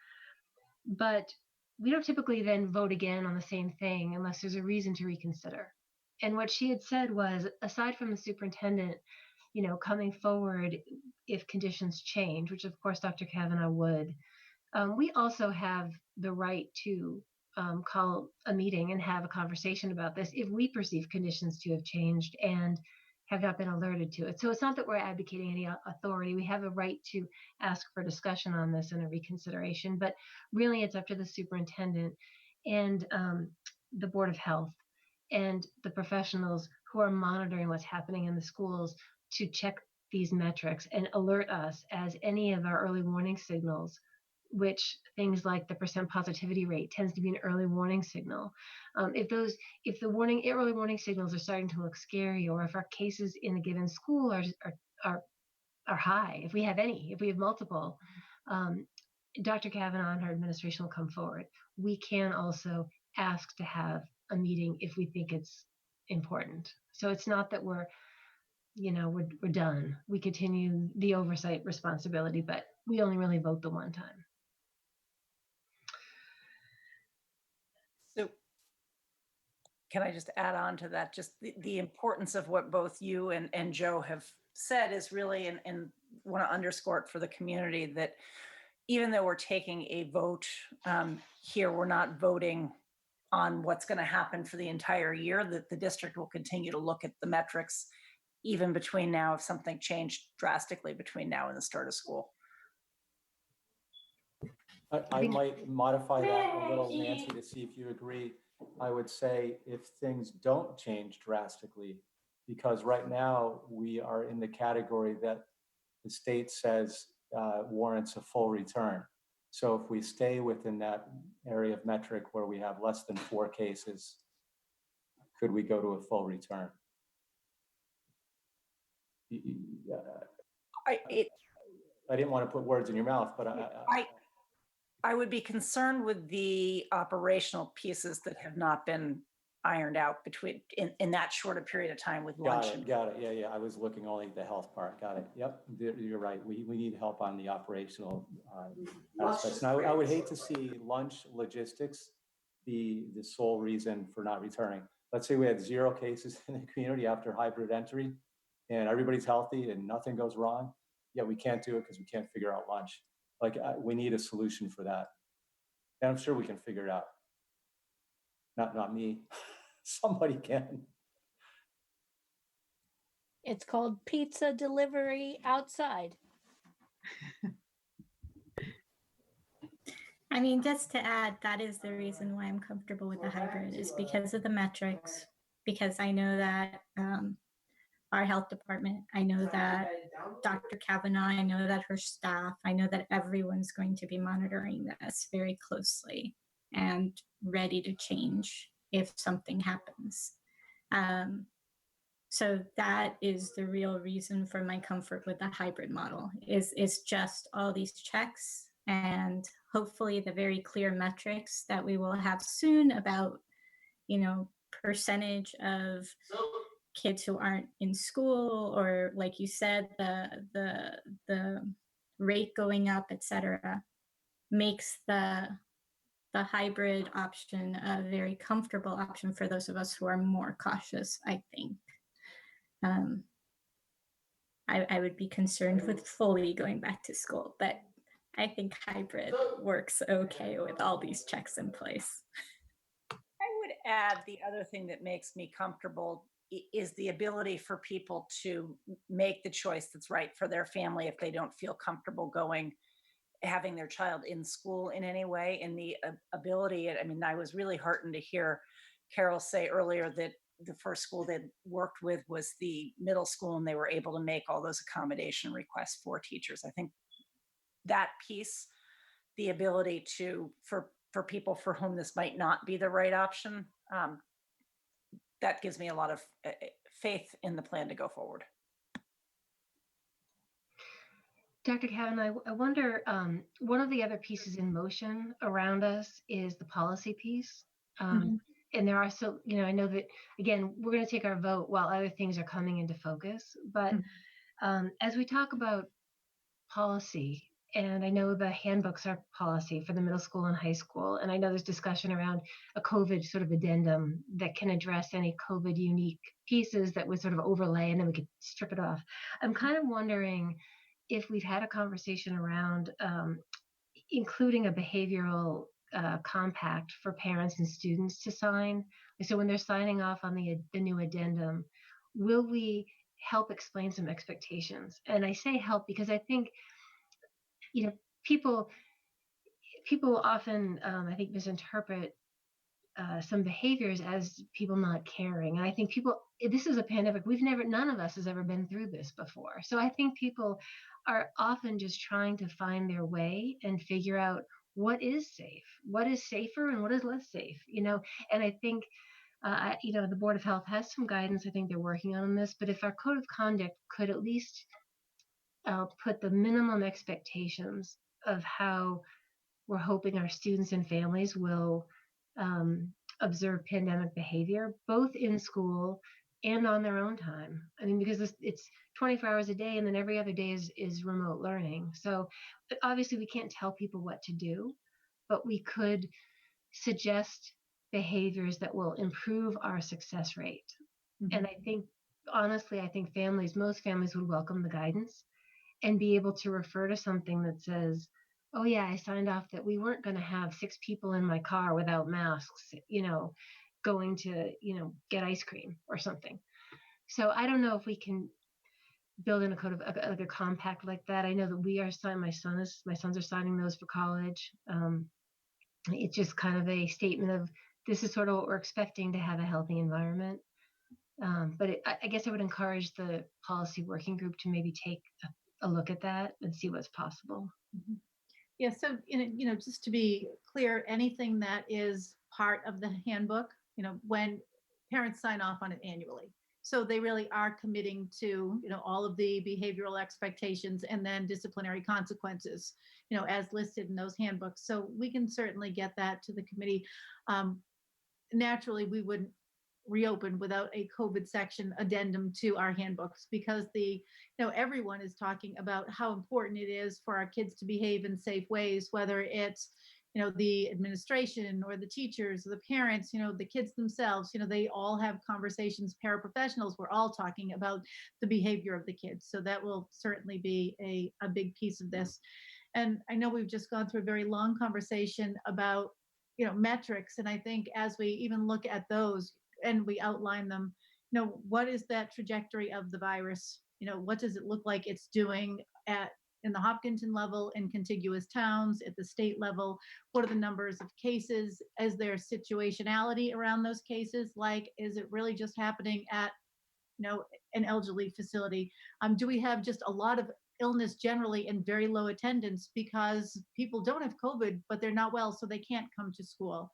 But we don't typically then vote again on the same thing unless there's a reason to reconsider. And what she had said was, aside from the superintendent, coming forward if conditions change, which of course Dr. Kavanaugh would, we also have the right to call a meeting and have a conversation about this if we perceive conditions to have changed and have not been alerted to it. So it's not that we're advocating any authority. We have a right to ask for discussion on this and a reconsideration, but really it's up to the superintendent and the Board of Health and the professionals who are monitoring what's happening in the schools to check these metrics and alert us as any of our early warning signals, which things like the percent positivity rate tends to be an early warning signal. If the early warning signals are starting to look scary, or if our cases in a given school are high, if we have multiple, Dr. Kavanaugh and her administration will come forward. We can also ask to have a meeting if we think it's important. So it's not that we're done. We continue the oversight responsibility, but we only really vote the one time. So can I just add on to that? Just the importance of what both you and Joe have said is really, and want to underscore it for the community, that even though we're taking a vote here, we're not voting on what's going to happen for the entire year, that the district will continue to look at the metrics even between now, if something changed drastically between now and the start of school. I might modify that a little, Nancy, to see if you agree. I would say if things don't change drastically, because right now we are in the category that the state says warrants a full return. So if we stay within that area of metric where we have less than 4 cases, could we go to a full return? I didn't want to put words in your mouth, but I would be concerned with the operational pieces that have not been ironed out between in that shorter period of time with Got lunch. it, got it. Yeah, I was looking only at the health part. Got it. Yep, you're right. We need help on the operational aspects. And I would hate to see lunch logistics be the sole reason for not returning. Let's say we had 0 cases in the community after hybrid entry and everybody's healthy and nothing goes wrong. Yeah, we can't do it because we can't figure out lunch. Like, we need a solution for that. And I'm sure we can figure it out. Not me. Somebody can. It's called pizza delivery outside. I mean, just to add, that is the reason why I'm comfortable with the hybrid is because of the metrics, because I know that our health department, I know that Dr. Kavanaugh, I know that her staff, I know that everyone's going to be monitoring this very closely and ready to change if something happens. So that is the real reason for my comfort with the hybrid model is just all these checks and hopefully the very clear metrics that we will have soon about, percentage of kids who aren't in school, or like you said, the rate going up, et cetera, makes the hybrid option a very comfortable option for those of us who are more cautious, I think. I would be concerned with fully going back to school, but I think hybrid works okay with all these checks in place. I would add the other thing that makes me comfortable is the ability for people to make the choice that's right for their family if they don't feel comfortable having their child in school in any way. And the ability, I mean, I was really heartened to hear Carol say earlier that the first school they worked with was the middle school and they were able to make all those accommodation requests for teachers. I think that piece, the ability for people for whom this might not be the right option, that gives me a lot of faith in the plan to go forward. Dr. Kavanaugh, I wonder, one of the other pieces in motion around us is the policy piece. And there are I know that, again, we're going to take our vote while other things are coming into focus. But as we talk about policy, and I know the handbooks are policy for the middle school and high school, and I know there's discussion around a COVID sort of addendum that can address any COVID unique pieces that would sort of overlay, and then we could strip it off. I'm kind of wondering if we've had a conversation around including a behavioral compact for parents and students to sign. So when they're signing off on the new addendum, will we help explain some expectations? And I say help because I think, people often, I think, misinterpret some behaviors as people not caring. And I think this is a pandemic. None of us has ever been through this before. So I think people are often just trying to find their way and figure out what is safe, what is safer, and what is less safe, And I think, the Board of Health has some guidance. I think they're working on this. But if our code of conduct could at least put the minimum expectations of how we're hoping our students and families will observe pandemic behavior, both in school and on their own time. I mean, because it's 24 hours a day, and then every other day is remote learning. So obviously we can't tell people what to do, but we could suggest behaviors that will improve our success rate. And I think, honestly, most families would welcome the guidance and be able to refer to something that says, oh yeah, I signed off that we weren't going to have 6 people in my car without masks, going to, get ice cream or something. So I don't know if we can build in a code of like a compact like that. I know that we are signing, my sons are signing those for college. It's just kind of a statement of, this is sort of what we're expecting to have a healthy environment. But I guess I would encourage the policy working group to maybe take a look at that and see what's possible. Yeah, so, just to be clear, anything that is part of the handbook, when parents sign off on it annually. So they really are committing to, all of the behavioral expectations and then disciplinary consequences, as listed in those handbooks. So we can certainly get that to the committee. Naturally, we would reopened without a COVID section addendum to our handbooks, because everyone is talking about how important it is for our kids to behave in safe ways, whether it's the administration or the teachers or the parents, the kids themselves, they all have conversations. Paraprofessionals, we're all talking about the behavior of the kids. So that will certainly be a big piece of this. And I know we've just gone through a very long conversation about metrics, and I think as we even look at those and we outline them, what is that trajectory of the virus? What does it look like it's doing in the Hopkinton level, in contiguous towns, at the state level? What are the numbers of cases? Is there situationality around those cases? Like, is it really just happening at an elderly facility? Do we have just a lot of illness generally and very low attendance because people don't have COVID, but they're not well, so they can't come to school?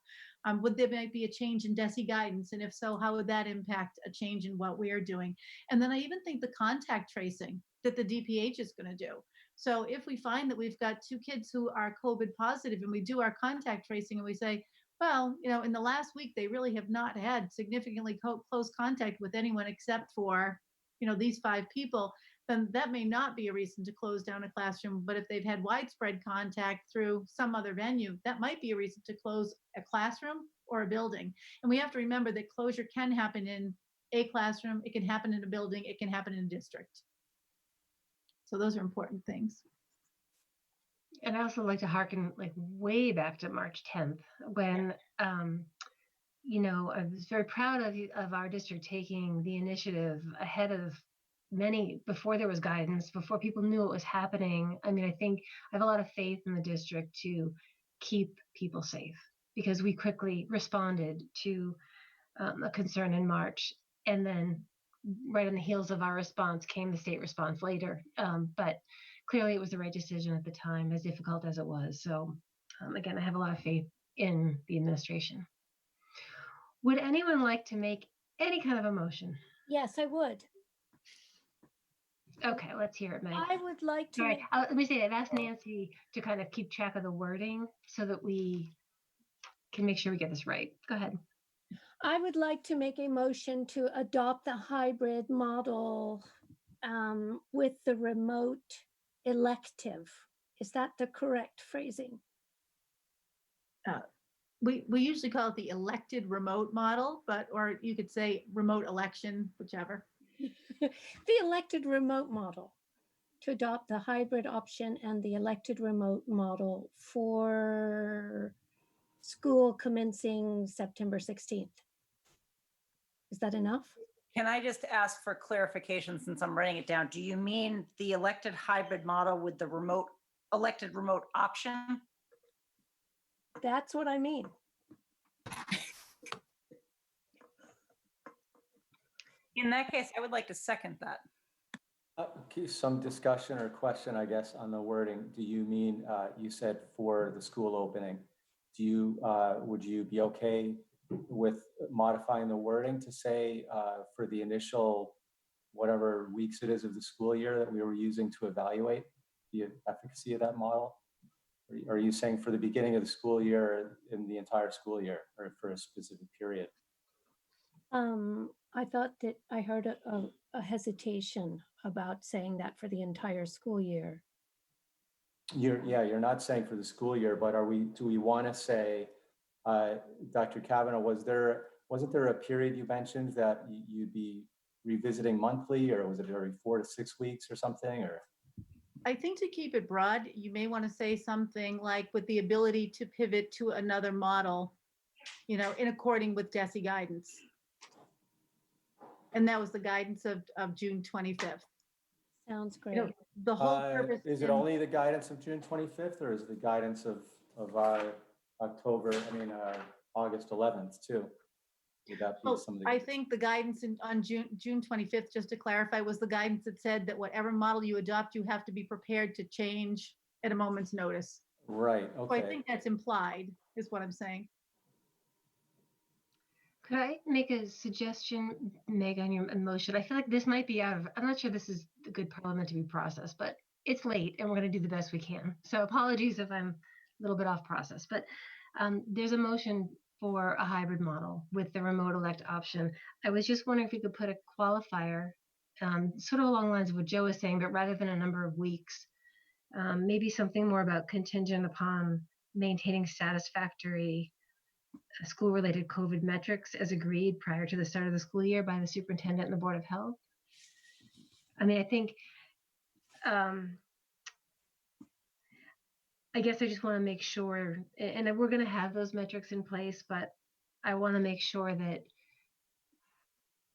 Would there might be a change in DESE guidance? And if so, how would that impact a change in what we're doing? And then I even think the contact tracing that the DPH is going to do. So if we find that we've got 2 kids who are COVID positive and we do our contact tracing and we say, well, in the last week, they really have not had significantly close contact with anyone except for, these 5 people, then that may not be a reason to close down a classroom. But if they've had widespread contact through some other venue, that might be a reason to close a classroom or a building. And we have to remember that closure can happen in a classroom, it can happen in a building, it can happen in a district. So those are important things. And I also like to harken like way back to March 10th when, I was very proud of our district taking the initiative ahead of many, before there was guidance, before people knew what was happening. I mean, I think I have a lot of faith in the district to keep people safe, because we quickly responded to a concern in March. And then right on the heels of our response came the state response later. But clearly it was the right decision at the time, as difficult as it was. So again, I have a lot of faith in the administration. Would anyone like to make any kind of a motion? Yes, I would. Okay, let's hear it, Meg. I would like to. All right, let me say, I've asked Nancy to kind of keep track of the wording so that we can make sure we get this right. Go ahead. I would like to make a motion to adopt the hybrid model with the remote elective. Is that the correct phrasing? We usually call it the elected remote model, or you could say remote election, whichever. The elected remote model, to adopt the hybrid option and the elected remote model for school commencing September 16th. Is that enough? Can I just ask for clarification since I'm writing it down? Do you mean the elected hybrid model with the elected remote option? That's what I mean. In that case, I would like to second that. Okay, some discussion or question, I guess, on the wording. Do you mean, you said for the school opening, would you be okay with modifying the wording to say for the initial whatever weeks it is of the school year that we were using to evaluate the efficacy of that model? Or are you saying for the beginning of the school year, in the entire school year, or for a specific period? I thought that I heard a hesitation about saying that for the entire school year. You're not saying for the school year, but do we want to say, Dr. Kavanaugh, wasn't there a period you mentioned that you'd be revisiting monthly, or was it every 4 to 6 weeks or something? Or I think to keep it broad, you may want to say something like with the ability to pivot to another model, in according with DESE guidance. And that was the guidance of June 25th. Sounds great. The whole purpose. Is it only the guidance of June 25th, or is it the guidance of August 11th too? Would that be some of the? I think the guidance on June 25th, just to clarify, was the guidance that said that whatever model you adopt, you have to be prepared to change at a moment's notice. Right, So okay. I think that's implied, is what I'm saying. Could I make a suggestion, Meg, on your motion? I feel like this might be I'm not sure this is a good parliamentary process, but it's late and we're going to do the best we can. So apologies if I'm a little bit off process, but there's a motion for a hybrid model with the remote elect option. I was just wondering if you could put a qualifier, sort of along the lines of what Joe was saying, but rather than a number of weeks, maybe something more about contingent upon maintaining satisfactory school-related COVID metrics as agreed prior to the start of the school year by the superintendent and the Board of Health. I mean, I think, I guess I just want to make sure, and we're going to have those metrics in place, but I want to make sure that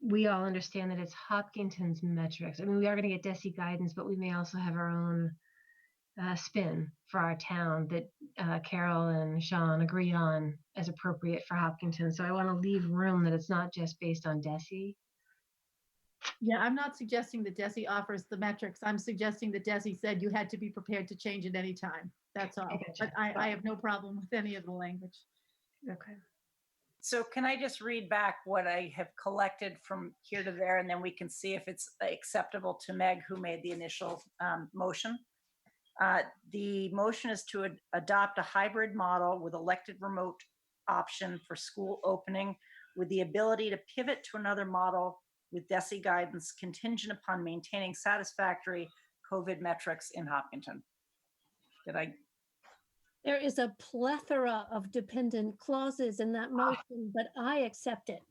we all understand that it's Hopkinton's metrics. I mean, we are going to get DESI guidance, but we may also have our own spin for our town that Carol and Sean agree on as appropriate for Hopkinton. So I want to leave room that it's not just based on DESI. Yeah, I'm not suggesting that DESI offers the metrics. I'm suggesting that DESI said you had to be prepared to change at any time. That's all. Gotcha. But I have no problem with any of the language. Okay. So can I just read back what I have collected from here to there, and then we can see if it's acceptable to Meg, who made the initial motion. The motion is to adopt a hybrid model with elected remote option for school opening with the ability to pivot to another model with DESI guidance contingent upon maintaining satisfactory COVID metrics in Hopkinton. Did I? There is a plethora of dependent clauses in that motion, but I accept it.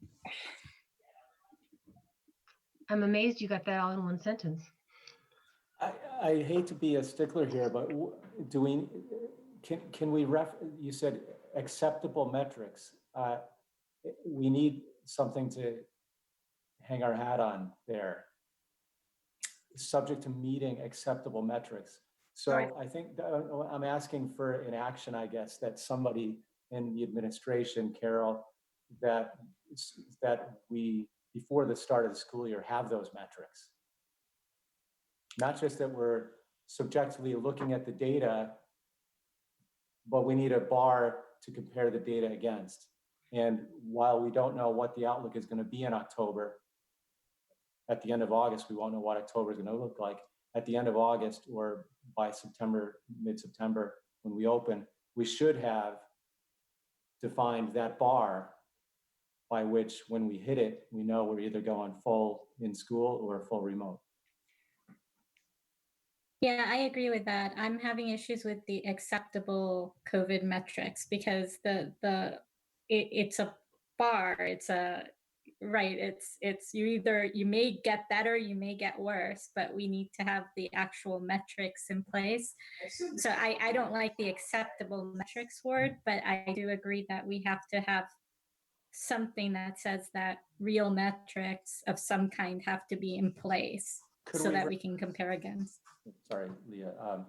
I'm amazed you got that all in one sentence. I hate to be a stickler here, but do we, can we you said acceptable metrics. We need something to hang our hat on there. Subject to meeting acceptable metrics. So Right. I think I'm asking for an action, I guess, that somebody in the administration, Carol, that we, before the start of the school year, have those metrics. Not just that we're subjectively looking at the data, but we need a bar to compare the data against. And while we don't know what the outlook is going to be in October, at the end of August, we won't know what October is going to look like. At the end of August or by September, mid-September, when we open, we should have defined that bar by which when we hit it, we know we're either going full in school or full remote. Yeah, I agree with that. I'm having issues with the acceptable COVID metrics because it's a bar. It's a right. It's you may get better, you may get worse, but we need to have the actual metrics in place. So I don't like the acceptable metrics word, but I do agree that we have to have something that says that real metrics of some kind have to be in place so that we can compare against. Sorry, Leah.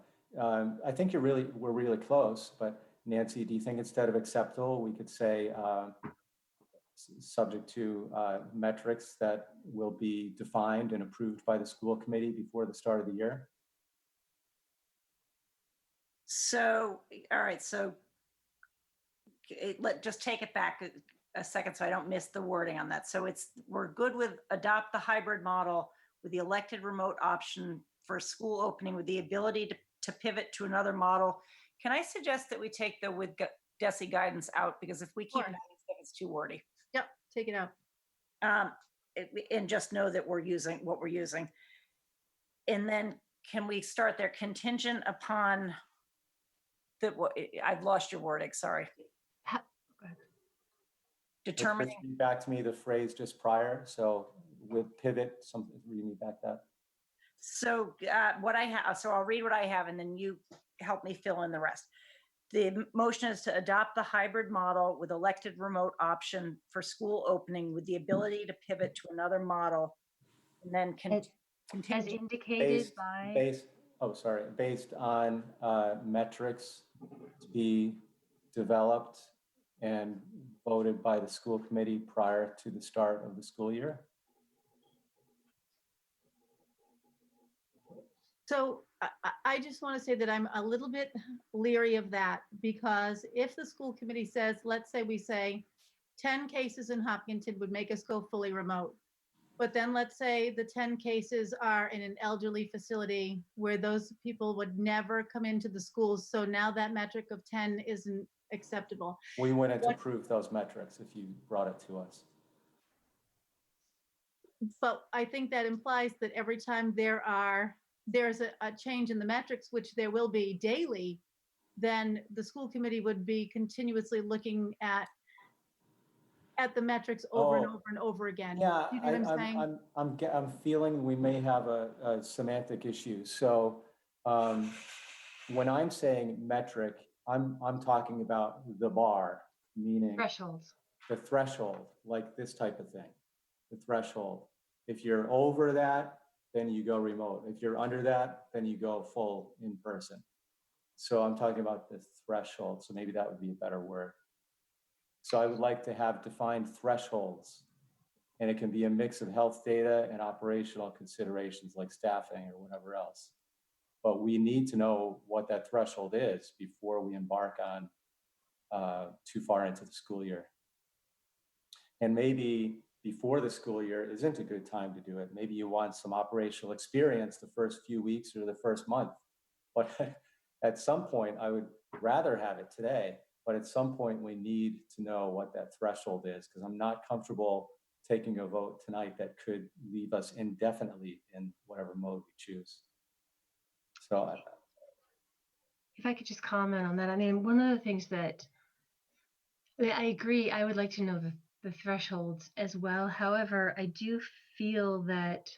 I think we're really close, but Nancy, do you think instead of acceptable, we could say subject to metrics that will be defined and approved by the school committee before the start of the year? So, all right, so just take it back a second so I don't miss the wording on that. So we're good with adopt the hybrid model with the elected remote option for school opening with the ability to pivot to another model. Can I suggest that we take the with DESI guidance out, because if we keep Sure. it, it's too wordy. Yep, take it out. And just know that we're using what we're using. And then can we start there contingent upon I've lost your wording, sorry. Determining. Read back to me the phrase just prior. So with pivot, something, read me back that. So what I have, so I'll read what I have and then you help me fill in the rest. The motion is to adopt the hybrid model with elected remote option for school opening with the ability to pivot to another model. And then As indicated based on metrics to be developed and voted by the school committee prior to the start of the school year. So I just want to say that I'm a little bit leery of that, because if the school committee says, let's say we say 10 cases in Hopkinton would make us go fully remote. But then let's say the 10 cases are in an elderly facility where those people would never come into the schools. So now that metric of 10 isn't acceptable. We wouldn't What- approve those metrics if you brought it to us. But I think that implies that every time there's a change in the metrics, which there will be daily, then the school committee would be continuously looking at the metrics over and Oh, over and over again. Yeah, You know what I'm saying? I'm feeling we may have a semantic issue. So when I'm saying metric, I'm talking about the bar, meaning Thresholds. the threshold, like this type of thing, the threshold. If you're over that, then you go remote. If you're under that, then you go full in person. So I'm talking about the threshold. So maybe that would be a better word. So I would like to have defined thresholds, and it can be a mix of health data and operational considerations like staffing or whatever else. But we need to know what that threshold is before we embark on too far into the school year. And maybe before the school year isn't a good time to do it. Maybe you want some operational experience the first few weeks or the first month. But at some point, I would rather have it today. But at some point, we need to know what that threshold is, because I'm not comfortable taking a vote tonight that could leave us indefinitely in whatever mode we choose. So If I could just comment on that, I mean, one of the things that I agree, I would like to know the thresholds as well. However, I do feel that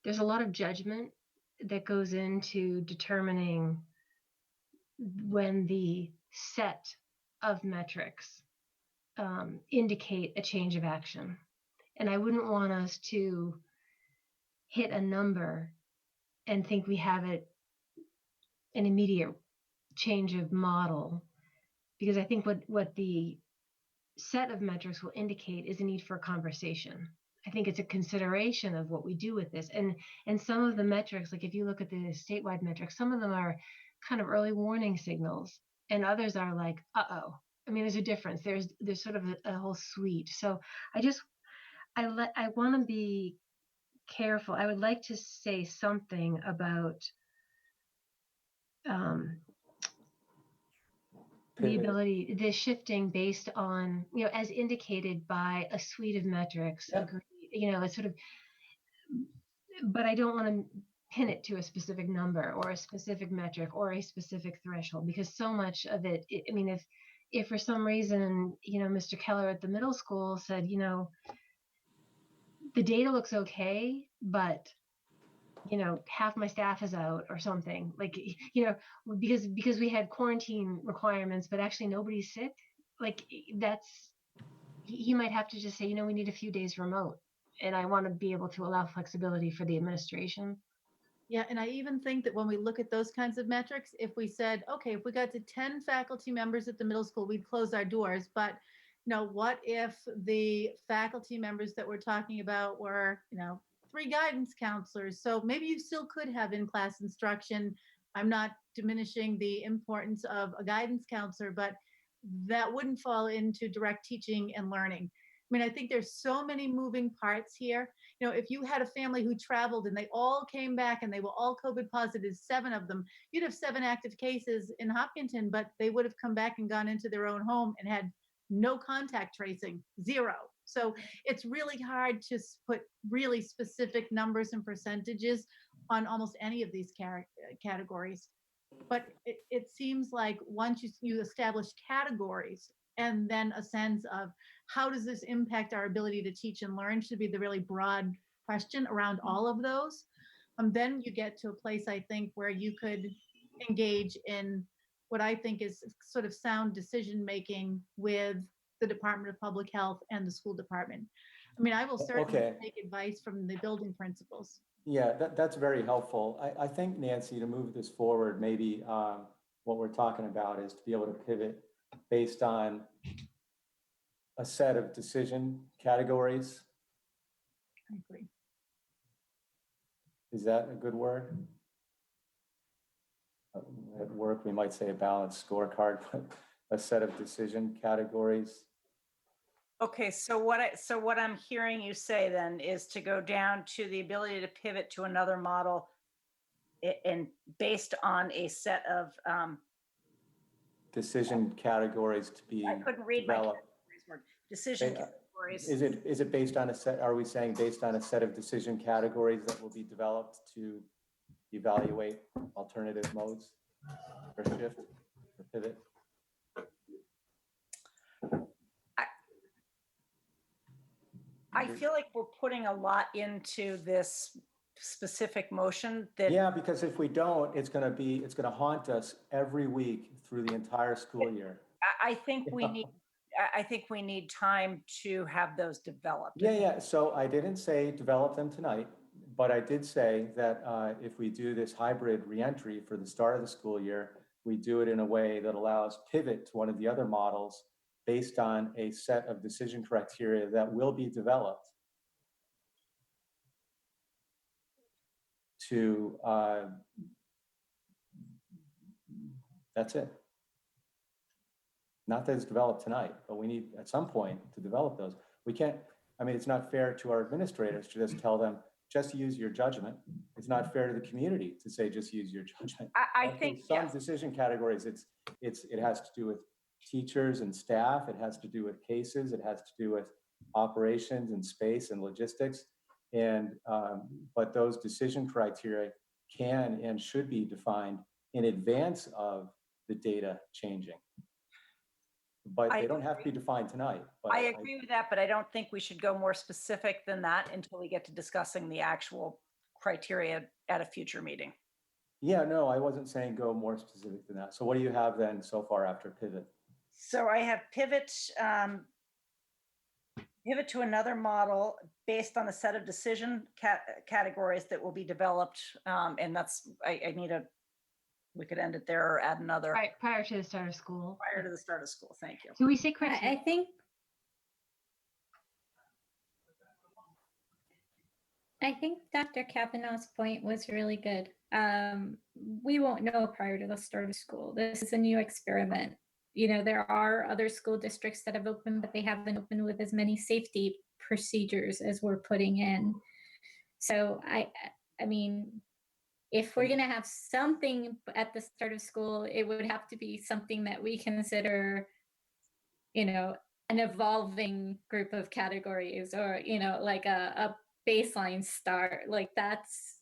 there's a lot of judgment that goes into determining when the set of metrics indicate a change of action. And I wouldn't want us to hit a number and think we have an immediate change of model, because I think what the set of metrics will indicate is a need for a conversation. I think it's a consideration of what we do with this. And some of the metrics, like if you look at the statewide metrics, some of them are kind of early warning signals, and others are like, uh-oh. I mean, there's a difference. There's sort of a whole suite. So I want to be careful. I would like to say something about the ability, the shifting based on, as indicated by a suite of metrics. Yeah. Agree, it's sort of, but I don't want to pin it to a specific number or a specific metric or a specific threshold, because so much of it, I mean, if for some reason, Mr. Keller at the middle school said, the data looks okay, but half my staff is out or something, like, because we had quarantine requirements, but actually nobody's sick. Like, he might have to just say, we need a few days remote. And I want to be able to allow flexibility for the administration. Yeah, and I even think that when we look at those kinds of metrics, if we said, okay, if we got to 10 faculty members at the middle school, we'd close our doors. But what if the faculty members that we're talking about were, 3 guidance counselors? So maybe you still could have in-class instruction. I'm not diminishing the importance of a guidance counselor, but that wouldn't fall into direct teaching and learning. I mean, I think there's so many moving parts here. If you had a family who traveled and they all came back and they were all COVID positive, 7 of them, you'd have 7 active cases in Hopkinton, but they would have come back and gone into their own home and had no contact tracing, 0. So it's really hard to put really specific numbers and percentages on almost any of these categories. But it seems like once you establish categories and then a sense of how does this impact our ability to teach and learn should be the really broad question around all of those. Then you get to a place, I think, where you could engage in what I think is sort of sound decision-making with the Department of Public Health and the school department. I mean, I will certainly take advice from the building principals. Yeah, that's very helpful. I think, Nancy, to move this forward, maybe what we're talking about is to be able to pivot based on a set of decision categories. I agree. Is that a good word? At work, we might say a balanced scorecard, but a set of decision categories. Okay, so what I'm hearing you say then is to go down to the ability to pivot to another model and based on a set of decision categories to be I couldn't read my developed. categories word. Decision Ba- categories. Is it based on a set, are we saying based on a set of decision categories that will be developed to evaluate alternative modes or shift or pivot? I feel like we're putting a lot into this specific motion that Yeah, because if we don't, it's going to haunt us every week through the entire school year. I think we need, I think we need time to have those developed. Yeah. So I didn't say develop them tonight, but I did say that if we do this hybrid reentry for the start of the school year, we do it in a way that allows pivot to one of the other models based on a set of decision criteria that will be developed to, that's it. Not that it's developed tonight, but we need at some point to develop those. We can't, I mean, it's not fair to our administrators to just tell them, just use your judgment. It's not fair to the community to say, just use your judgment. I But think in some yes. decision categories, it has to do with teachers and staff. It has to do with cases. It has to do with operations and space and logistics. And, but those decision criteria can and should be defined in advance of the data changing. But they don't have to be defined tonight. But I agree with that, but I don't think we should go more specific than that until we get to discussing the actual criteria at a future meeting. Yeah, no, I wasn't saying go more specific than that. So what do you have then so far after pivot? So I have pivot, pivot to another model based on a set of decision categories that will be developed. And that's, I need we could end it there or add another Right, prior to the start of school. prior to the start of school. Thank you. Do we say I criteria? think Dr. Kavanaugh's point was really good. We won't know prior to the start of school. This is a new experiment. You know, there are other school districts that have opened, but they haven't opened with as many safety procedures as we're putting in. So I mean, if we're going to have something at the start of school, it would have to be something that we consider, you know, an evolving group of categories, or, you know, like a baseline start. Like that's,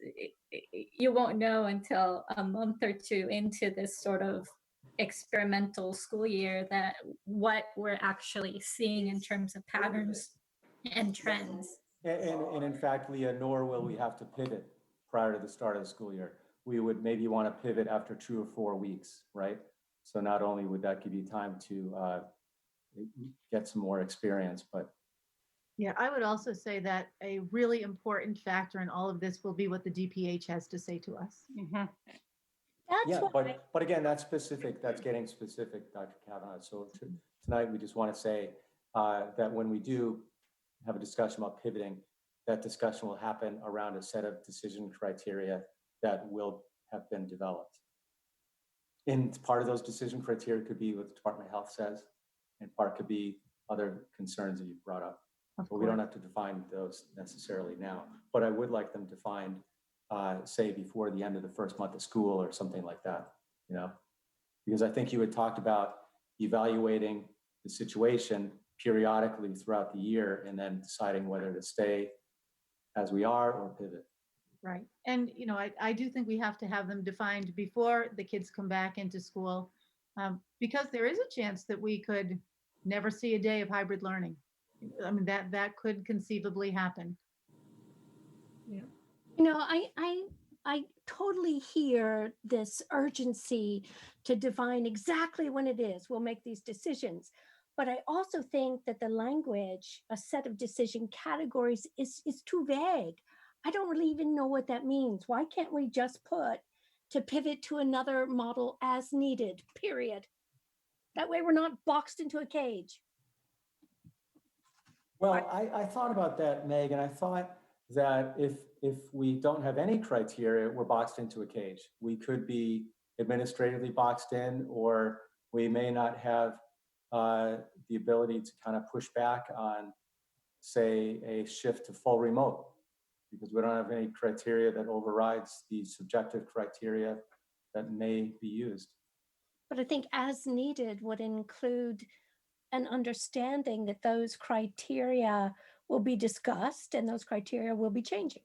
you won't know until a month or two into this sort of experimental school year that what we're actually seeing in terms of patterns and trends. And in fact, Leah, nor will we have to pivot prior to the start of the school year. We would maybe want to pivot after 2 or 4 weeks, right? So not only would that give you time to get some more experience, but Yeah, I would also say that a really important factor in all of this will be what the DPH has to say to us. That's yeah, what but again, that's specific. That's getting specific, Dr. Kavanaugh. So tonight we just want to say that when we do have a discussion about pivoting, that discussion will happen around a set of decision criteria that will have been developed. And part of those decision criteria could be what the Department of Health says, and part could be other concerns that you've brought up. But we don't have to define those necessarily now, but I would like them defined, say before the end of the first month of school or something like that, you know? Because I think you had talked about evaluating the situation periodically throughout the year and then deciding whether to stay as we are or pivot. Right. And, you know, I do think we have to have them defined before the kids come back into school, because there is a chance that we could never see a day of hybrid learning. I mean, that could conceivably happen. You know, I totally hear this urgency to define exactly when it is we'll make these decisions. But I also think that the language, a set of decision categories, is too vague. I don't really even know what that means. Why can't we just put to pivot to another model as needed, period? That way we're not boxed into a cage. Well, I thought about that, Meg, and I thought that if we don't have any criteria, we're boxed into a cage. We could be administratively boxed in, or we may not have the ability to kind of push back on, say, a shift to full remote, because we don't have any criteria that overrides the subjective criteria that may be used. But I think as needed would include an understanding that those criteria will be discussed and those criteria will be changing.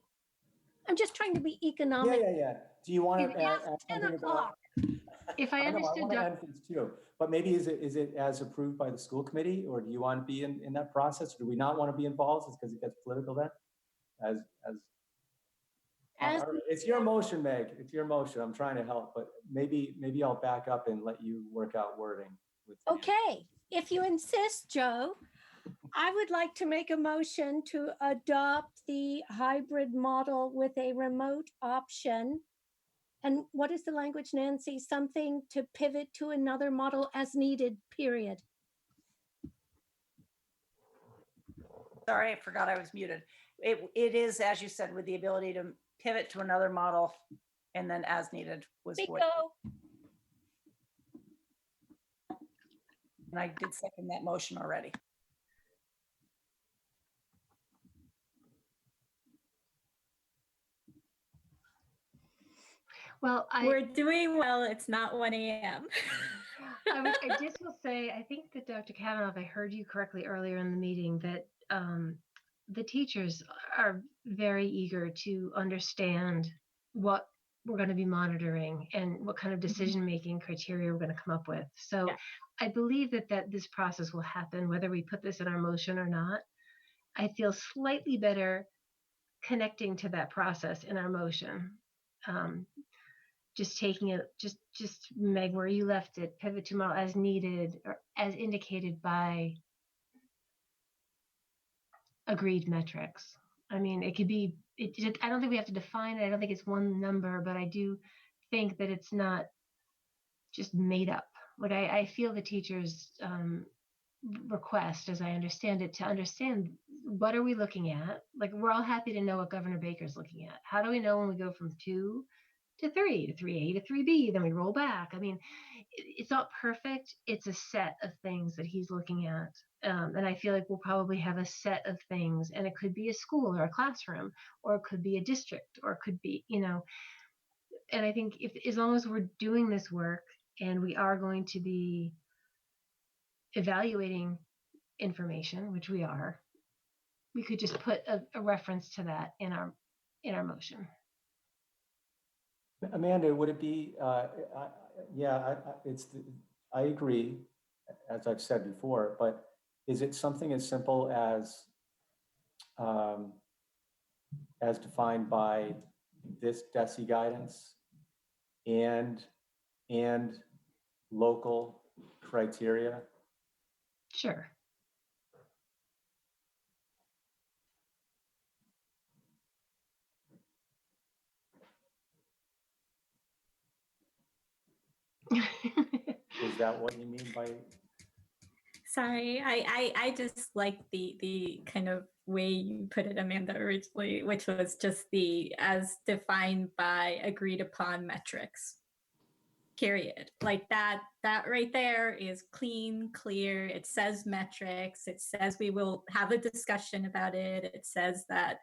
I'm just trying to be Yeah, economic. yeah. Do you want It to is add 10 something about? o'clock. If I I know, I understood want to Doc- end things too, but maybe is it as approved by the school committee, or do you want to be in that process? Or do we not want to be involved? It's because it gets political then? As As all right, it's your motion, Meg. It's your motion. I'm trying to help, but maybe I'll back up and let you work out wording with. Okay, if you insist, Joe, I would like to make a motion to adopt the hybrid model with a remote option. And what is the language, Nancy? Something to pivot to another model as needed, period. Sorry, I forgot I was muted. It is, as you said, with the ability to pivot to another model and then as needed was what, Bingo. and I did second that motion already. Well, We're doing well. It's not 1 a.m. I just will say, I think that Dr. Kavanaugh, if I heard you correctly earlier in the meeting, that the teachers are very eager to understand what we're going to be monitoring and what kind of decision-making criteria we're going to come up with. So Yeah. I believe that this process will happen, whether we put this in our motion or not. I feel slightly better connecting to that process in our motion. Just taking it, just Meg, where you left it, pivot to model as needed or as indicated by agreed metrics. I mean, it could be, I don't think we have to define it. I don't think it's one number, but I do think that it's not just made up. Like I feel the teachers' request, as I understand it, to understand what are we looking at? Like we're all happy to know what Governor Baker's looking at. How do we know when we go from 2 to 3 to 3A to 3B, then we roll back? I mean, it's not perfect. It's a set of things that he's looking at. And I feel like we'll probably have a set of things, and it could be a school or a classroom, or it could be a district, or it could be, and I think if, as long as we're doing this work and we are going to be evaluating information, which we are, we could just put a reference to that in our motion. Amanda, would it be, I agree, as I've said before, but is it something as simple as defined by this DESI guidance and local criteria? Sure. Is that what you mean by? Sorry, I just like the kind of way you put it, Amanda, originally, which was just the as defined by agreed upon metrics. Period. Like that right there is clean, clear. It says metrics. It says we will have a discussion about it. It says that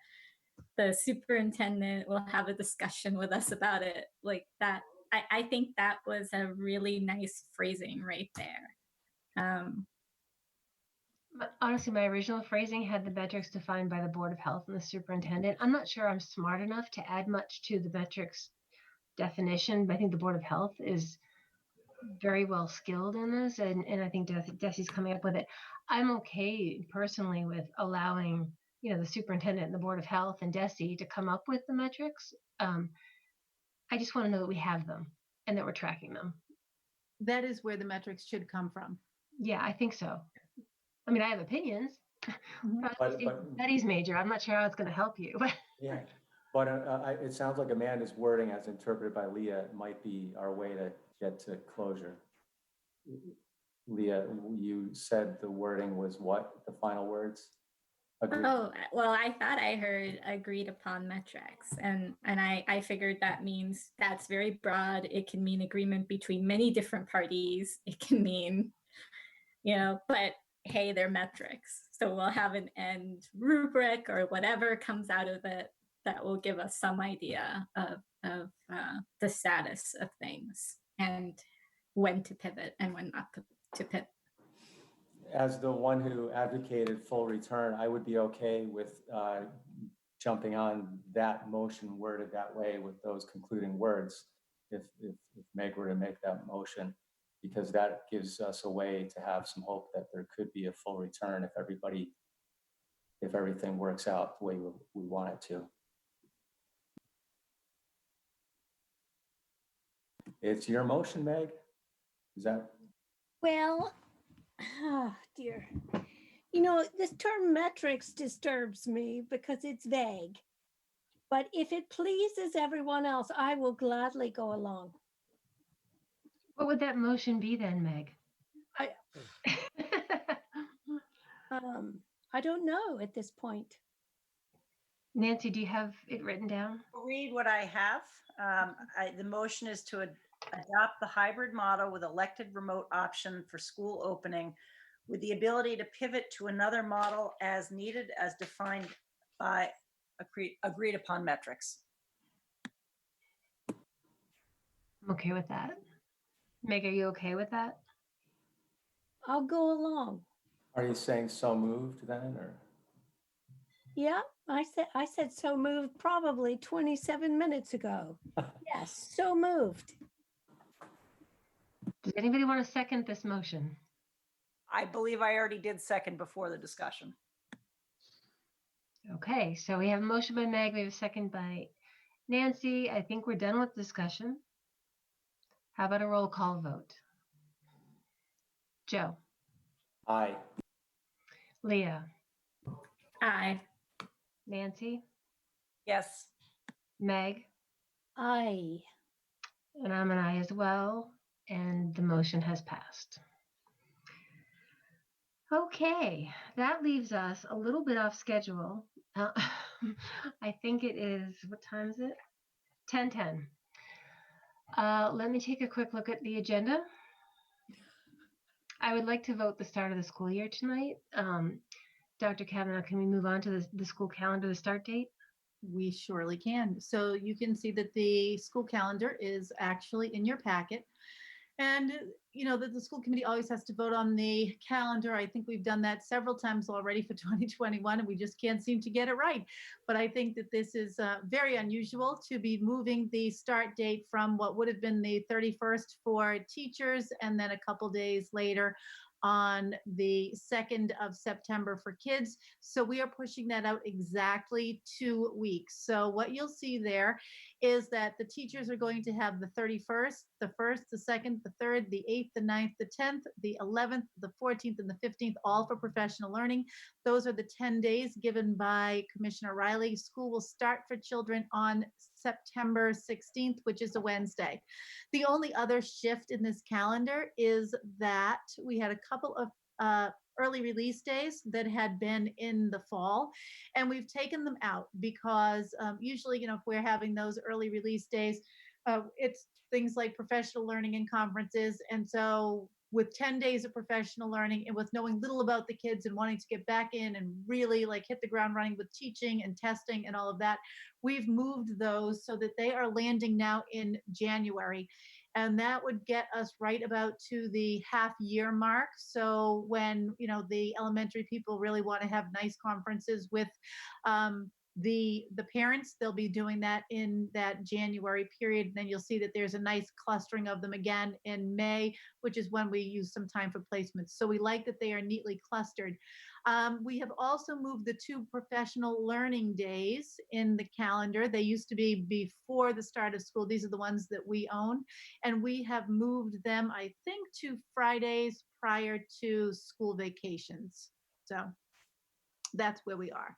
the superintendent will have a discussion with us about it. Like that. I think that was a really nice phrasing right there. Honestly, my original phrasing had the metrics defined by the Board of Health and the superintendent. I'm not sure I'm smart enough to add much to the metrics definition, but I think the Board of Health is very well skilled in this, and I think Desi's coming up with it. I'm okay personally with allowing, the superintendent and the Board of Health and Desi to come up with the metrics. I just want to know that we have them and that we're tracking them. That is where the metrics should come from. Yeah, I think so. I mean, I have opinions. But Betty's major. I'm not sure how it's going to help you. yeah, but it sounds like Amanda's wording, as interpreted by Leah, might be our way to get to closure. Leah, you said the wording was what? The final words? Agreed. Oh, well, I thought I heard agreed upon metrics, and I figured that means that's very broad. It can mean agreement between many different parties. It can mean, but hey, they're metrics. So we'll have an end rubric or whatever comes out of it that will give us some idea of the status of things. And when to pivot and when not to pivot. As the one who advocated full return, I would be okay with jumping on that motion worded that way with those concluding words, if Meg were to make that motion, because that gives us a way to have some hope that there could be a full return if everything works out the way we want it to. It's your motion, Meg. Is that? Well, oh dear. You know, this term metrics disturbs me because it's vague. But if it pleases everyone else, I will gladly go along. What would that motion be then, Meg? I don't know at this point. Nancy, do you have it written down? I'll read what I have. The motion is to adopt the hybrid model with elected remote option for school opening, with the ability to pivot to another model as needed, as defined by agreed upon metrics. I'm okay with that. Meg, are you okay with that? I'll go along. Are you saying so moved then, or? Yeah, I said so moved probably 27 minutes ago. Yes, so moved. Does anybody want to second this motion? I believe I already did second before the discussion. Okay, so we have a motion by Meg, we have a second by Nancy. I think we're done with discussion. How about a roll call vote? Joe? Aye. Leah? Aye. Nancy? Yes. Meg? Aye. And I'm an aye as well, and the motion has passed. Okay, that leaves us a little bit off schedule. I think it is, what time is it? 10:10. Let me take a quick look at the agenda. I would like to vote the start of the school year tonight. Dr. Kavanaugh, can we move on to the school calendar, the start date? We surely can. So you can see that the school calendar is actually in your packet. And you know that the school committee always has to vote on the calendar. I think we've done that several times already for 2021, and we just can't seem to get it right. But I think that this is very unusual to be moving the start date from what would have been the 31st for teachers, and then a couple days later on the 2nd of September for kids. So we are pushing that out exactly 2 weeks. So what you'll see there is that the teachers are going to have the 31st, the 1st, the 2nd, the 3rd, the 8th, the 9th, the 10th, the 11th, the 14th, and the 15th, all for professional learning. Those are the 10 days given by Commissioner Riley. School will start for children on September 16th, which is a Wednesday. The only other shift in this calendar is that we had a couple of early release days that had been in the fall, and we've taken them out because usually, you know, if we're having those early release days, it's things like professional learning and conferences. And so with 10 days of professional learning and with knowing little about the kids and wanting to get back in and really like hit the ground running with teaching and testing and all of that, we've moved those so that they are landing now in January. And that would get us right about to the half year mark. So when, you know, the elementary people really want to have nice conferences with the parents, they'll be doing that in that January period. And then you'll see that there's a nice clustering of them again in May, which is when we use some time for placements. So we like that they are neatly clustered. We have also moved the 2 professional learning days in the calendar. They used to be before the start of school. These are the ones that we own. And we have moved them, I think, to Fridays prior to school vacations. So that's where we are.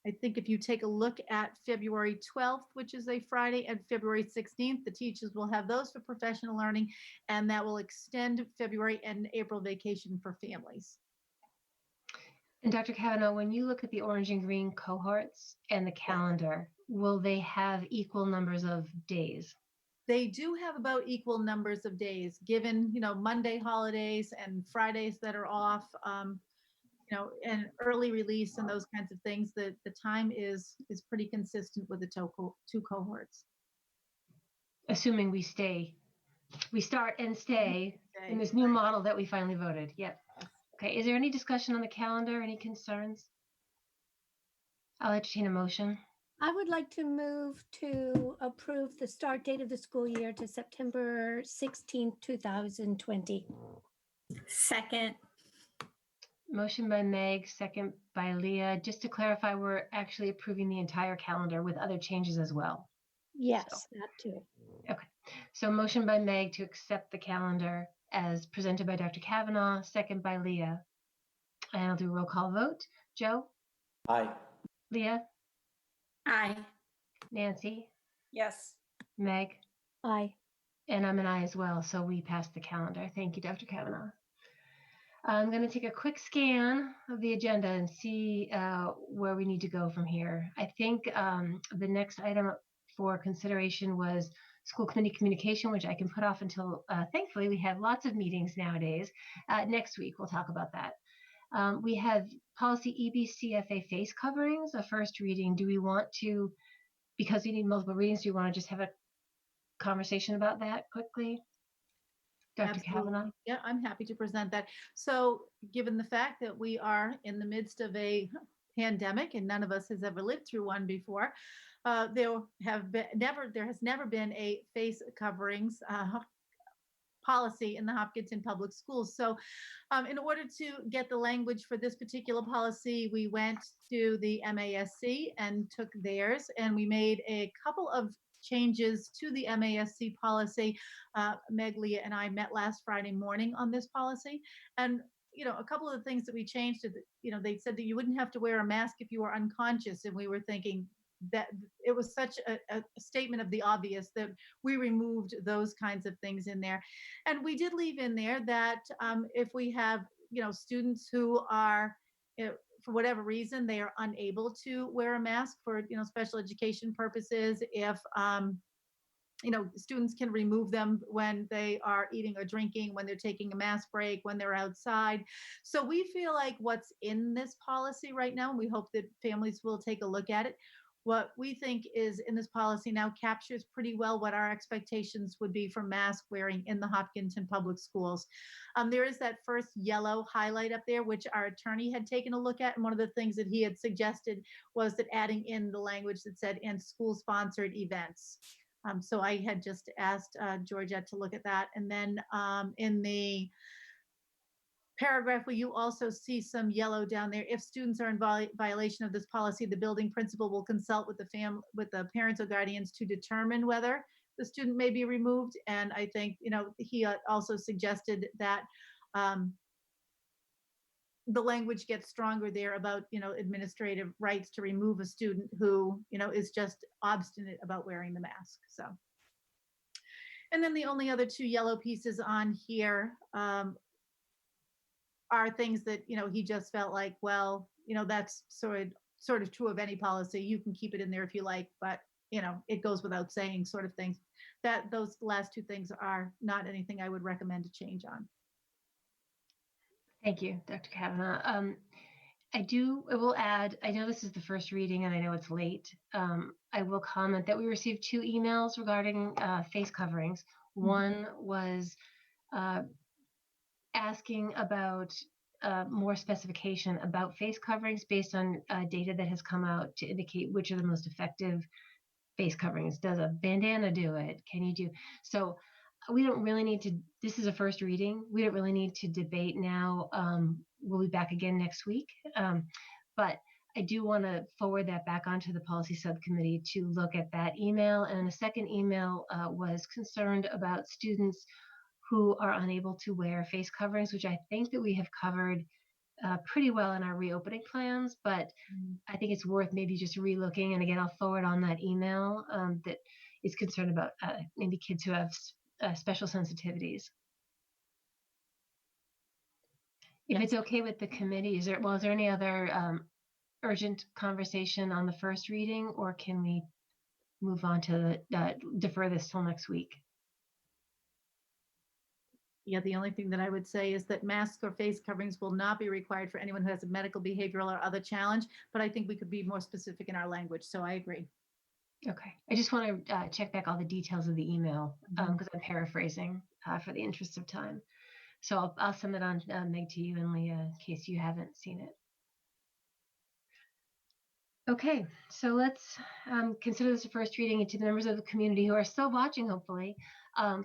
I think if you take a look at February 12th, which is a Friday, and February 16th, the teachers will have those for professional learning, and that will extend February and April vacation for families. And Dr. Kavanaugh, when you look at the orange and green cohorts and the calendar, will they have equal numbers of days? They do have about equal numbers of days, given, you know, Monday holidays and Fridays that are off. You know, and early release and those kinds of things, the time is pretty consistent with the 2 cohorts. Assuming we stay we start and stay in this new model that we finally voted. Yep. Okay, is there any discussion on the calendar? Any concerns? I'll entertain a motion. I would like to move to approve the start date of the school year to September 16th, 2020. Second. Motion by Meg, second by Leah. Just to clarify, we're actually approving the entire calendar with other changes as well. Yes, that too. Okay, so motion by Meg to accept the calendar as presented by Dr. Kavanaugh, second by Leah. And I'll do a roll call vote. Joe? Aye. Leah? Aye. Nancy? Yes. Meg? Aye. And I'm an aye as well, so we passed the calendar. Thank you, Dr. Kavanaugh. I'm going to take a quick scan of the agenda and see where we need to go from here. I think the next item for consideration was school committee communication, which I can put off until, thankfully, we have lots of meetings nowadays. Next week, we'll talk about that. We have policy EBCFA face coverings, a first reading. Do we want to, because we need multiple readings, do you want to just have a conversation about that quickly? Dr. Absolutely. Kavanaugh? Yeah, I'm happy to present that. So given the fact that we are in the midst of a pandemic and none of us has ever lived through one before, there has never been a face coverings policy in the Hopkinton Public Schools. So in order to get the language for this particular policy, we went to the MASC and took theirs, and we made a couple of changes to the MASC policy. Meg, Leah, and I met last Friday morning on this policy. And a couple of the things that we changed, they said that you wouldn't have to wear a mask if you were unconscious. And we were thinking that it was such a statement of the obvious that we removed those kinds of things in there. And we did leave in there that if we have, students who are, for whatever reason, they are unable to wear a mask for, special education purposes, if, students can remove them when they are eating or drinking, when they're taking a mask break, when they're outside. So we feel like what's in this policy right now, and we hope that families will take a look at it, what we think is in this policy now captures pretty well what our expectations would be for mask wearing in the Hopkinton Public Schools. There is that first yellow highlight up there, which our attorney had taken a look at. And one of the things that he had suggested was that adding in the language that said, and school-sponsored events. So I had just asked Georgette to look at that. And then in the paragraph where you also see some yellow down there, if students are in violation of this policy, the building principal will consult with the parents or guardians to determine whether the student may be removed. And I think, he also suggested that the language gets stronger there about, administrative rights to remove a student who, is just obstinate about wearing the mask. So, and then the only other two yellow pieces on here are things that, he just felt like, well, that's sort of true of any policy. You can keep it in there if you like, but, it goes without saying sort of things. Those last two things are not anything I would recommend a change on. Thank you, Dr. Kavanaugh. I will add, I know this is the first reading and I know it's late. I will comment that we received 2 emails regarding face coverings. One was asking about more specification about face coverings based on data that has come out to indicate which are the most effective face coverings. Does a bandana do it? Can you do? So we don't really need to, this is a first reading. We don't really need to debate now. We'll be back again next week. But I do want to forward that back onto the policy subcommittee to look at that email. And the second email was concerned about students who are unable to wear face coverings, which I think that we have covered pretty well in our reopening plans, but I think it's worth maybe just relooking. And again, I'll forward on that email that is concerned about maybe kids who have special sensitivities. If it's okay with the committee, is there any other urgent conversation on the first reading, or can we move on to defer this till next week? Yeah, the only thing that I would say is that masks or face coverings will not be required for anyone who has a medical, behavioral, or other challenge, but I think we could be more specific in our language, so I agree. Okay. I just want to check back all the details of the email because I'm paraphrasing for the interest of time. So I'll send it on, Meg, to you and Leah in case you haven't seen it. Okay, so let's consider this a first reading, and to the members of the community who are still watching, hopefully,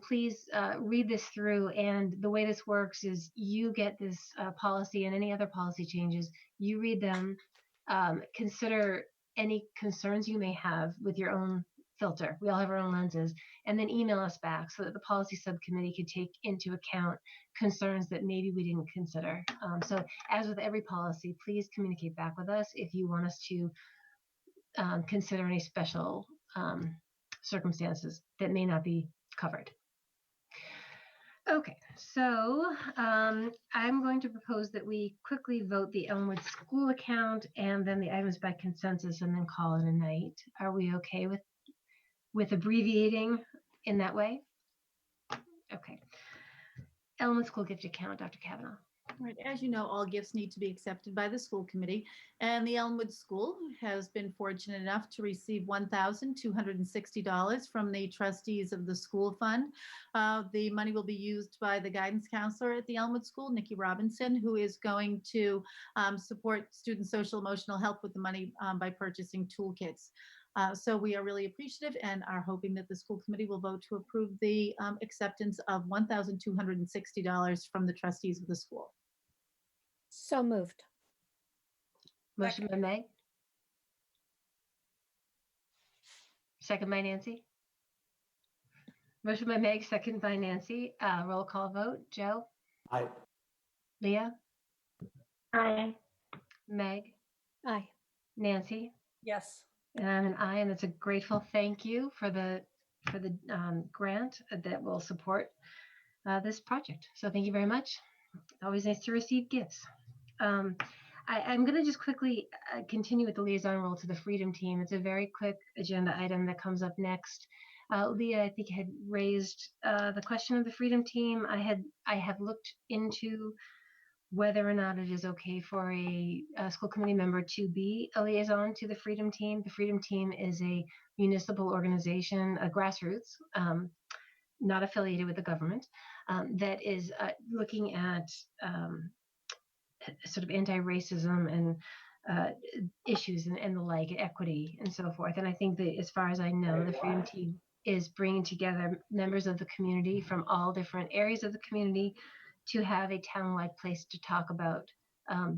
please read this through. And the way this works is you get this policy and any other policy changes, you read them, consider any concerns you may have with your own filter. We all have our own lenses, and then email us back so that the policy subcommittee could take into account concerns that maybe we didn't consider. So as with every policy, please communicate back with us if you want us to consider any special circumstances that may not be covered. Okay, so I'm going to propose that we quickly vote the Elmwood school account and then the items by consensus and then call it a night. Are we okay with abbreviating in that way? Okay. Elmwood school gift account, Dr. Kavanaugh. Right. As you know, all gifts need to be accepted by the school committee, and the Elmwood School has been fortunate enough to receive $1,260 from the trustees of the school fund. The money will be used by the guidance counselor at the Elmwood School, Nikki Robinson, who is going to support student social emotional health with the money by purchasing toolkits. So we are really appreciative and are hoping that the school committee will vote to approve the acceptance of $1,260 from the trustees of the school. So moved. Motion by Meg. Second by Nancy. Motion by Meg, second by Nancy. Roll call vote. Joe? Aye. Leah? Aye. Meg? Aye. Nancy? Yes. And I'm an aye, and it's a grateful thank you for the grant that will support this project. So thank you very much. Always nice to receive gifts. I'm going to just quickly continue with the liaison role to the Freedom Team. It's a very quick agenda item that comes up next. Leah, I think, had raised the question of the Freedom Team. I have looked into whether or not it is okay for a school committee member to be a liaison to the Freedom Team. The Freedom Team is a municipal organization, a grassroots, not affiliated with the government, that is looking at sort of anti-racism and issues and the like, equity and so forth. And I think that, as far as I know, the Freedom Team is bringing together members of the community from all different areas of the community to have a town-wide place to talk about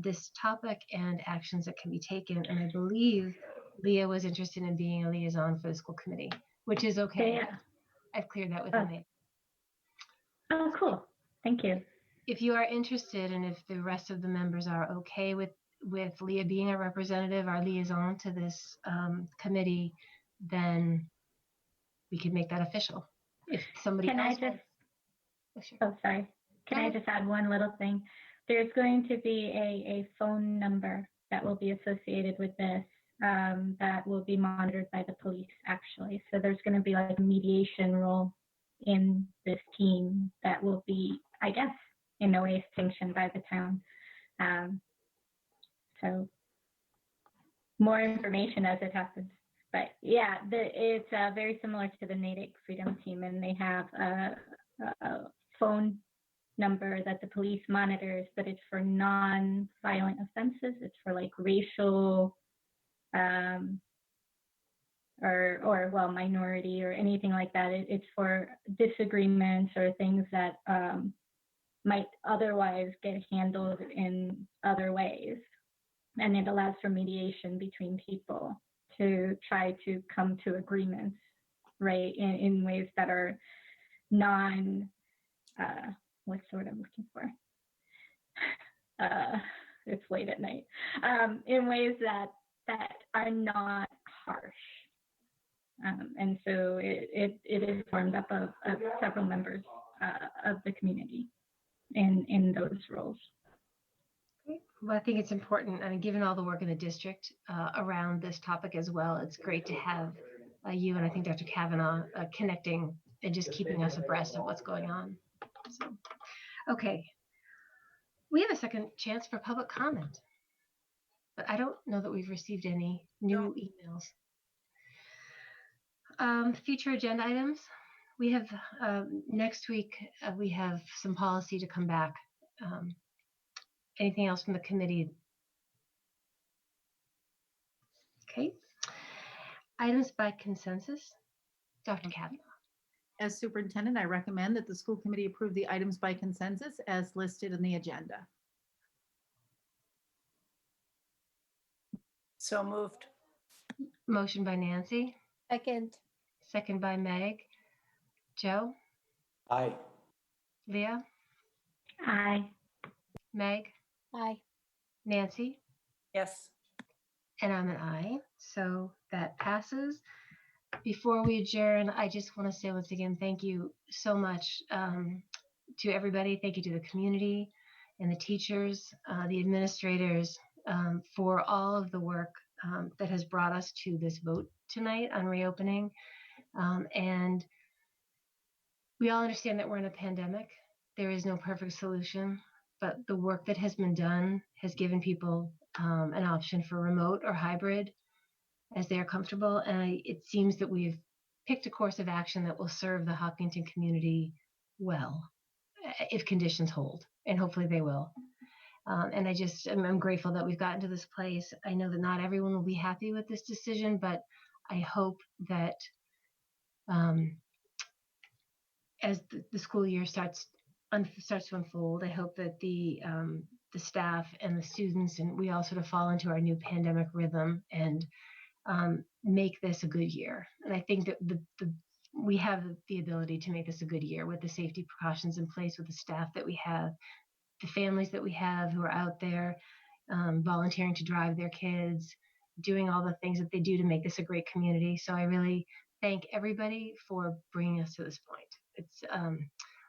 this topic and actions that can be taken. And I believe Leah was interested in being a liaison for the school committee, which is okay. Yeah. I've cleared that with Oh. Leah. Oh, cool. Thank you. If you are interested, and if the rest of the members are okay with Leah being a representative, our liaison to this committee, then we can make that official. If somebody Can I else just, wants- Oh, sure. oh, sorry. Can I just add one little thing? There's going to be a phone number that will be associated with this that will be monitored by the police, actually. So there's going to be like a mediation role in this team that will be, I guess, in no way sanctioned by the town. So more information as it happens. But yeah, it's very similar to the Natick Freedom Team, and they have a phone number that the police monitors, but it's for non-violent offenses. It's for like racial or well, minority or anything like that. It's for disagreements or things that might otherwise get handled in other ways. And it allows for mediation between people to try to come to agreements, right, in ways that are what's the word I'm looking for? It's late at night. In ways that are not harsh. And so it is formed up of several members of the community in those roles. Well, I think it's important, and given all the work in the district around this topic as well, it's great to have you and I think Dr. Kavanaugh connecting and just keeping us abreast of what's going on. So, okay. We have a second chance for public comment, but I don't know that we've received any new emails. Future agenda items. We have, next week, we have some policy to come back. Anything else from the committee? Okay. Items by consensus. Dr. Kavanaugh. As superintendent, I recommend that the school committee approve the items by consensus as listed in the agenda. So moved. Motion by Nancy, Second. second by Meg. Joe, Aye. Leah, Aye. Meg, Aye. Nancy, Yes. and I'm an aye. So that passes. Before we adjourn, I just want to say once again, thank you so much to everybody. Thank you to the community and the teachers, the administrators, for all of the work that has brought us to this vote tonight on reopening. And we all understand that we're in a pandemic. There is no perfect solution, but the work that has been done has given people an option for remote or hybrid as they are comfortable. And it seems that we've picked a course of action that will serve the Hopkinton community well, if conditions hold, and hopefully they will. And I'm grateful that we've gotten to this place. I know that not everyone will be happy with this decision, but I hope that as the school year starts to unfold, I hope that the staff and the students and we all sort of fall into our new pandemic rhythm and make this a good year. And I think that we have the ability to make this a good year with the safety precautions in place, with the staff that we have, the families that we have who are out there volunteering to drive their kids, doing all the things that they do to make this a great community. So I really thank everybody for bringing us to this point. It's a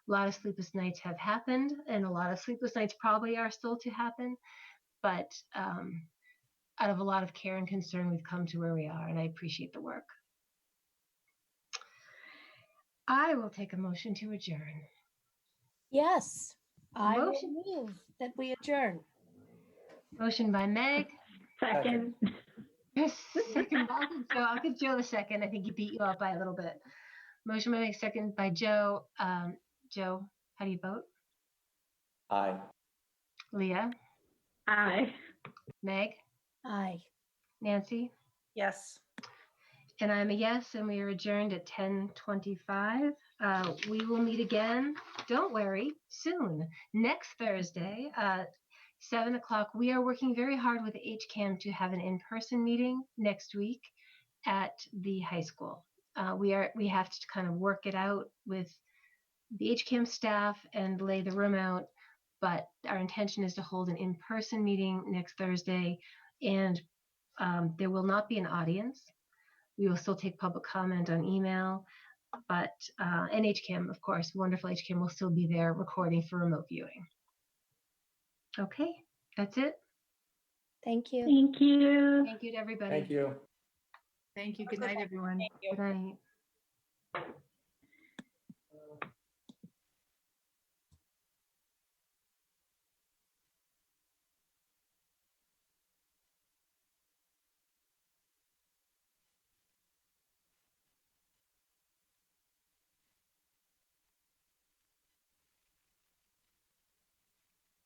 lot of sleepless nights have happened, and a lot of sleepless nights probably are still to happen. But out of a lot of care and concern, we've come to where we are, and I appreciate the work. I will take a motion to adjourn. Yes, I will Motion. move that we adjourn. Motion by Meg. Second. Second by Joe. I'll give Joe the second. I think he beat you out by a little bit. Motion by Meg, second by Joe. Joe, how do you vote? Aye. Leah, Aye. Meg, Aye. Nancy, Yes. and I'm a yes, and we are adjourned at 10:25. We will meet again, don't worry, soon, next Thursday, 7 o'clock. We are working very hard with HCAM to have an in-person meeting next week at the high school. We have to kind of work it out with the HCAM staff and lay the room out, but our intention is to hold an in-person meeting next Thursday, and there will not be an audience. We will still take public comment on email, but and HCAM, of course, wonderful HCAM will still be there recording for remote viewing. Okay, that's it. Thank you. Thank you. Thank you to everybody. Thank you. Thank you. Good night, everyone. Thank you. Good night.